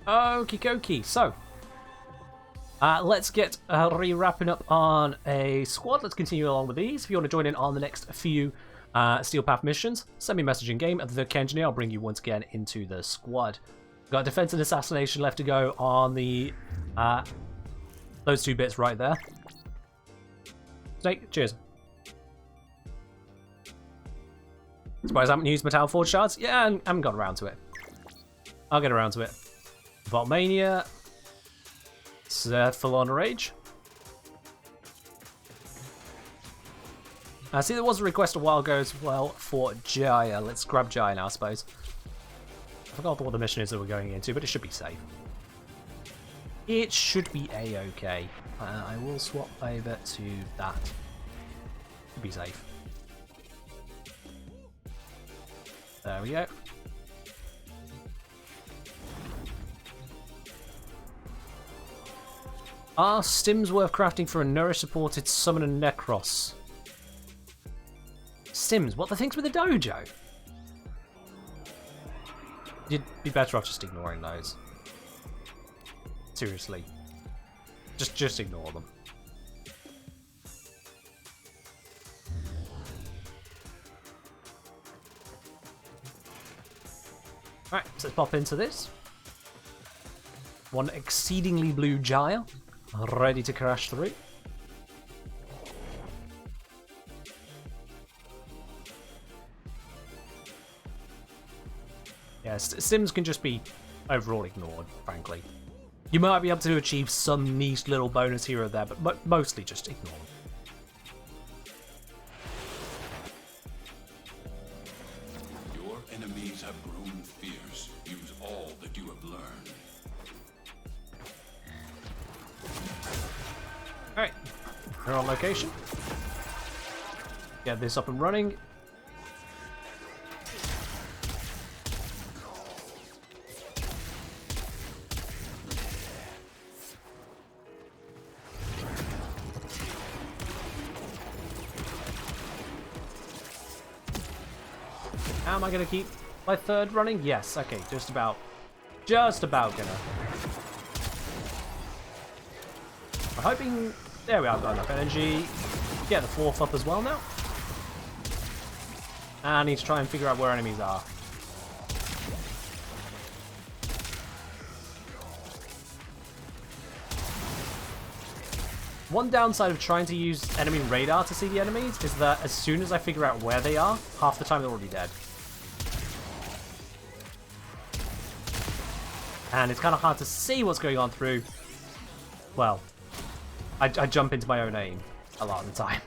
Okie dokie. So, let's get wrapping up on a squad. Let's continue along with these. If you want to join in on the next few Steel Path missions, send me a message in game at the Engineer. I'll bring you once again into the squad. Got defense and assassination left to go on the those 2 bits right there. Snake, cheers. Surprised I haven't used Metal Forge shards. Yeah, I haven't got around to it. I'll get around to it. Voltmania. It's full on rage. I see there was a request a while ago as well for Jaya. Let's grab Jaya now, I suppose. I forgot what the mission is that we're going into, but it should be safe. It should be a-okay. I will swap over to that. Should be safe. There we go. Are stims worth crafting for a nourish-supported summon and Necros? Stims? What, the things with the dojo? You'd be better off just ignoring those. Seriously. Just ignore them. Alright, so let's pop into this. One exceedingly blue Jaya, ready to crash through. Yeah, stims can just be overall ignored, frankly. You might be able to achieve some niche little bonus here or there, but mostly just ignore them. Your enemies have grown fierce. Use all that you have learned. Alright, we're on location. Get this up and running. How am I going to keep my third running? Yes, okay, just about gonna. I'm hoping, there we are, got enough energy. Get the fourth up as well now. And I need to try and figure out where enemies are. One downside of trying to use enemy radar to see the enemies is that as soon as I figure out where they are, half the time they're already dead. And it's kind of hard to see what's going on through... Well, I jump into my own aim a lot of the time.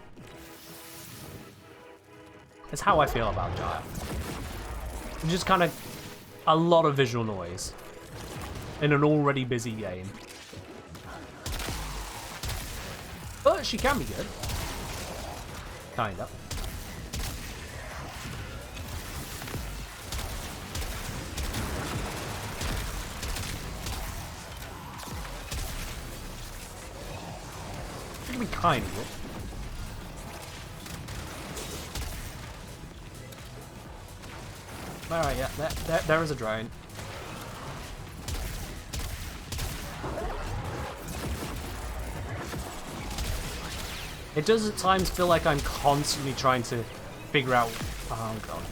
It's how I feel about Jaya. It's just kind of a lot of visual noise in an already busy game. But she can be good. Kind of. She can be kind of good. Alright, yeah, there is a drone. It does at times feel like I'm constantly trying to figure out, oh god,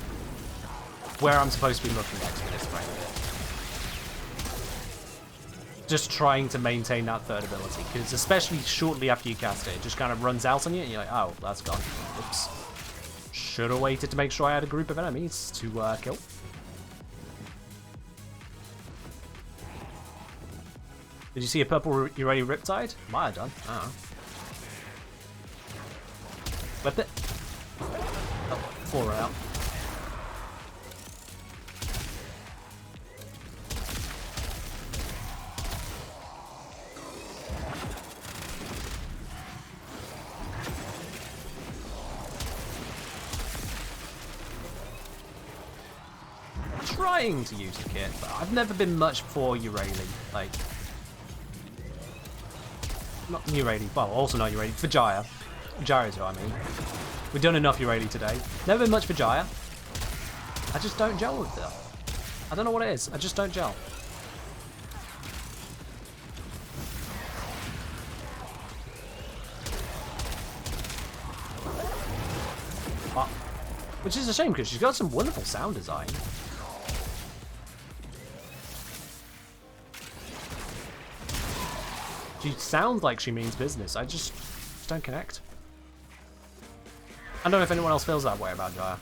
where I'm supposed to be looking next for this frame of it. Just trying to maintain that third ability, because especially shortly after you cast it, it just kind of runs out on you, and you're like, oh, that's gone. Oops. Should have waited to make sure I had a group of enemies to kill. Did you see a purple Urani Riptide? Might have done. I don't know. Whip it. Oh, 4 right out. Trying to use the kit, but I've never been much for Urali. Like, not Urali, well, also not Urali, for Jaya. Jaya is what I mean. We've done enough Urali today. Never been much for Jaya. I just don't gel with her. I don't know what it is. I just don't gel. Which is a shame because she's got some wonderful sound design. She sounds like she means business. I just don't connect. I don't know if anyone else feels that way about Jaya.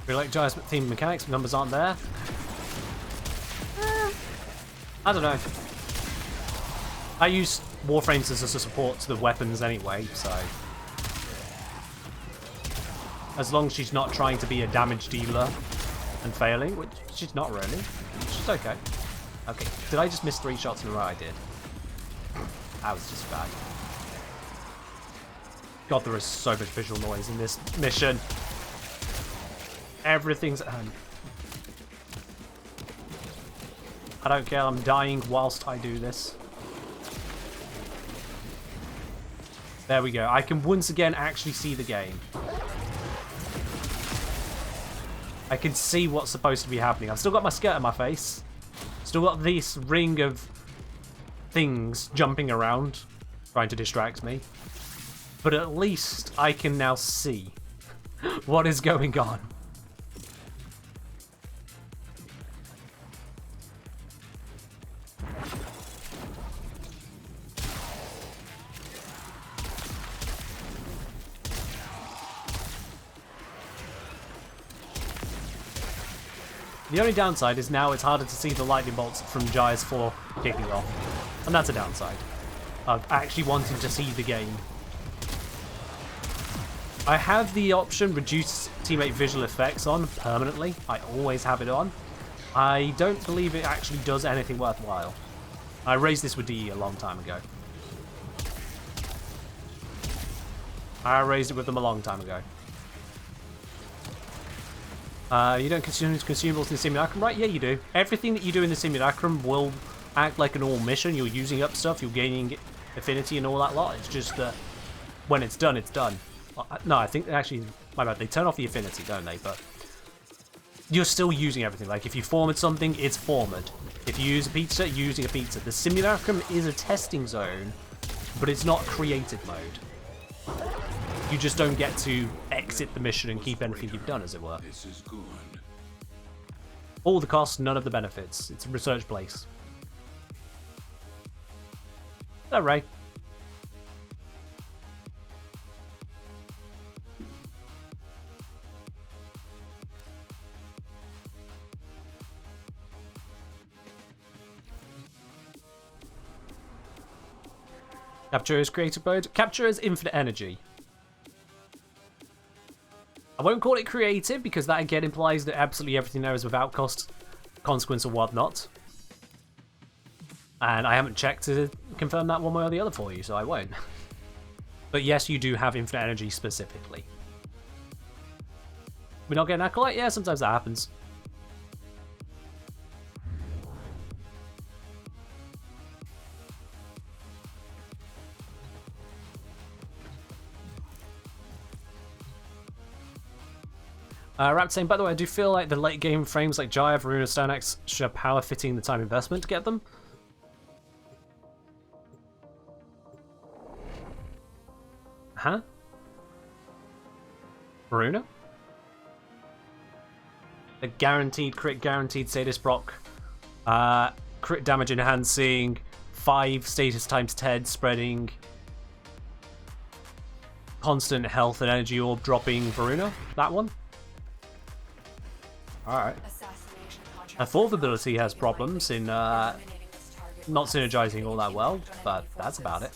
Really like Jai's team mechanics, numbers aren't there. I don't know. I use Warframes as a support to the weapons anyway, so... As long as she's not trying to be a damage dealer and failing, which she's not really. She's okay. Okay, did I just miss 3 shots in a row? I did. That was just bad. God, there is so much visual noise in this mission. Everything's at hand. I don't care, I'm dying whilst I do this. There we go. I can once again actually see the game. I can see what's supposed to be happening. I've still got my skirt in my face. Still got this ring of things jumping around, trying to distract me. But at least I can now see what is going on. The only downside is now it's harder to see the lightning bolts from Jai's 4 kicking off. And that's a downside of actually wanting to see the game. I have the option reduce teammate visual effects on permanently. I always have it on. I don't believe it actually does anything worthwhile. I raised this with DE a long time ago. I raised it with them a long time ago. You don't consume consumables in the simulacrum, right? Yeah, you do. Everything that you do in the simulacrum will act like a normal mission. You're using up stuff, you're gaining affinity and all that lot. It's just that when it's done, it's done. No, I think actually, my bad, they turn off the affinity, don't they? But you're still using everything. Like, if you forward something, it's forward. If you use a pizza, you're using a pizza. The simulacrum is a testing zone, but it's not creative mode. You just don't get to exit the mission and keep anything you've done, as it were. This is good. All the costs, none of the benefits. It's a research place. All right. Capture is creative mode. Capture is infinite energy. I won't call it creative because that again implies that absolutely everything there is without cost, consequence, or whatnot. And I haven't checked to confirm that one way or the other for you, so I won't. But yes, you do have infinite energy specifically. We're not getting Acolyte? Yeah, sometimes that happens. Rap saying, by the way, I do feel like the late game frames like Jaya, Varuna, Stoneaxe should have power fitting the time investment to get them. Huh? Varuna? A guaranteed crit, guaranteed status proc. Crit damage enhancing, 5 status times 10 spreading. Constant health and energy orb dropping Varuna. That one? Alright. Her fourth ability has problems in not synergizing all that well, but that's about it.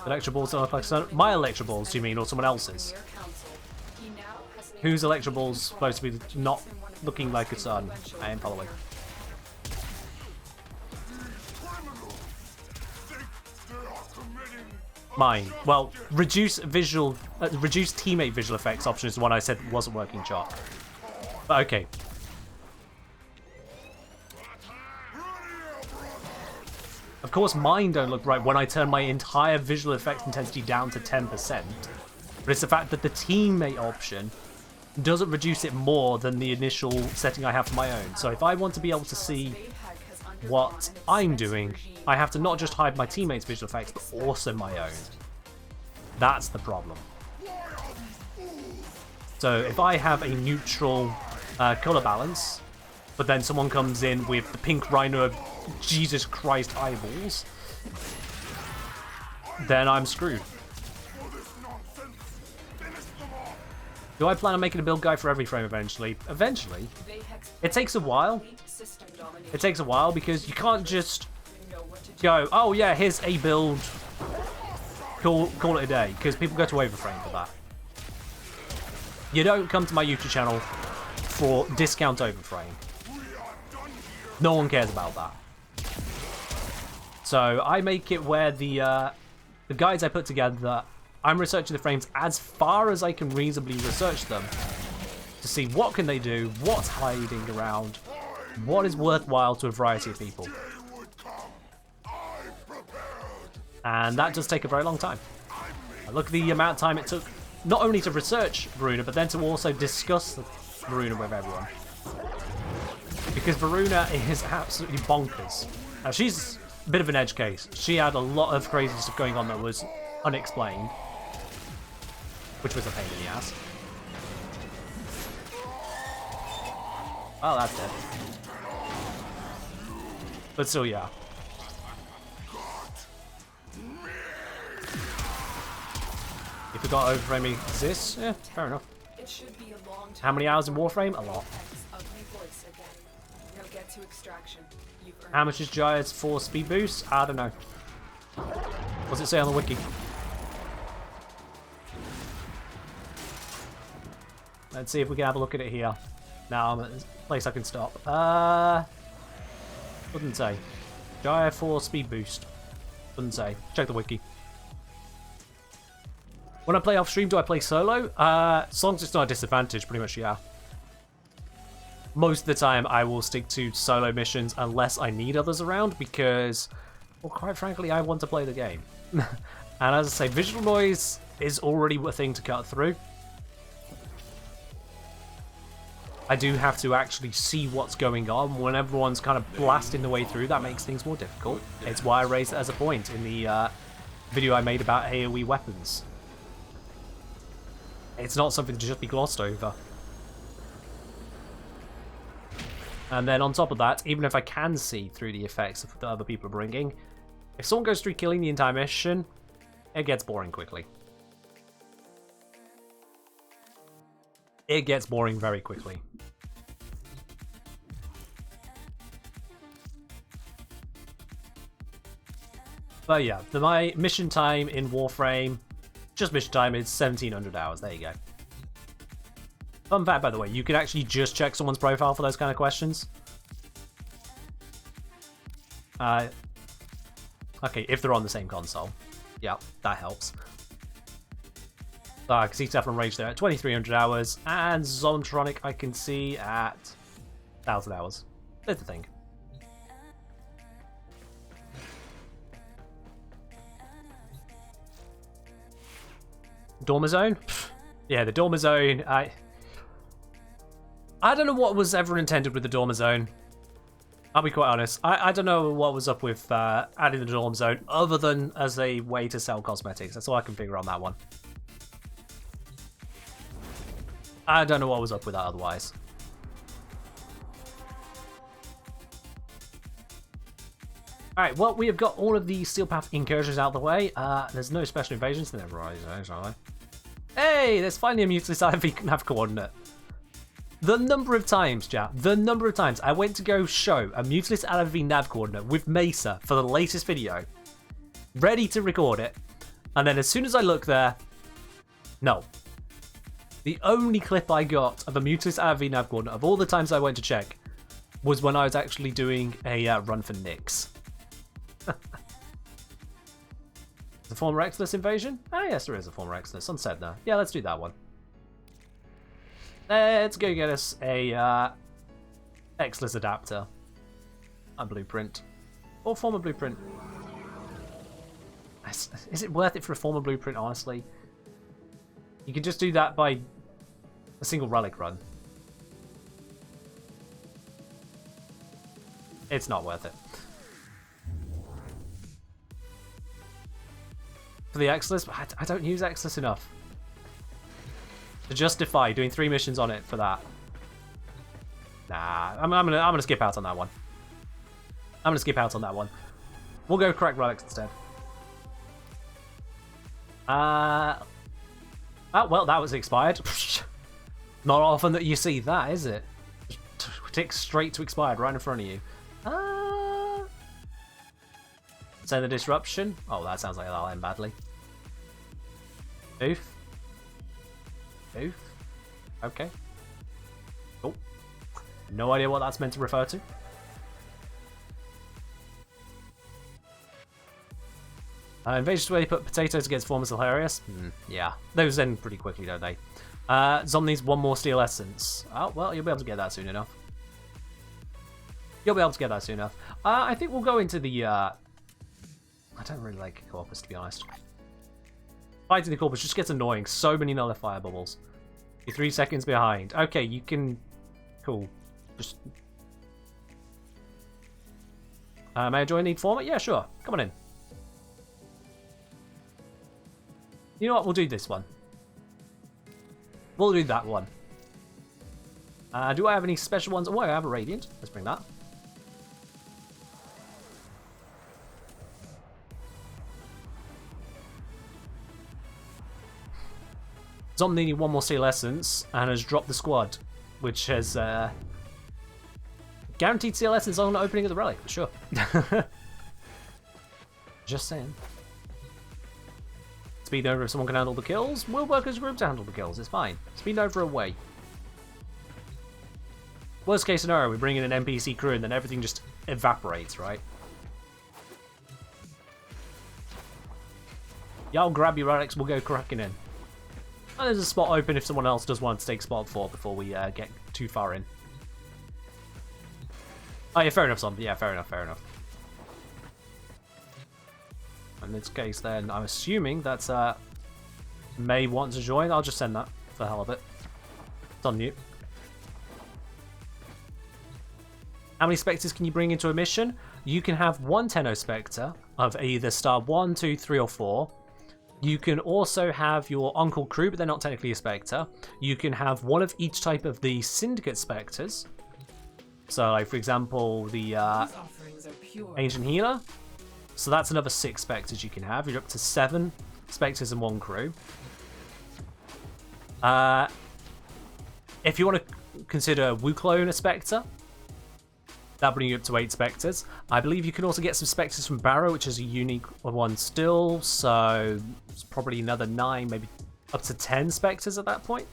Electro balls don't look like my electro balls, do you mean, or someone else's? Whose electro balls supposed to be not looking like a sun? I am following. Mine. Well, reduce teammate visual effects option is the one I said wasn't working, Chart. But okay. Of course, mine don't look right when I turn my entire visual effects intensity down to 10%. But it's the fact that the teammate option doesn't reduce it more than the initial setting I have for my own. So if I want to be able to see what I'm doing, I have to not just hide my teammates' visual effects, but also my own. That's the problem. So if I have a neutral color balance, but then someone comes in with the pink rhino of Jesus Christ eyeballs, then I'm screwed. Do I plan on making a build guide for every frame eventually? Eventually. It takes a while. It takes a while because you can't just go, oh yeah, here's a build, call it a day, because people go to Warframe for that. You don't come to my YouTube channel for discount Overframe. No one cares about that. So I make it where the guides I put together, I'm researching the frames as far as I can reasonably research them to see what can they do, what's hiding around, what is worthwhile to a variety of people. And that does take a very long time. Look at the amount of time it took not only to research Varuna, but then to also discuss Varuna with everyone. Because Varuna is absolutely bonkers. Now, she's a bit of an edge case. She had a lot of crazy stuff going on that was unexplained, which was a pain in the ass. Oh, that's it. But still, yeah. If we got Overframe exists, yeah, fair enough. How many hours in Warframe? A lot. How much is Giants for speed boost? I don't know. What does it say on the wiki? Let's see if we can have a look at it here. Now I'm at a place I can stop. Wouldn't say. Giant for speed boost. Wouldn't say. Check the wiki. When I play off stream, do I play solo? As long as it's not a disadvantage, pretty much, yeah. Most of the time, I will stick to solo missions unless I need others around because, well, quite frankly, I want to play the game. And as I say, visual noise is already a thing to cut through. I do have to actually see what's going on. When everyone's kind of blasting the way through, that makes things more difficult. It's why I raised it as a point in the video I made about AoE weapons. It's not something to just be glossed over. And then on top of that, even if I can see through the effects that other people are bringing, if someone goes through killing the entire mission, it gets boring quickly. It gets boring very quickly. But yeah, my mission time in Warframe, just mission time, is 1700 hours. There you go. Fun fact, by the way, you can actually just check someone's profile for those kind of questions. Okay, if they're on the same console. Yeah, that helps. I can see Stefan Rage there at 2300 hours, and Zomtronic I can see at 1000 hours. There's the thing. Dormer Zone? Yeah, the Dormer Zone, I don't know what was ever intended with the Dormer Zone. I'll be quite honest. I don't know what was up with adding the Dormer Zone, other than as a way to sell cosmetics. That's all I can figure on that one. I don't know what was up with that otherwise. Alright, well, we have got all of the Steel Path incursions out of the way. There's no special invasions. They never rise, are they? Hey, there's finally a Mutilus IV nav coordinate. The number of times, chat, the number of times I went to go show a Mutilus IV nav coordinate with Mesa for the latest video, ready to record it, and then as soon as I look there, no. The only clip I got of a Mutilus IV nav coordinate of all the times I went to check was when I was actually doing a run for Nyx. The former Exodus invasion? Ah, yes, there is a former Exodus. Unsaid now. Yeah, let's do that one. Let's go get us a Exodus adapter. A blueprint. Or former blueprint. Is it worth it for a former blueprint, honestly? You can just do that by a single relic run. It's not worth it. For the Exodus, I don't use Exodus enough to justify doing 3 missions on it for that. Nah, I'm gonna skip out on that one. I'm gonna skip out on that one. We'll go correct relics instead. Oh, well, that was expired. Not often that you see that, is it? Just tick straight to expired right in front of you. Say the disruption. Oh, that sounds like that'll end badly. Oof. Oof. Okay. Cool. No idea what that's meant to refer to. Invasions where you put potatoes against formers hilarious. Yeah, those end pretty quickly, don't they? Zom needs one more steel essence. Oh, well, you'll be able to get that soon enough. You'll be able to get that soon enough. I think we'll go into the... I don't really like Corpus, to be honest. Fighting the Corpus just gets annoying. So many nullifier bubbles. You're 3 seconds behind. Okay, you can... Cool. Just... may I join Need Format? Yeah, sure. Come on in. You know what? We'll do this one. We'll do that one. Do I have any special ones? Oh, I have a Radiant. Let's bring that. Zom needing one more Steel Essence and has dropped the squad, which has guaranteed Steel Essence on opening of the rally, for sure. Just saying. Speed over if someone can handle the kills. We'll work as a group to handle the kills. It's fine. Speed over away. Worst case scenario, we bring in an NPC crew and then everything just evaporates, right? Yeah, I'll grab your relics. We'll go cracking in. And there's a spot open if someone else does want to take spot 4 before we get too far in. Oh yeah, fair enough, Zombie. Yeah, fair enough, fair enough. In this case, then, I'm assuming that's May wants to join. I'll just send that for the hell of it. It's on mute. How many Spectres can you bring into a mission? You can have one Tenno Spectre of either star 1, 2, 3, or 4. You can also have your On-Call crew, but they're not technically a Spectre. You can have one of each type of the Syndicate Spectres. So, like, for example, the Ancient Healer. So that's another 6 Spectres you can have. You're up to 7 Spectres in one crew. If you want to consider Wukong a Spectre, that'll bring you up to 8 Spectres. I believe you can also get some Spectres from Barrow, which is a unique one still. So it's probably another 9, maybe up to 10 Spectres at that point.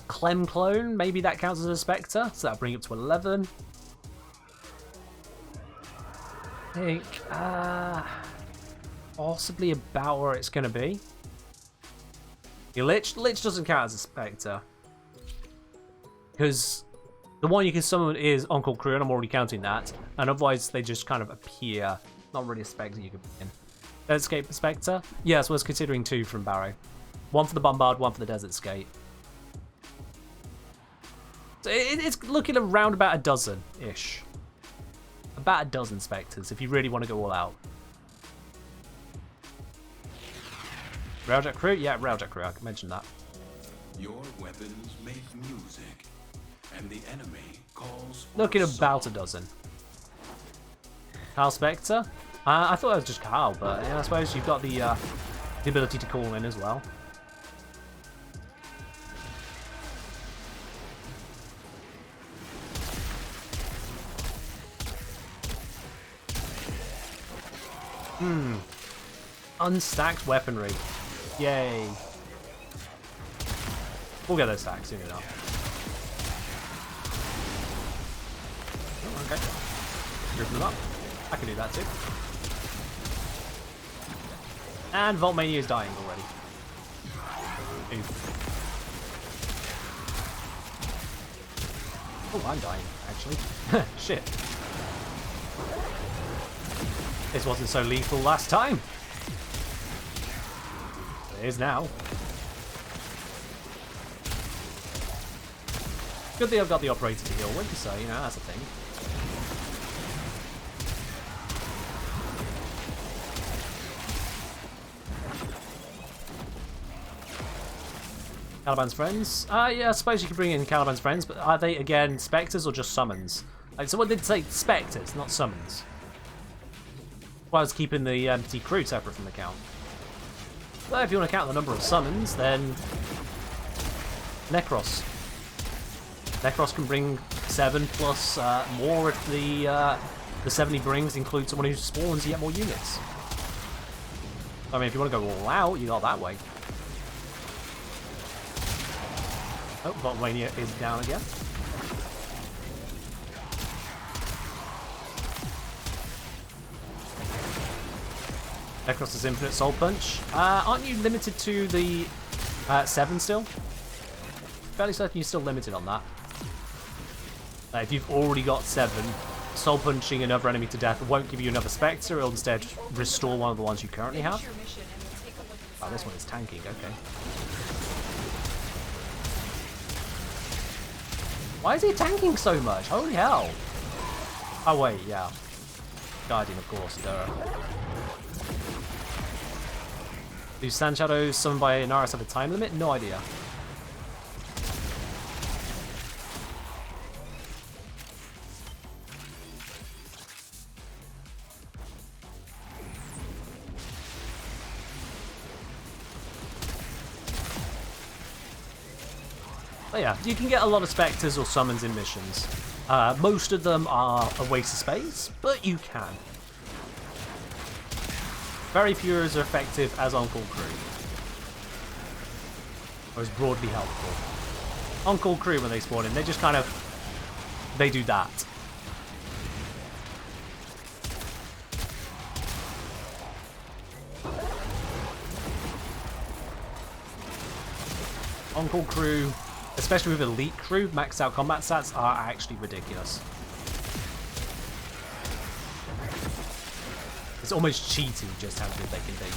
Clem Clone, maybe that counts as a Spectre. So that'll bring you up to 11. I think possibly about where it's going to be. Your Lich doesn't count as a Spectre. Because the one you can summon is On-Call Crew, and I'm already counting that. And otherwise, they just kind of appear. Not really a Spectre you could put in. Desert Escape Spectre? Yes, I was considering 2 from Barrow. 1 for the Bombard, 1 for the Desert Escape. So it's looking around about a dozen-ish. About a dozen Spectres, if you really want to go all out. Railjack Crew? Yeah, Railjack Crew, I can mention that. Your weapons make music, and the enemy calls for Looking a about a song. dozen. Carl Spectre? I thought it was just Carl, but yeah, I suppose you've got the ability to call in as well. Unstacked weaponry. Yay. We'll get those stacks soon enough. Oh, okay. Group them up. I can do that too. And Voltmania is dying already. Oof. Oh, I'm dying, actually. Shit. This wasn't so lethal last time. It is now. Good thing I've got the operator to heal with, so, you know, that's a thing. Caliban's friends? Yeah, I suppose you could bring in Caliban's friends, but are they, again, Spectres or just summons? Like, someone did say Spectres, not summons. Well, I was keeping the empty crew separate from the count. But if you want to count the number of summons, then Necros. Necros can bring 7 plus more if the 7 he brings includes someone who spawns yet more units. I mean, if you want to go all out, you got that way. Oh, Botmania is down again. Necros' Infinite Soul Punch. Aren't you limited to the 7 still? Fairly certain you're still limited on that. If you've already got 7, Soul Punching another enemy to death won't give you another Spectre, it'll instead restore one of the ones you currently have. Oh, this one is tanking, okay. Why is he tanking so much? Holy hell! Oh wait, yeah. Guardian, of course, duh. Do Sand Shadows summoned by Inaris have a time limit? No idea. But yeah, you can get a lot of Spectres or Summons in missions. Most of them are a waste of space, but you can. Very few are as effective as On-Call Crew. Or as broadly helpful. On-Call Crew, when they spawn in, they just kind of... they do that. On-Call Crew, especially with Elite Crew, maxed out combat stats are actually ridiculous. It's almost cheating just how good they can be.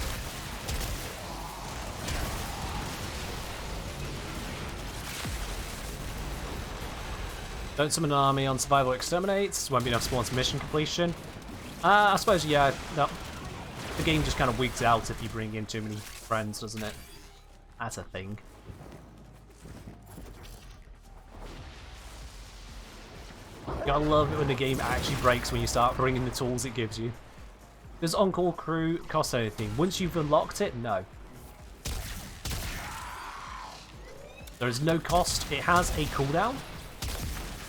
Don't summon an army on Survival Exterminates. Won't be enough spawns for mission completion. I suppose, yeah, no. The game just kind of wigs out if you bring in too many friends, doesn't it? That's a thing. Gotta love it when the game actually breaks when you start bringing the tools it gives you. Does On-Call Crew cost anything? Once you've unlocked it, no. There is no cost. It has a cooldown.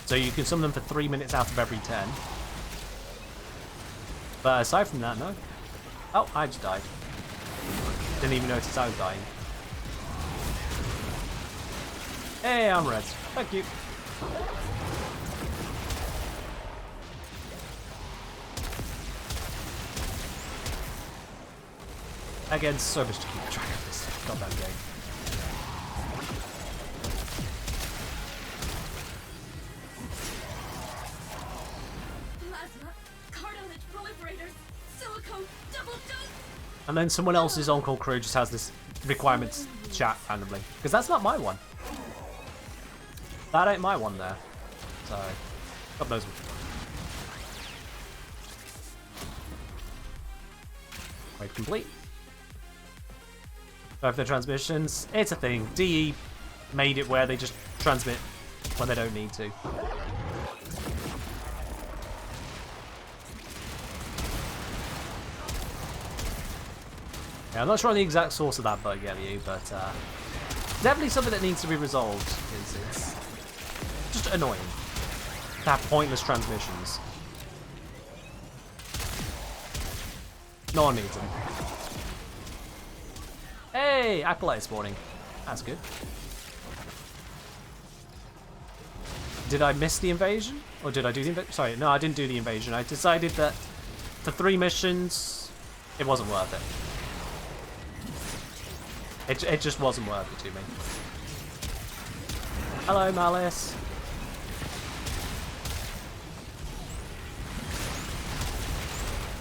So you can summon them for 3 minutes out of every 10. But aside from that, no. Oh, I just died. Didn't even notice I was dying. Hey, I'm red. Thank you. Again, so much to keep track of this goddamn game. Plasma, cartilage proliferators, silicone, double dose. And then someone else's On-Call Crew just has this requirements chat randomly. Because that's not my one. That ain't my one there. So, God knows. Wave complete. Both their transmissions, it's a thing. DE made it where they just transmit when they don't need to. Yeah, I'm not sure on the exact source of that bug yet, but definitely something that needs to be resolved. It's just annoying to have pointless transmissions. No one needs them. Hey, Acolyte spawning. That's good. Did I miss the invasion? Or did I do the invasion? Sorry, no, I didn't do the invasion. I decided that for 3 missions, it wasn't worth it. It just wasn't worth it to me. Hello, Malice.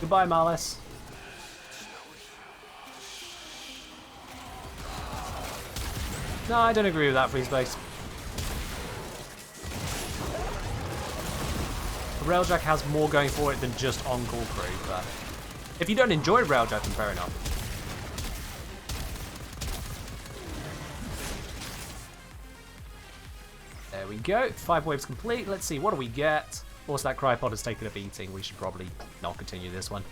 Goodbye, Malice. No, I don't agree with that, free space. Railjack has more going for it than just On-Call Crew, but if you don't enjoy Railjack, then fair enough. There we go. 5 waves complete. Let's see, what do we get? Of course, that Cryopod has taken a beating. We should probably not continue this one.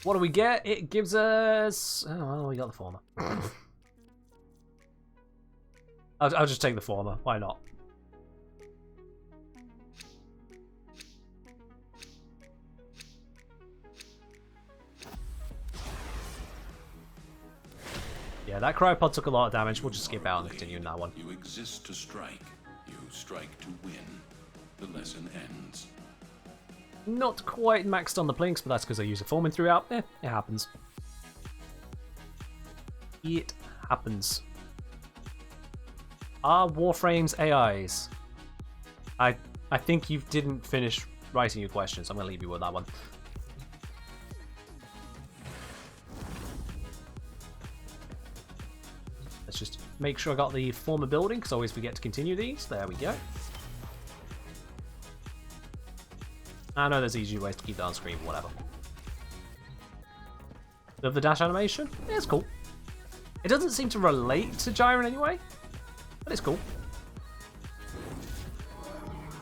What do we get? It gives us... Oh, well, we got the former. I'll just take the former. Why not? Yeah, that cryopod took a lot of damage. We'll just skip out and continue in that one. You exist to strike. You strike to win. The lesson ends. Not quite maxed on the plinks, but that's because I use a forming throughout. It happens. It happens. Are Warframe's AIs? I think you didn't finish writing your questions. I'm going to leave you with that one. Let's just make sure I got the former building, because I always forget to continue these. There we go. I know there's easier ways to keep that on screen, but whatever. Love the dash animation? Yeah, it's cool. It doesn't seem to relate to Gyro in any way, but it's cool.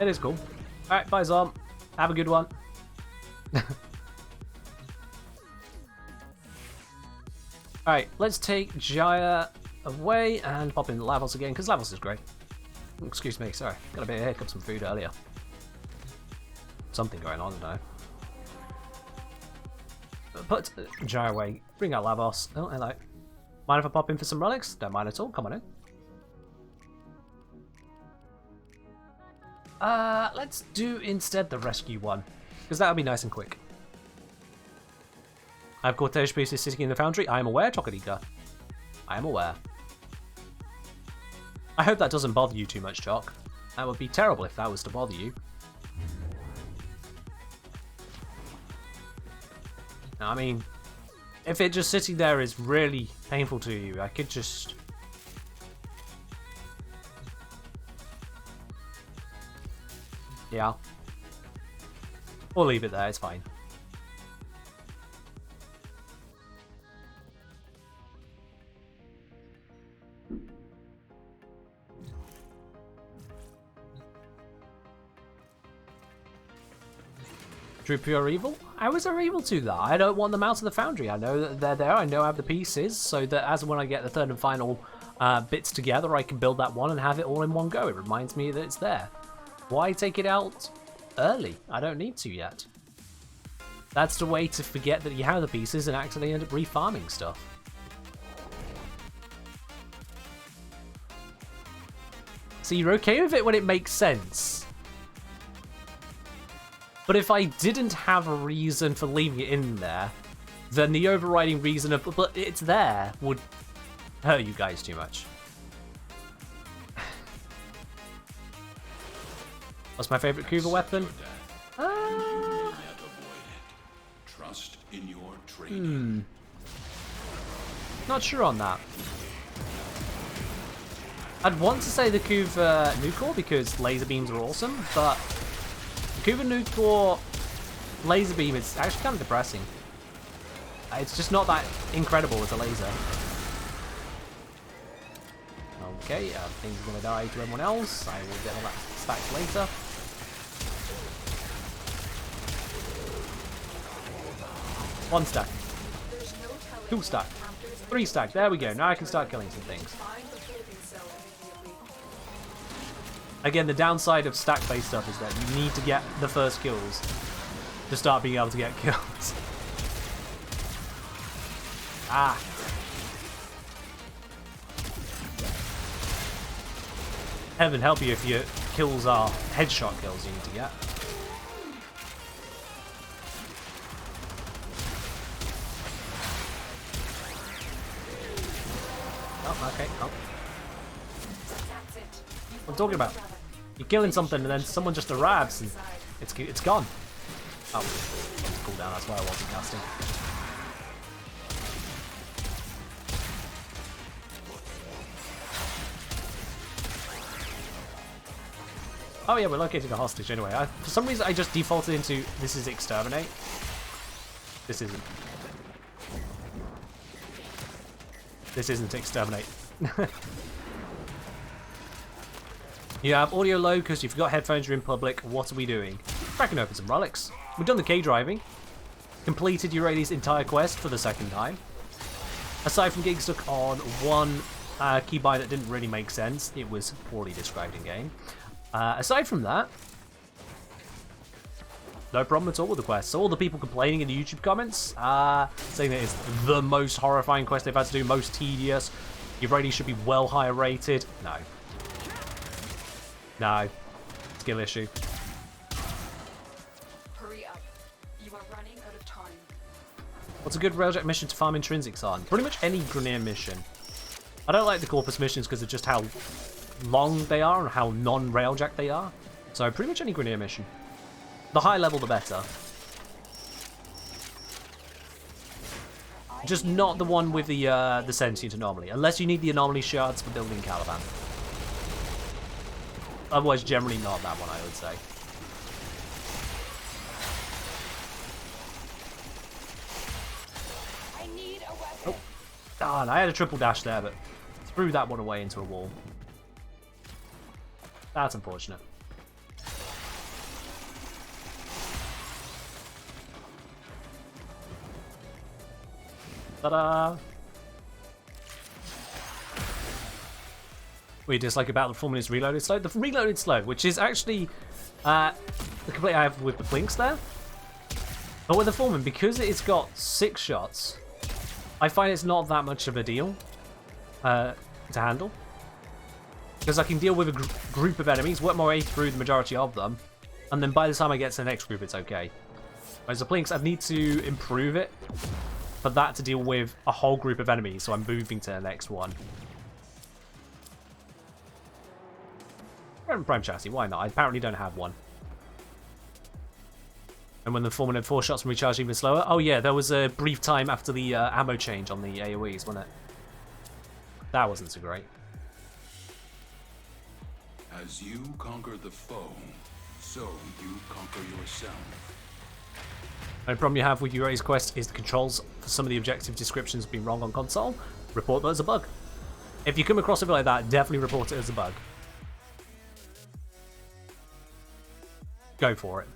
It is cool. Alright, bye Zom. Have a good one. Alright, let's take Jaya away and pop in Lavos again, because Lavos is great. Excuse me, sorry. Got a bit of hiccups from food earlier. Something going on, I don't know. Put Jaya away. Bring out Lavos. Oh, hello. Mind if I pop in for some relics? Don't mind at all. Come on in. Let's do instead the rescue one, because that'll be nice and quick. I have cortege pieces sitting in the foundry. I am aware, Chocolika. I am aware. I hope that doesn't bother you too much, Choc. That would be terrible if that was to bother you. I mean, if it just sitting there is really painful to you, I could just... Yeah. Or leave it there, it's fine. True pure evil? How is there evil to that? I don't want them out of the foundry. I know that they're there. I know I have the pieces, so that as when I get the third and final bits together, I can build that one and have it all in one go. It reminds me that it's there. Why take it out early? I don't need to yet. That's the way to forget that you have the pieces and actually end up refarming stuff. So you're okay with it when it makes sense. But if I didn't have a reason for leaving it in there, then the overriding reason of, but it's there, would hurt you guys too much. What's my favorite Kuva weapon? Trust in your training. Not sure on that. I'd want to say the Kuva Nucor because laser beams are awesome, but the Kuva Nucor laser beam is actually kind of depressing. It's just not that incredible as a laser. Okay, I think he's gonna die to everyone else. I will get all that stacked later. One stack. 2 stack. 3 stack. There we go. Now I can start killing some things. Again, the downside of stack-based stuff is that you need to get the first kills to start being able to get kills. Ah. Heaven help you if your kills are headshot kills you need to get. Oh, okay. Oh. I'm talking about. You're killing something and then someone just arrives and it's gone. Oh, it's cool down. That's why I wasn't casting. Oh yeah, we're locating a hostage anyway. For some reason, I just defaulted into this is exterminate. This isn't. This isn't exterminate. You have audio low because you forgot headphones, you're in public. What are we doing? Cracking open some relics. We've done the K driving. completed Eurali's entire quest for the second time. Aside from getting stuck on one keybind that didn't really make sense, it was poorly described in game. Aside from that, no problem at all with the quest. So all the people complaining in the YouTube comments, saying that it's the most horrifying quest they've had to do, most tedious, your rating should be well higher rated. No. No. Skill issue. Hurry up. You are running out of time. What's a good railjack mission to farm intrinsics on? Pretty much any Grenier mission. I don't like the Corpus missions because of just how long they are and how non-railjack they are. So pretty much any Grenier mission. The higher level, the better. Just not the one with the sentient anomaly, unless you need the anomaly shards for building Caliban. Otherwise, generally not that one, I would say. I need a weapon. Oh, and I had a triple dash there, but threw that one away into a wall. That's unfortunate. Ta-da! What you dislike about the performance is reloaded slow? The reloaded slow, which is actually the complaint I have with the Blinks there. But with the Foreman, because it's got 6 shots, I find it's not that much of a deal to handle. Because I can deal with a group of enemies, work my way through the majority of them, and then by the time I get to the next group, it's okay. Whereas the Blinks, I need to improve it for that to deal with a whole group of enemies, so I'm moving to the next one. Prime chassis, why not? I apparently don't have one. And when the Foreman had 4 shots and recharged even slower, oh yeah, there was a brief time after the ammo change on the AoEs, wasn't it? That wasn't so great. As you conquer the foe, so you conquer yourself. The only problem you have with Eurali's quest is the controls for some of the objective descriptions being wrong on console. Report that as a bug. If you come across something like that, definitely report it as a bug. Go for it.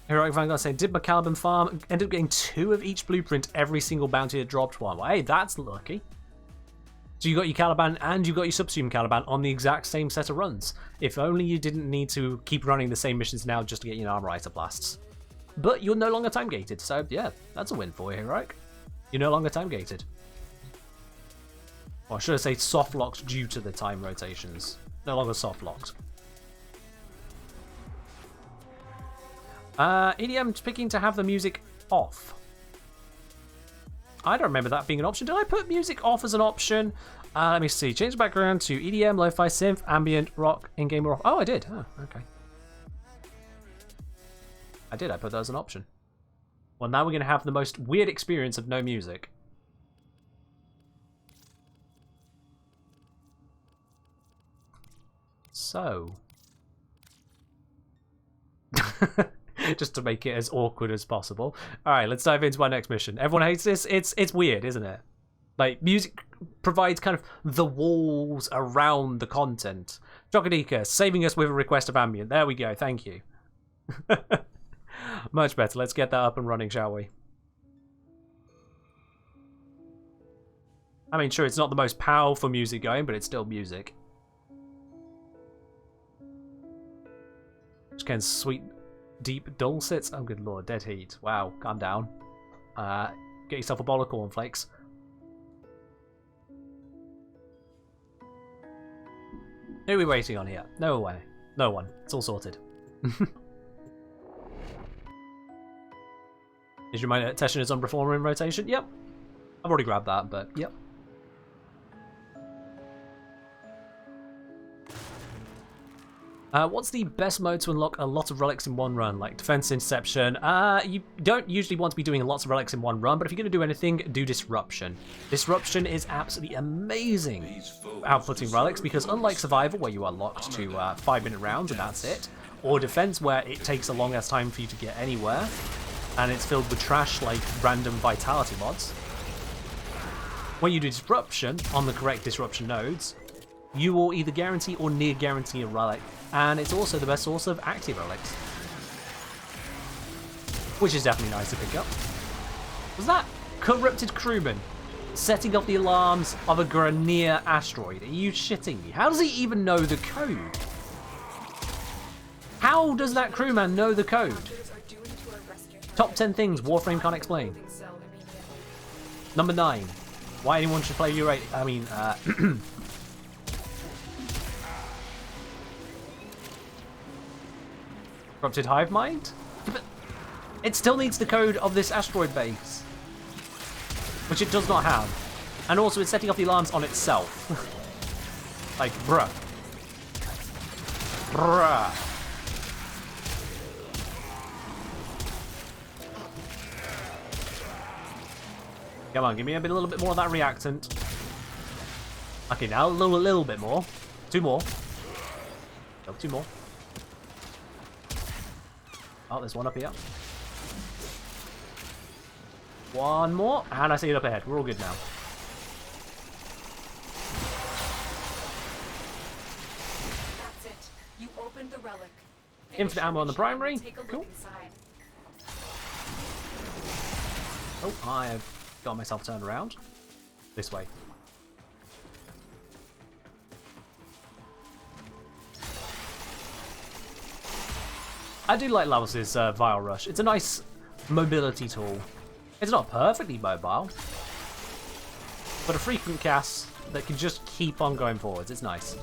Heroic Vanguard saying, did my Caliban farm end up getting 2 of each blueprint every single bounty that dropped one? Well, hey, that's lucky. So you got your Caliban and you got your Subsume Caliban on the exact same set of runs. If only you didn't need to keep running the same missions now just to get your Armorizer blasts. But you're no longer time gated, so yeah, that's a win for you, Heroic. You're no longer time gated. Or should I say soft locked due to the time rotations. No longer soft locked. EDM picking to have the music off. I don't remember that being an option. Did I put music off as an option? Let me see. Change the background to EDM, lo-fi, synth, ambient, rock, in-game rock. Oh, I did. Oh, okay. I did. I put that as an option. Well, now we're going to have the most weird experience of no music. So. Just to make it as awkward as possible. Alright, let's dive into our next mission. Everyone hates this. It's weird, isn't it? Like, music provides kind of the walls around the content. Chocodika, saving us with a request of ambient. There we go, thank you. Much better. Let's get that up and running, shall we? I mean, sure, it's not the most powerful music going, but it's still music. Just kind of sweet, deep dulcets. Oh, good lord, dead heat. Wow, calm down. Get yourself a bowl of cornflakes. Who are we waiting on here? No way. No one. It's all sorted. Did you remind Teshin is on Reformer in rotation? Yep. I've already grabbed that, but yep. What's the best mode to unlock a lot of relics in one run, like Defense Interception? You don't usually want to be doing lots of relics in one run, but if you're going to do anything, do Disruption. Disruption is absolutely amazing for outputting relics, because unlike Survival, where you are locked to 5-minute rounds and that's it, or Defense, where it takes a long ass time for you to get anywhere, and it's filled with trash like random Vitality mods, when you do disruption on the correct disruption nodes, you will either guarantee or near guarantee a relic, and it's also the best source of active relics, which is definitely nice to pick up. Was that corrupted crewman setting off the alarms of a Grenier asteroid? Are you shitting me? How does he even know the code? How does that crewman know the code? Top 10 things Warframe can't explain. Number 9. Why anyone should play Corrupted hive mind? But it still needs the code of this asteroid base, which it does not have. And also it's setting off the alarms on itself. Like, bruh. Bruh. Come on, give me a little bit more of that reactant. Okay, now a little bit more. 2 more. Oh, 2 more. Oh, there's one up here. 1 more, and I see it up ahead. We're all good now. That's it. You opened the relic. Infinite ammo on the primary. Cool. Oh, I have got myself turned around. This way. I do like Lavos's Vial Rush. It's a nice mobility tool. It's not perfectly mobile, but a frequent cast that can just keep on going forwards. It's nice.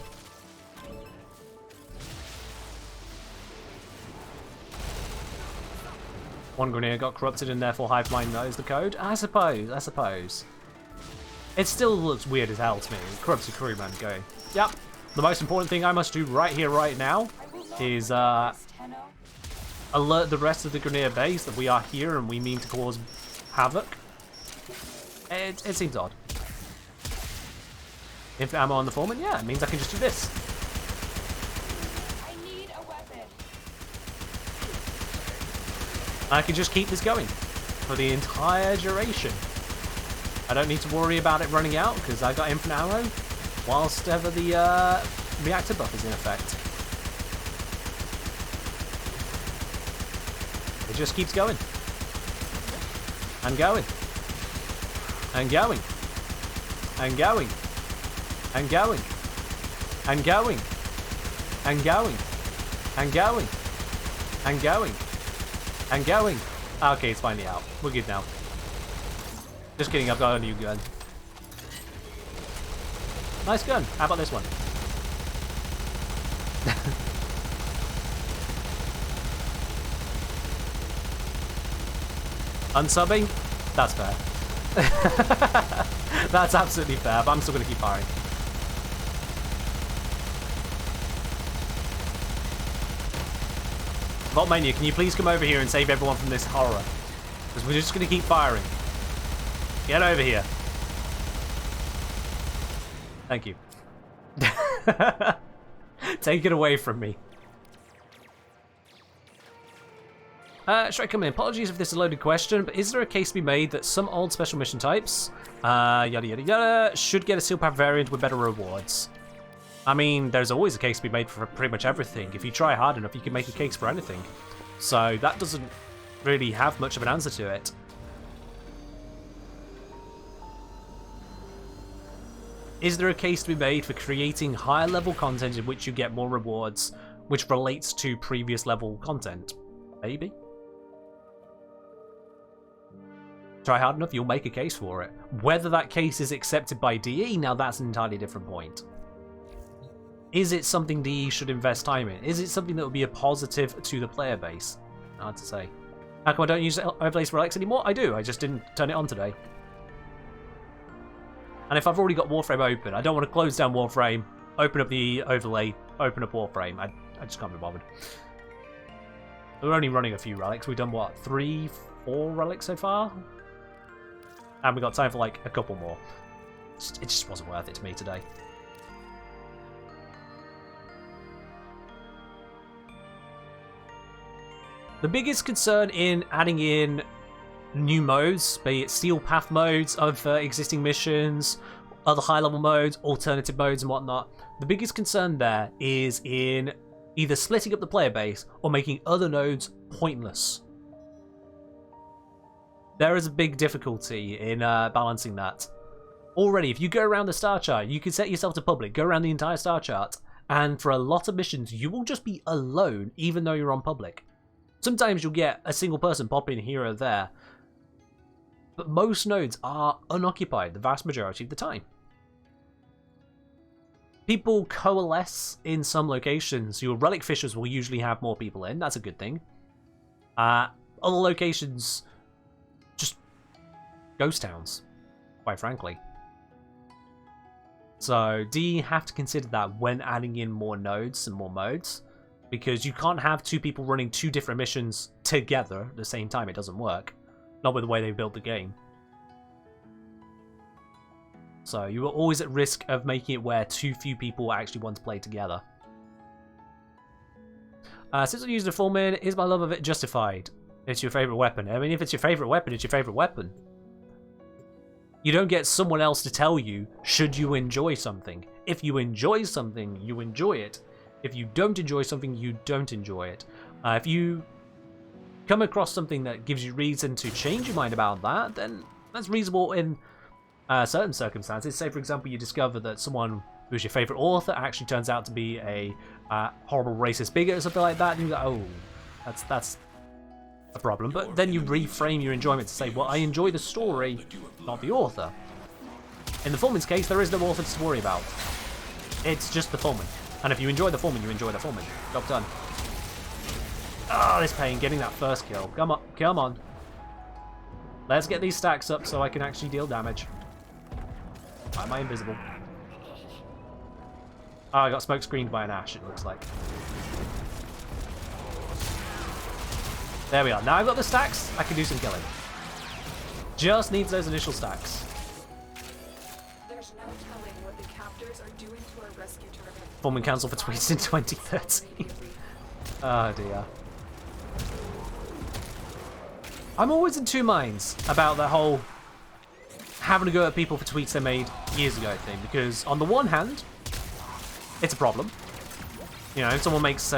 One Grenier got corrupted and therefore Hive Mind knows the code. I suppose. It still looks weird as hell to me. Corrupted crewman going, yep. The most important thing I must do right here, right now, is alert the rest of the Grenier base that we are here and we mean to cause havoc. It seems odd. Infinite ammo on the foreman? Yeah, it means I can just do this. I need a weapon. I can just keep this going for the entire duration. I don't need to worry about it running out because I got infinite ammo whilst ever the reactor buff is in effect. It just keeps going. And going. And going. And going. And going. And going. And going. And going. And going. And going. Okay, it's finally out. We're good now. Just kidding, I've got a new gun. Nice gun. How about this one? Unsubbing? That's fair. That's absolutely fair, but I'm still going to keep firing. Vaultmania, can you please come over here and save everyone from this horror? Because we're just going to keep firing. Get over here. Thank you. Take it away from me. Should I come in? Apologies if this is a loaded question, but is there a case to be made that some old special mission types, yada yada yada, should get a seal pack variant with better rewards? I mean, there's always a case to be made for pretty much everything. If you try hard enough, you can make a case for anything. So that doesn't really have much of an answer to it. Is there a case to be made for creating higher level content in which you get more rewards, which relates to previous level content? Maybe. Try hard enough, you'll make a case for it. Whether that case is accepted by DE, now that's an entirely different point. Is it something DE should invest time in? Is it something that would be a positive to the player base? Hard to say. How come I don't use overlays for relics anymore? I do, I just didn't turn it on today. And if I've already got Warframe open, I don't want to close down Warframe, open up the overlay, open up Warframe. I just can't be bothered. We're only running a few relics. We've done, what, 3, 4 relics so far? And we got time for, like, a couple more. It just wasn't worth it to me today. The biggest concern in adding in new modes, be it steel path modes of existing missions, other high-level modes, alternative modes and whatnot. The biggest concern there is in either splitting up the player base or making other nodes pointless. There is a big difficulty in balancing that. Already, if you go around the star chart, you can set yourself to public, go around the entire star chart, and for a lot of missions, you will just be alone, even though you're on public. Sometimes you'll get a single person pop in here or there, but most nodes are unoccupied the vast majority of the time. People coalesce in some locations. Your relic fishers will usually have more people in, that's a good thing. Other locations, just ghost towns, quite frankly. So do you have to consider that when adding in more nodes and more modes? Because you can't have two people running two different missions together at the same time. It doesn't work. Not with the way they built the game. So you are always at risk of making it where too few people actually want to play together. Since I used a Fullman, is my love of it justified? It's your favourite weapon. I mean, if it's your favourite weapon, it's your favourite weapon. You don't get someone else to tell you, should you enjoy something. If you enjoy something, you enjoy it. If you don't enjoy something, you don't enjoy it. If you come across something that gives you reason to change your mind about that, then that's reasonable in certain circumstances. Say, for example, you discover that someone who's your favourite author actually turns out to be a horrible racist bigot or something like that, and you go, oh, that's a problem. But then you reframe your enjoyment to say, well, I enjoy the story, not the author. In the Fullman's case, there is no author to worry about. It's just the Fullman. And if you enjoy the Fullman, you enjoy the Fullman. Job done. Oh, this pain, getting that first kill. Come on, come on. Let's get these stacks up so I can actually deal damage. Why am I invisible? Oh, I got smoke screened by an Ash, it looks like. There we are. Now I've got the stacks, I can do some killing. Just needs those initial stacks. There's no telling what the captors are doing to our rescue turret. Fullman cancelled for tweets in 2013. Oh dear. I'm always in two minds about that whole having to go at people for tweets they made years ago thing, because on the one hand, it's a problem. You know, if someone makes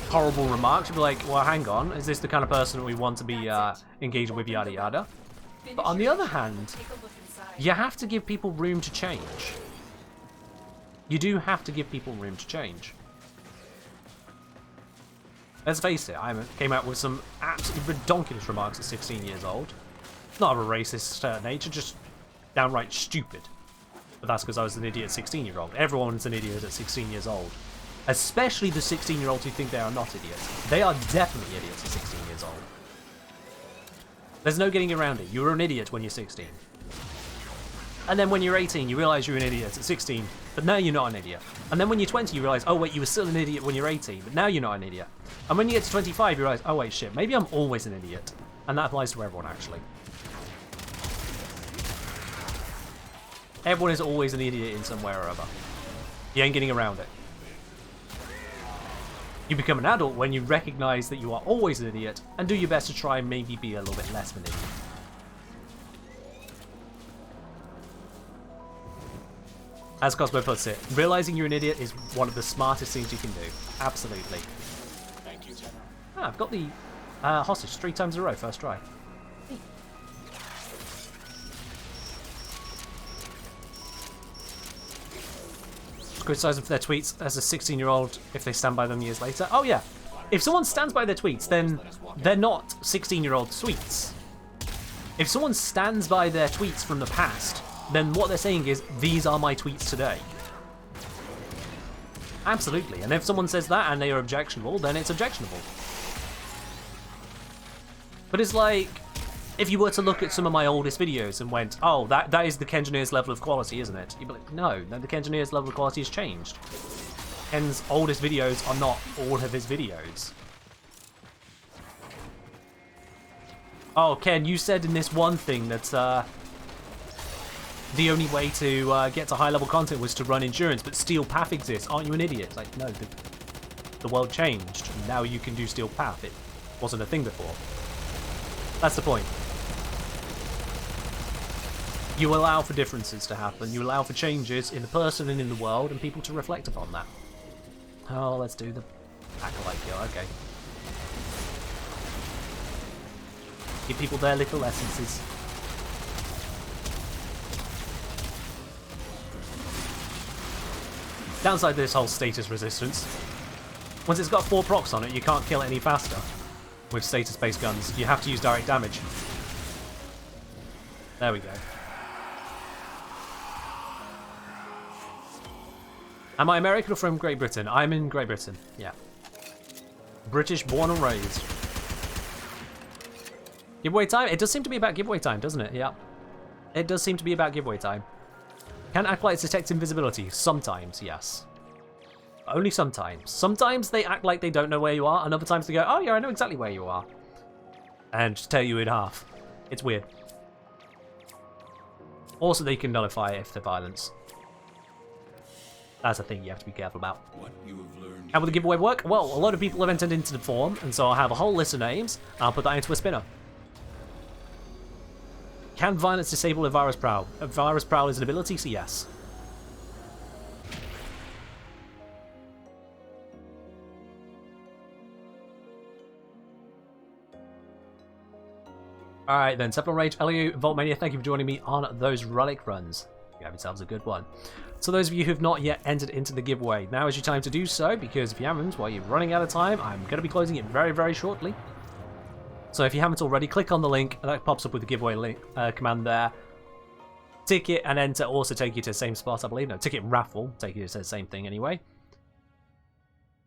horrible remarks, you'll be like, well, hang on, is this the kind of person that we want to be engaging with, yada yada. But on the other hand, you have to give people room to change. You do have to give people room to change. Let's face it, I came out with some absolutely redonkulous remarks at 16 years old. Not of a racist nature, just downright stupid. But that's because I was an idiot 16-year-old. Everyone's an idiot at 16 years old. Especially the 16-year-olds who think they are not idiots. They are definitely idiots at 16 years old. There's no getting around it. You're an idiot when you're 16. And then when you're 18, you realise you're an idiot at 16, but now you're not an idiot. And then when you're 20, you realise, oh wait, you were still an idiot when you're 18, but now you're not an idiot. And when you get to 25, you realise, oh wait, shit, maybe I'm always an idiot. And that applies to everyone, actually. Everyone is always an idiot in some way or other. You ain't getting around it. You become an adult when you recognise that you are always an idiot, and do your best to try and maybe be a little bit less of an idiot. As Cosmo puts it, realising you're an idiot is one of the smartest things you can do. Absolutely. Thank you, General. Ah, I've got the hostage 3 times in a row, first try. Criticise them for their tweets as a 16-year-old if they stand by them years later. Oh yeah, if someone stands by their tweets, then they're not 16-year-old tweets. If someone stands by their tweets from the past, then what they're saying is, these are my tweets today. Absolutely, and if someone says that and they are objectionable, then it's objectionable. But it's like, if you were to look at some of my oldest videos and went, oh, that is the Kengineer's level of quality, isn't it? You'd be like, no, the Kengineer's level of quality has changed. Ken's oldest videos are not all of his videos. Oh, Ken, you said in this one thing that the only way to get to high-level content was to run endurance, but Steel Path exists. Aren't you an idiot? Like, no, the world changed. Now you can do Steel Path. It wasn't a thing before. That's the point. You allow for differences to happen. You allow for changes in the person and in the world, and people to reflect upon that. Oh, let's do the acolyte kill. Okay. Give people their little essences. Downside of this whole status resistance. Once it's got 4 procs on it, you can't kill it any faster. With status-based guns, you have to use direct damage. There we go. Am I American or from Great Britain? I'm in Great Britain, yeah. British born and raised. Giveaway time? It does seem to be about giveaway time, doesn't it? Yeah. It does seem to be about giveaway time. Can acolytes detect invisibility? Sometimes, yes. Only sometimes. Sometimes they act like they don't know where you are, and other times they go, oh yeah, I know exactly where you are. And just tear you in half. It's weird. Also, they can nullify it if they're violence. That's a thing you have to be careful about. What you have learned. How will the giveaway work? Well, a lot of people have entered into the form, and so I'll have a whole list of names, and I'll put that into a spinner. Can violence disable a virus prowl? A virus prowl is an ability, so yes. Alright then, Sephiroth Rage, Elio, Voltmania, thank you for joining me on those relic runs. You have yourselves a good one. So those of you who have not yet entered into the giveaway, now is your time to do so, because if you haven't, while you're running out of time, I'm going to be closing it very, very shortly. So if you haven't already, click on the link, and that pops up with the giveaway link command there. Ticket and enter also take you to the same spot, I believe. No, ticket and raffle take you to the same thing anyway.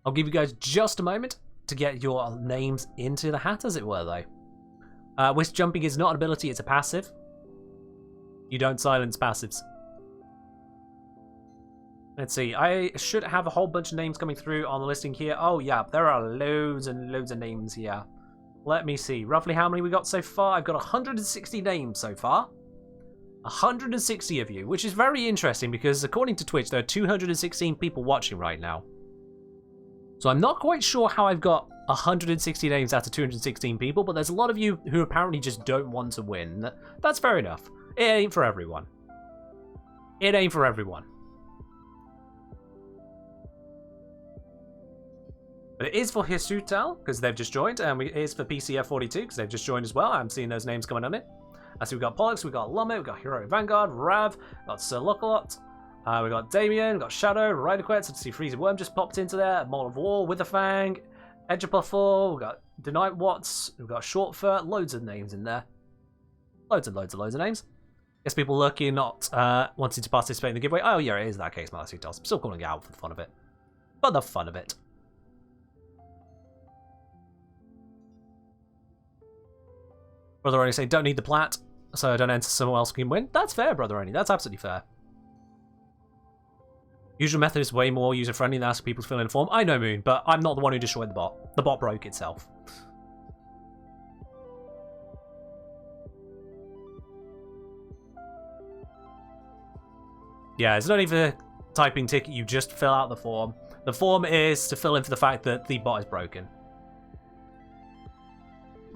I'll give you guys just a moment to get your names into the hat, as it were, though. Wisp jumping is not an ability, it's a passive. You don't silence passives. Let's see, I should have a whole bunch of names coming through on the listing here. Oh yeah, there are loads and loads of names here. Let me see, roughly how many we got so far? I've got 160 names so far. 160 of you, which is very interesting because according to Twitch, there are 216 people watching right now. So I'm not quite sure how I've got 160 names out of 216 people, but there's a lot of you who apparently just don't want to win. That's fair enough. It ain't for everyone. It ain't for everyone. But it is for Hisutel, because they've just joined, and it is for PCF42, because they've just joined as well. I'm seeing those names coming on it. So we've got Pollux, we've got Lumet, we've got Heroic Vanguard, Rav, we've got Sir Lockalot, we've got Damien, we've got Shadow, Riderquest, let's see, Freezer Worm just popped into there, Maul of War, Witherfang, Edgepuffle, we've got Denight Watts, we've got Shortfur, loads of names in there. Loads and loads and loads of names. Guess people lucky not wanting to participate in the giveaway. Oh yeah, it is that case, Malassie Toss. I'm still calling it out for the fun of it. For the fun of it. Brother Only say, don't need the plat, so don't enter, someone else can win. That's fair, Brother Only. That's absolutely fair. Usual method is way more user-friendly than asking people to fill in a form. I know, Moon, but I'm not the one who destroyed the bot. The bot broke itself. Yeah, there's no need for typing ticket, you just fill out the form. The form is to fill in for the fact that the bot is broken.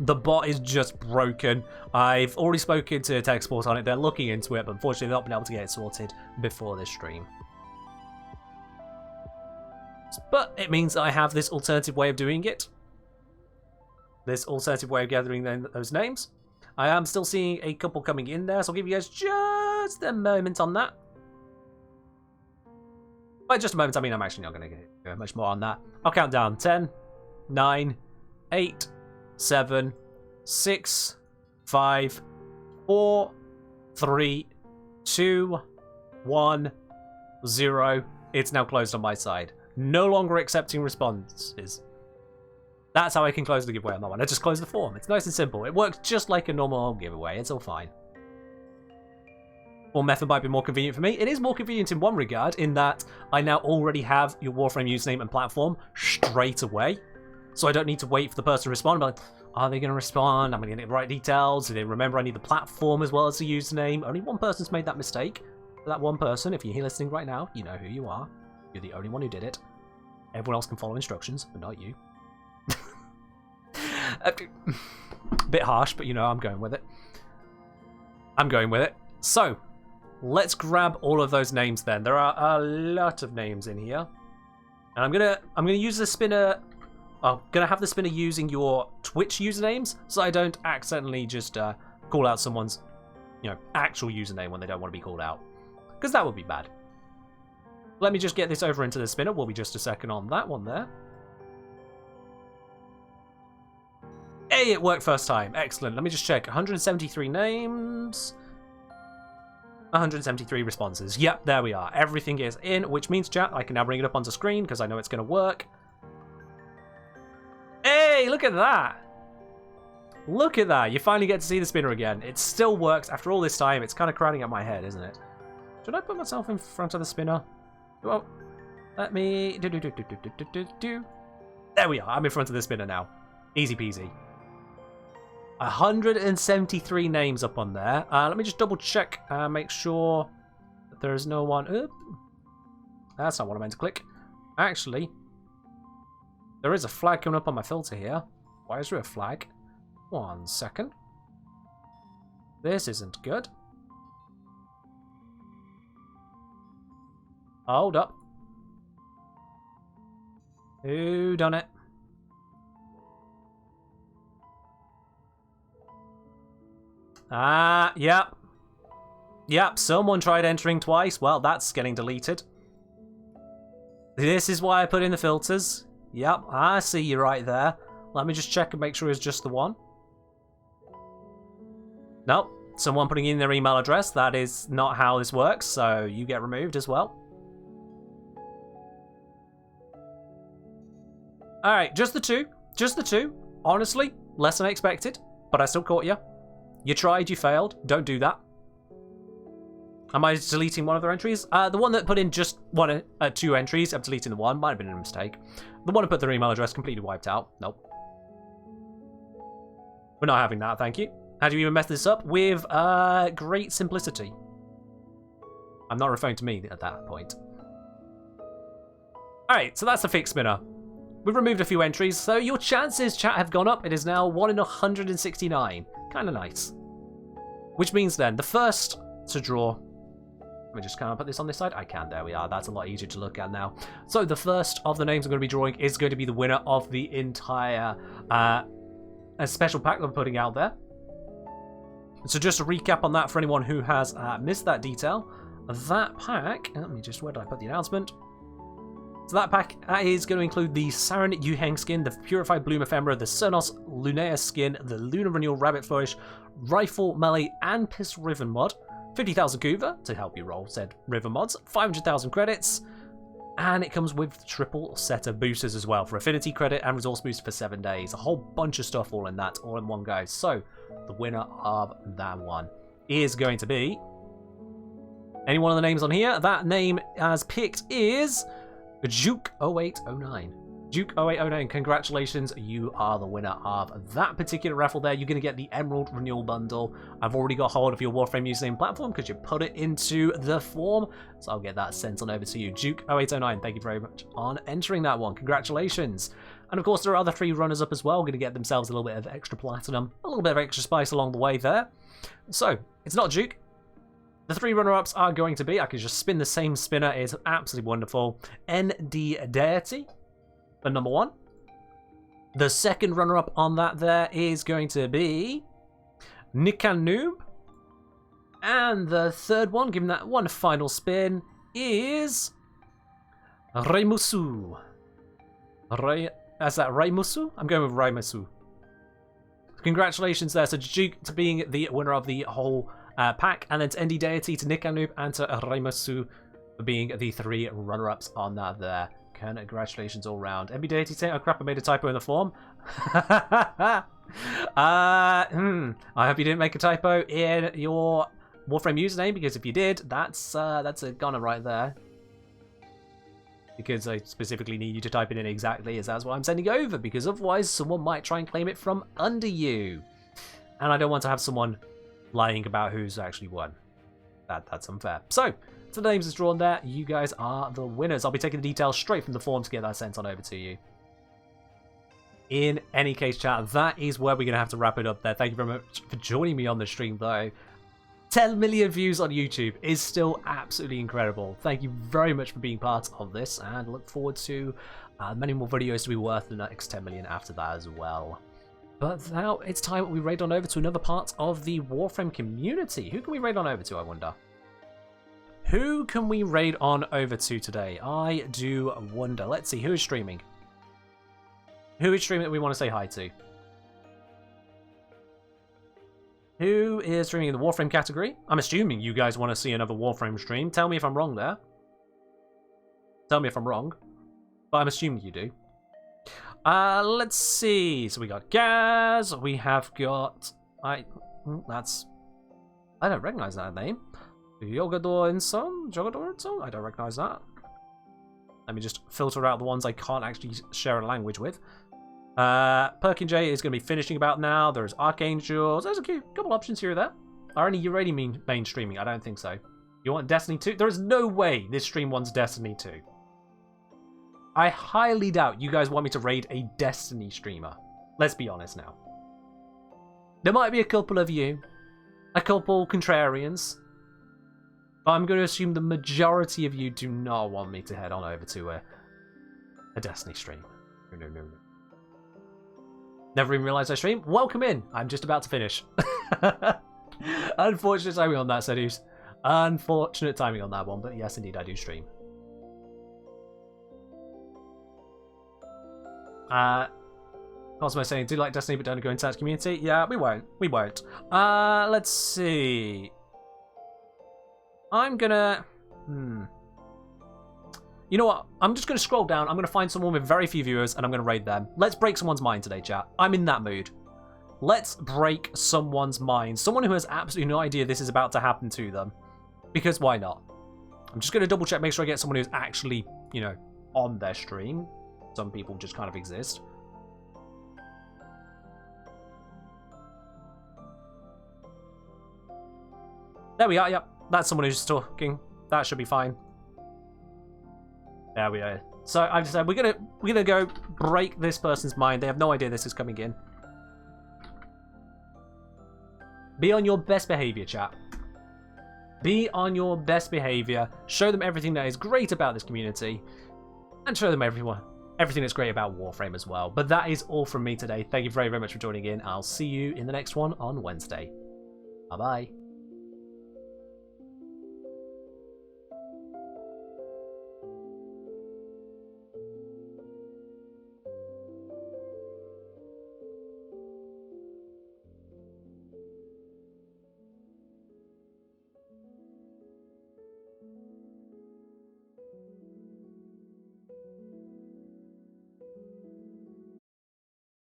The bot is just broken. I've already spoken to Tech Support on it. They're looking into it, but unfortunately they've not been able to get it sorted before this stream. But it means I have this alternative way of doing it. This alternative way of gathering those names. I am still seeing a couple coming in there, so I'll give you guys just a moment on that. By just a moment, I mean I'm actually not going to go much more on that. I'll count down. 10, 9, 8, 7, 6, 5, 4, 3, 2, 1, 0. It's now closed on my side. No longer accepting responses. That's how I can close the giveaway on that one. I just close the form. It's nice and simple. It works just like a normal giveaway. It's all fine. Form method might be more convenient for me. It is more convenient in one regard, in that I now already have your Warframe username and platform straight away. So I don't need to wait for the person to respond. I'm like, are they going to respond? Am I going to get the right details? Do they remember I need the platform as well as the username? Only one person's made that mistake. That one person, if you're here listening right now, you know who you are. You're the only one who did it. Everyone else can follow instructions, but not you. Bit harsh, but you know, I'm going with it. I'm going with it. So, let's grab all of those names then. There are a lot of names in here. And I'm gonna use the spinner. I'm gonna have the spinner using your Twitch usernames, so I don't accidentally just call out someone's, you know, actual username when they don't want to be called out, because that would be bad. Let me just get this over into the spinner. We'll be just a second on that one there. Hey, it worked first time. Excellent. Let me just check. 173 names. 173 responses. Yep, there we are. Everything is in, which means, chat, I can now bring it up onto screen because I know it's going to work. Hey, look at that. Look at that. You finally get to see the spinner again. It still works after all this time. It's kind of crowding out my head, isn't it? Should I put myself in front of the spinner? Well, let me... There we are. I'm in front of the spinner now. Easy peasy. 173 names up on there. Let me just double check, make sure that there is no one. Oop. That's not what I meant to click. Actually, there is a flag coming up on my filter here. Why is there a flag? 1 second. This isn't good. Hold up. Who done it? Yep. Yep, someone tried entering twice. Well, that's getting deleted. This is why I put in the filters. Yep, I see you right there. Let me just check and make sure it's just the one. Nope, someone putting in their email address. That is not how this works, so you get removed as well. Alright, just the two. Just the two. Honestly, less than expected, but I still caught you. You tried, you failed. Don't do that. Am I deleting one of their entries? The one that put in just two entries, I'm deleting the one. Might have been a mistake. The one that put their email address completely wiped out. Nope. We're not having that, thank you. How do you even mess this up? With great simplicity. I'm not referring to me at that point. Alright, so that's the fixed spinner. We've removed a few entries, so your chances, chat, have gone up. It is now 1 in 169. Kind of nice. Which means then, the first to draw... Let me just kind of put this on this side. I can, there we are. That's a lot easier to look at now. So the first of the names I'm going to be drawing is going to be the winner of the entire special pack that I'm putting out there. So just a recap on that for anyone who has missed that detail. That pack... Let me just... Where did I put the announcement? So that pack is going to include the Saren Yuheng skin, the Purified Bloom Ephemera, the Cernos Lunea skin, the Lunar Renewal Rabbit Flourish, Rifle, Melee, and Pistol Riven mod, 50,000 Kuva to help you roll said Riven mods, 500,000 credits, and it comes with triple set of boosters as well for affinity credit and resource boost for 7 days. A whole bunch of stuff all in that, all in one go. So the winner of that one is going to be any one of the names on here. That name as picked is Juke0809. Juke0809, congratulations, you are the winner of that particular raffle there. You're going to get the Emerald Renewal Bundle. I've already got hold of your Warframe username platform because you put it into the form, so I'll get that sent on over to you. Juke0809, thank you very much on entering that one. Congratulations. And of course, there are other 3 runners up as well, going to get themselves a little bit of extra platinum, a little bit of extra spice along the way there. So, it's not Juke. The 3 runner-ups are going to be, I can just spin the same spinner, it's absolutely wonderful, ND Deity for number 1. The second runner-up on that there is going to be Nikan Noob. And the third one, giving that one final spin, is Raimusu. Is that Raimusu? I'm going with Raimusu. Congratulations there, so Duke to being the winner of the whole pack, and then to ND Deity, to Nikan Noob, and to Raimusu for being the 3 runner-ups on that there. Congratulations all round. ND Deity saying, oh crap, I made a typo in the form. I hope you didn't make a typo in your Warframe username, because if you did, that's a goner right there. Because I specifically need you to type it in exactly as that's what I'm sending over, because otherwise someone might try and claim it from under you. And I don't want to have someone lying about who's actually won. That's unfair. So, the names is drawn there. You guys are the winners. I'll be taking the details straight from the form to get that sent on over to you. In any case, chat, that is where we're going to have to wrap it up there. Thank you very much for joining me on the stream, though. 10 million views on YouTube is still absolutely incredible. Thank you very much for being part of this, and look forward to many more videos to be worth the next 10 million after that as well. But now it's time we raid on over to another part of the Warframe community. Who can we raid on over to, I wonder? Who can we raid on over to today? I do wonder. Let's see, who is streaming? Who is streaming that we want to say hi to? Who is streaming in the Warframe category? I'm assuming you guys want to see another Warframe stream. Tell me if I'm wrong there. Tell me if I'm wrong. But I'm assuming you do. Let's see. So we got Gaz. We have got... I don't recognize that name. Jogador Inson? Jogador Inson? I don't recognize that. Let me just filter out the ones I can't actually share a language with. 15JAN23 is going to be finishing about now. There's Archangels. There's a couple options here or there. Are any already mainstreaming? I don't think so. You want Destiny 2? There is no way this stream wants Destiny 2. I highly doubt you guys want me to raid a Destiny streamer. Let's be honest now. There might be a couple of you. A couple contrarians. But I'm going to assume the majority of you do not want me to head on over to a Destiny stream. No. Never even realised I stream. Welcome in. I'm just about to finish. Unfortunate timing on that, Sedus. Unfortunate timing on that one, but yes, indeed, I do stream. Cosmo saying, do like Destiny, but don't go into that community. Yeah, we won't. We won't. Let's see. I'm gonna... You know what? I'm just going to scroll down. I'm going to find someone with very few viewers, and I'm going to raid them. Let's break someone's mind today, chat. I'm in that mood. Let's break someone's mind. Someone who has absolutely no idea this is about to happen to them. Because why not? I'm just going to double check, make sure I get someone who's actually, you know, on their stream. Some people just kind of exist. There we are, yep. That's someone who's talking. That should be fine. There we are. So I've decided we're gonna go break this person's mind. They have no idea this is coming in. Be on your best behavior, chat. Be on your best behavior. Show them everything that is great about this community, and show them everything that's great about Warframe as well. But that is all from me today. Thank you very, very much for joining in. I'll see you in the next one on Wednesday. Bye bye.